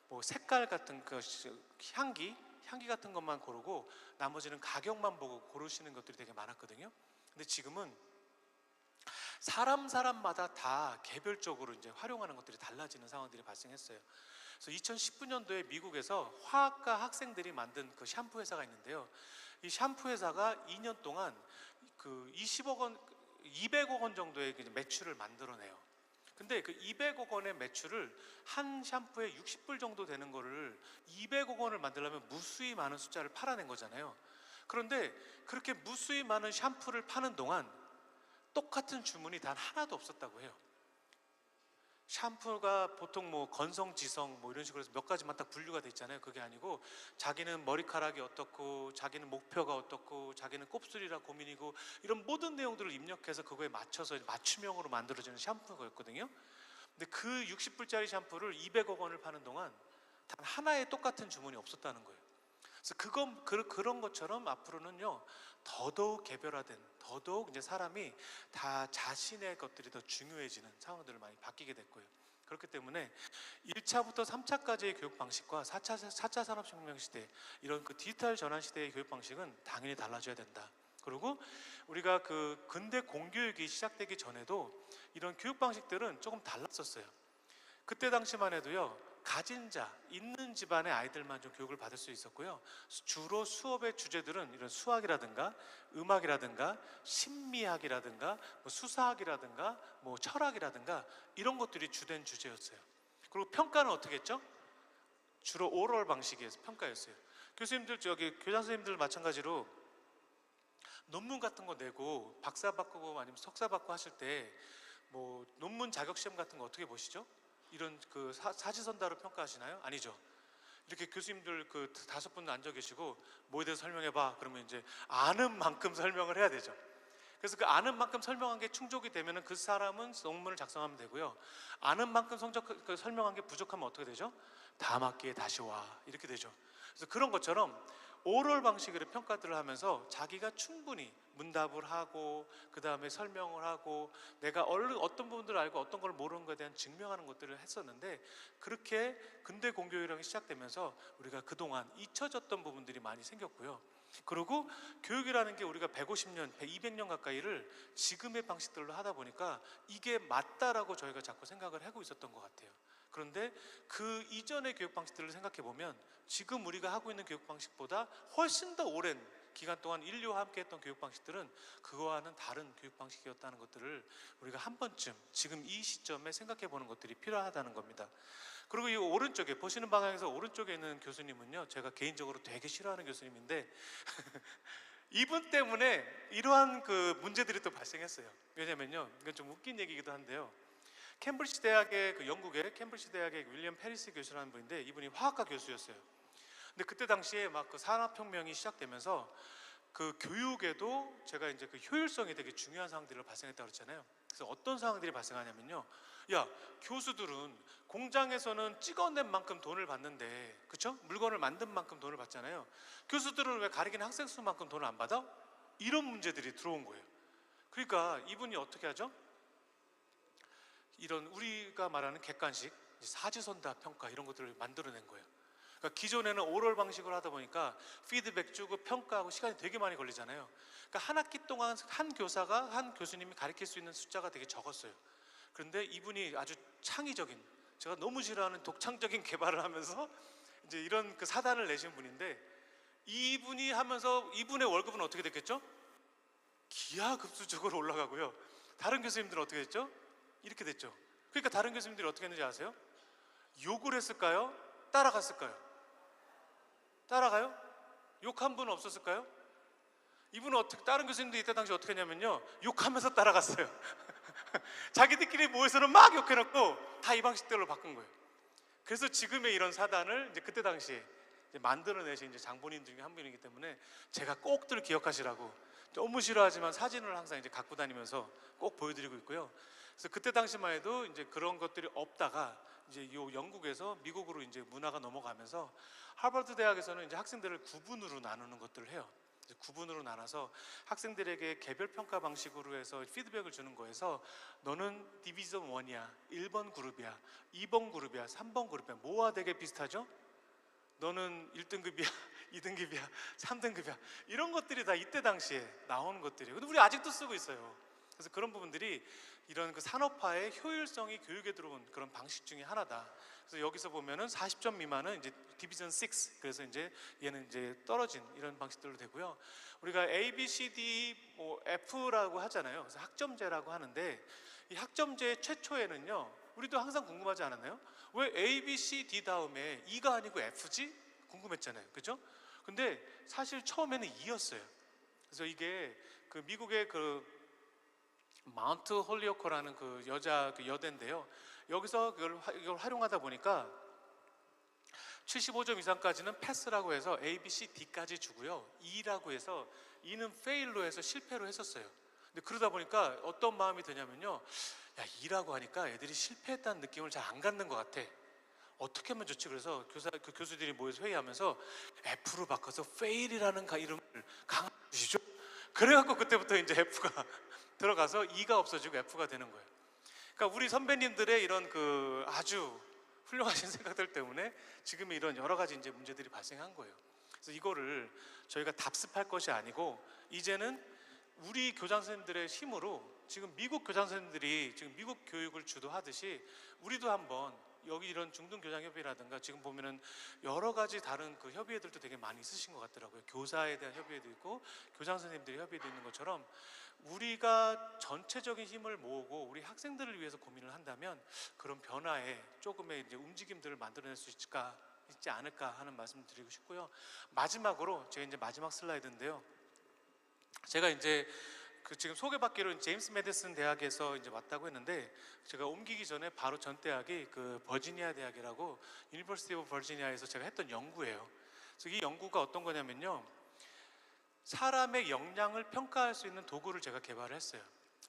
뭐 색깔 같은 거, 향기 같은 것만 고르고 나머지는 가격만 보고 고르시는 것들이 되게 많았거든요. 근데 지금은 사람마다 다 개별적으로 이제 활용하는 것들이 달라지는 상황들이 발생했어요. 그래서 2019년도에 미국에서 화학과 학생들이 만든 그 샴푸 회사가 있는데요. 이 샴푸 회사가 2년 동안 그 20억 원, 200억 원 정도의 매출을 만들어내요. 근데 그 200억 원의 매출을 한 샴푸에 60불 정도 되는 거를 200억 원을 만들려면 무수히 많은 숫자를 팔아낸 거잖아요. 그런데 그렇게 무수히 많은 샴푸를 파는 동안 똑같은 주문이 단 하나도 없었다고 해요. 샴푸가 보통 뭐 건성, 지성 뭐 이런 식으로 해서 몇 가지만 딱 분류가 돼 있잖아요. 그게 아니고 자기는 머리카락이 어떻고, 자기는 목표가 어떻고, 자기는 곱슬이라 고민이고, 이런 모든 내용들을 입력해서 그거에 맞춰서 맞춤형으로 만들어지는 샴푸였거든요. 근데 그 60불짜리 샴푸를 200억 원을 파는 동안 단 하나의 똑같은 주문이 없었다는 거예요. 그래서 그런 것처럼 앞으로는요, 더더욱 개별화된, 더더욱 이제 사람이 다 자신의 것들이 더 중요해지는 상황들을 많이 바뀌게 됐고요. 그렇기 때문에 1차부터 3차까지의 교육 방식과 4차 산업혁명 시대, 이런 그 디지털 전환 시대의 교육 방식은 당연히 달라져야 된다. 그리고 우리가 그 근대 공교육이 시작되기 전에도 이런 교육 방식들은 조금 달랐었어요. 그때 당시만 해도요, 가진 자, 있는 집안의 아이들만 좀 교육을 받을 수 있었고요. 주로 수업의 주제들은 이런 수학이라든가 음악이라든가 심리학이라든가 뭐 수사학이라든가 뭐 철학이라든가 이런 것들이 주된 주제였어요. 그리고 평가는 어떻게 했죠? 주로 오럴 방식의 평가였어요. 교수님들, 교장 선생님들 마찬가지로 논문 같은 거 내고 박사 받고 아니면 석사 받고 하실 때 뭐 논문 자격 시험 같은 거 어떻게 보시죠? 이런 그 사지선다로 평가하시나요? 아니죠. 이렇게 교수님들 그 5분 앉아 계시고 뭐에 대해서 설명해봐. 그러면 이제 아는 만큼 설명을 해야 되죠. 그래서 그 아는 만큼 설명한 게 충족이 되면은 그 사람은 논문을 작성하면 되고요. 아는 만큼 설명한 게 부족하면 어떻게 되죠? 다음 학기에 다시 와. 이렇게 되죠. 그래서 그런 것처럼 오럴 방식으로 평가들을 하면서 자기가 충분히 문답을 하고 그 다음에 설명을 하고 내가 어떤 부분들을 알고 어떤 걸 모르는 것에 대한 증명하는 것들을 했었는데, 그렇게 근대 공교육이 시작되면서 우리가 그동안 잊혀졌던 부분들이 많이 생겼고요. 그리고 교육이라는 게 우리가 150년, 200년 가까이를 지금의 방식들로 하다 보니까 이게 맞다라고 저희가 자꾸 생각을 하고 있었던 것 같아요. 그런데 그 이전의 교육 방식들을 생각해 보면 지금 우리가 하고 있는 교육 방식보다 훨씬 더 오랜 기간 동안 인류와 함께 했던 교육 방식들은 그거와는 다른 교육 방식이었다는 것들을 우리가 한 번쯤 지금 이 시점에 생각해 보는 것들이 필요하다는 겁니다. 그리고 이 오른쪽에 보시는 방향에서 오른쪽에 있는 교수님은요, 제가 개인적으로 되게 싫어하는 교수님인데 이분 때문에 이러한 그 문제들이 또 발생했어요. 왜냐면요, 이건 좀 웃긴 얘기이기도 한데요, 캠브리지 대학의 그 영국의 캠브리지 대학의 윌리엄 페리스 교수라는 분인데, 이분이 화학과 교수였어요. 근데 그때 당시에 막 그 산업혁명이 시작되면서 그 교육에도 제가 이제 그 효율성이 되게 중요한 상황들이 발생했다고 그랬잖아요. 그래서 어떤 상황들이 발생하냐면요, 야, 교수들은 공장에서는 찍어낸 만큼 돈을 받는데, 그쵸? 물건을 만든 만큼 돈을 받잖아요. 교수들은 왜 가르치는 학생 수만큼 돈을 안 받아? 이런 문제들이 들어온 거예요. 그러니까 이분이 어떻게 하죠? 이런 우리가 말하는 객관식, 사지선다 평가 이런 것들을 만들어낸 거예요. 그러니까 기존에는 오럴 방식으로 하다 보니까 피드백 주고 평가하고 시간이 되게 많이 걸리잖아요. 그러니까 한 학기 동안 한 교사가, 한 교수님이 가르칠 수 있는 숫자가 되게 적었어요. 그런데 이분이 아주 창의적인, 제가 너무 싫어하는 독창적인 개발을 하면서 이제 이런 그 사단을 내신 분인데, 이분이 하면서 이분의 월급은 어떻게 됐겠죠? 기하급수적으로 올라가고요. 다른 교수님들은 어떻게 됐죠? 이렇게 됐죠. 그러니까 다른 교수님들이 어떻게 했는지 아세요? 욕을 했을까요? 따라갔을까요? 따라가요? 욕한 분은 없었을까요? 이분은 어떻게, 다른 교수님들이 이때 당시 어떻게 했냐면요, 욕하면서 따라갔어요. 자기들끼리 모여서는 막 욕해놓고 다 이 방식대로 바꾼 거예요. 그래서 지금의 이런 사단을 이제 그때 당시에 이제 만들어내신 이제 장본인 중에 한 분이기 때문에 제가 꼭들 기억하시라고 너무 싫어하지만 사진을 항상 이제 갖고 다니면서 꼭 보여드리고 있고요. 그래서 그때 당시만 해도 이제 그런 것들이 없다가 이제 요 영국에서 미국으로 이제 문화가 넘어가면서 하버드 대학에서는 이제 학생들을 구분으로 나누는 것들을 해요. 구분으로 나눠서 학생들에게 개별 평가 방식으로 해서 피드백을 주는 거에서 너는 디비전 1이야, 1번 그룹이야, 2번 그룹이야, 3번 그룹이야. 뭐와 되게 비슷하죠? 너는 1등급이야, 2등급이야, 3등급이야. 이런 것들이 다 이때 당시에 나오는 것들이에요. 근데 우리 아직도 쓰고 있어요. 그래서 그런 부분들이 이런 그 산업화의 효율성이 교육에 들어온 그런 방식 중에 하나다. 그래서 여기서 보면은 40점 미만은 이제 디비전 6, 그래서 이제 얘는 이제 떨어진 이런 방식들로 되고요. 우리가 A, B, C, D, 뭐 F라고 하잖아요. 그래서 학점제라고 하는데 이 학점제 최초에는요, 우리도 항상 궁금하지 않았나요? 왜 A, B, C, D 다음에 E가 아니고 F지? 궁금했잖아요, 그죠? 근데 사실 처음에는 E였어요. 그래서 이게 그 미국의 그 마운트 홀리오커라는 그 여자 그 여대인데요. 여기서 이걸 활용하다 보니까 75점 이상까지는 패스라고 해서 A, B, C, D까지 주고요. E라고 해서 E는 fail로 해서 실패로 했었어요. 근데 그러다 보니까 어떤 마음이 드냐면요, 야, E라고 하니까 애들이 실패했다는 느낌을 잘 안 갖는 것 같아. 어떻게 하면 좋지? 그래서 그 교수들이 모여서 회의하면서 F로 바꿔서 fail이라는 이름을 강화해 주시죠. 그래갖고 그때부터 이제 F가 들어가서 E가 없어지고 F가 되는 거예요. 그러니까 우리 선배님들의 이런 그 아주 훌륭하신 생각들 때문에 지금의 이런 여러 가지 이제 문제들이 발생한 거예요. 그래서 이거를 저희가 답습할 것이 아니고 이제는 우리 교장 선생님들의 힘으로 지금 미국 교장 선생님들이 지금 미국 교육을 주도하듯이 우리도 한번 여기 이런 중등교장협의라든가 지금 보면은 여러 가지 다른 그 협의회들도 되게 많이 있으신 것 같더라고요. 교사에 대한 협의회도 있고 교장 선생님들의 협의회도 있는 것처럼 우리가 전체적인 힘을 모으고 우리 학생들을 위해서 고민을 한다면 그런 변화에 조금의 이제 움직임들을 만들어낼 수 있지 않을까 하는 말씀을 드리고 싶고요. 마지막으로 제가 이제 마지막 슬라이드인데요. 제가 이제 그 지금 소개받기로 제임스 메디슨 대학에서 이제 왔다고 했는데 제가 옮기기 전에 바로 전 대학이 그 버지니아 대학이라고 유니버시티 오브 버지니아에서 제가 했던 연구예요. 그래서 이 연구가 어떤 거냐면요, 사람의 역량을 평가할 수 있는 도구를 제가 개발을 했어요.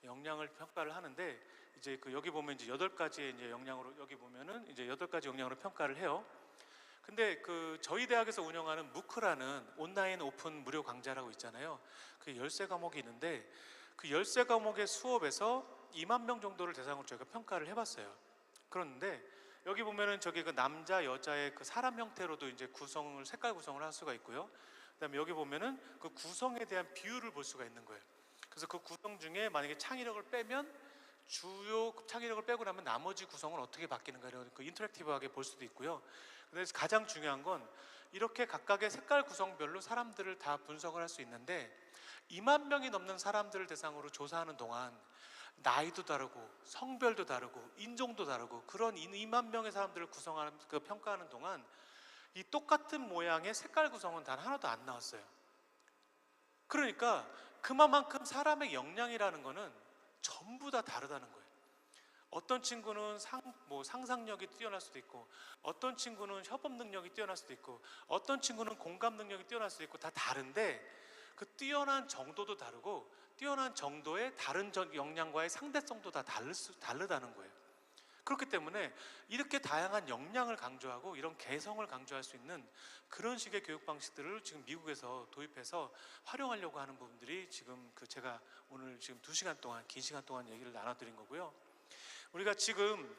역량을 평가를 하는데 이제 그 여기 보면 이제 8가지의 이제 역량으로 여기 보면은 이제 8가지 역량으로 평가를 해요. 근데 그 저희 대학에서 운영하는 무크라는 온라인 오픈 무료 강좌라고 있잖아요. 그 13과목이 있는데 그 13과목의 수업에서 2만 명 정도를 대상으로 저희가 평가를 해봤어요. 그런데 여기 보면은 저기 그 남자 여자의 그 사람 형태로도 이제 색깔 구성을 할 수가 있고요. 그다음에 여기 보면은 그 구성에 대한 비율을 볼 수가 있는 거예요. 그래서 그 구성 중에 만약에 창의력을 빼면 주요 창의력을 빼고 나면 나머지 구성은 어떻게 바뀌는가 이런 그 인터랙티브하게 볼 수도 있고요. 그래서 가장 중요한 건 이렇게 각각의 색깔 구성별로 사람들을 다 분석을 할 수 있는데 2만 명이 넘는 사람들을 대상으로 조사하는 동안 나이도 다르고 성별도 다르고 인종도 다르고 그런 2만 명의 사람들을 구성하는 그 평가하는 동안 이 똑같은 모양의 색깔 구성은 단 하나도 안 나왔어요. 그러니까 그만큼 사람의 역량이라는 거는 전부 다 다르다는 거예요. 어떤 친구는 상상력이 뛰어날 수도 있고 어떤 친구는 협업 능력이 뛰어날 수도 있고 어떤 친구는 공감 능력이 뛰어날 수도 있고 다 다른데 그 뛰어난 정도도 다르고 뛰어난 정도의 다른 역량과의 상대성도 다 다르다는 거예요. 그렇기 때문에 이렇게 다양한 역량을 강조하고 이런 개성을 강조할 수 있는 그런 식의 교육 방식들을 지금 미국에서 도입해서 활용하려고 하는 부분들이 지금 그 제가 오늘 지금 2시간 동안 긴 시간 동안 얘기를 나눠드린 거고요. 우리가 지금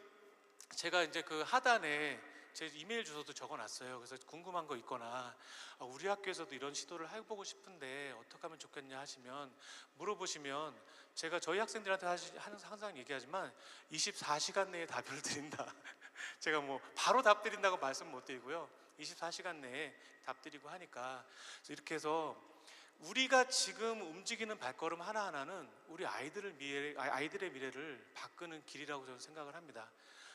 제가 이제 그 하단에 제 이메일 주소도 적어놨어요. 그래서 궁금한 거 있거나 우리 학교에서도 이런 시도를 해보고 싶은데 어떻게 하면 좋겠냐 하시면 물어보시면 제가 저희 학생들한테 항상 얘기하지만 24시간 내에 답을 드린다. 제가 뭐 바로 답 드린다고 말씀 못 드리고요. 24시간 내에 답 드리고 하니까 그래서 이렇게 해서 우리가 지금 움직이는 발걸음 하나하나는 우리 아이들의 미래를 바꾸는 길이라고 저는 생각을 합니다.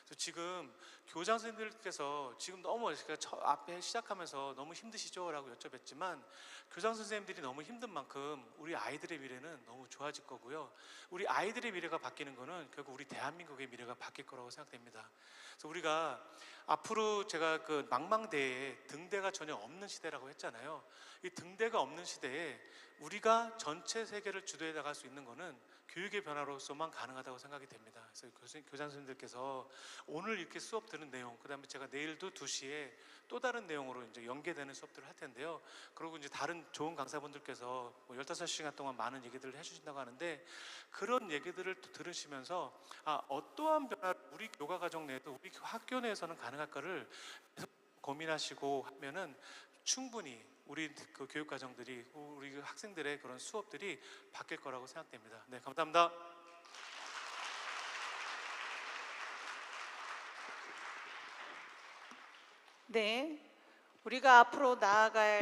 그래서 지금 교장 선생님들께서 지금 너무 제가 앞에 시작하면서 너무 힘드시죠라고 여쭤봤지만 교장 선생님들이 너무 힘든 만큼 우리 아이들의 미래는 너무 좋아질 거고요. 우리 아이들의 미래가 바뀌는 거는 결국 우리 대한민국의 미래가 바뀔 거라고 생각됩니다. 그래서 우리가 앞으로 제가 그 망망대해에 등대가 전혀 없는 시대라고 했잖아요. 이 등대가 없는 시대에 우리가 전체 세계를 주도해 나갈 수 있는 거는 교육의 변화로서만 가능하다고 생각이 됩니다. 그래서 교장 선생님들께서 오늘 이렇게 수업 들은 내용, 그다음에 제가 내일도 2시에 또 다른 내용으로 이제 연계되는 수업들을 할 텐데요. 그리고 이제 다른 좋은 강사분들께서 뭐 15시간 동안 많은 얘기들을 해주신다고 하는데 그런 얘기들을 또 들으시면서 어떠한 변화를 우리 교과 과정 내에도 우리 학교 내에서는 가능할까를 고민하시고 하면은 충분히 우리 그 교육 과정들이 우리 그 학생들의 그런 수업들이 바뀔 거라고 생각됩니다. 네, 감사합니다. 네, 우리가 앞으로 나아갈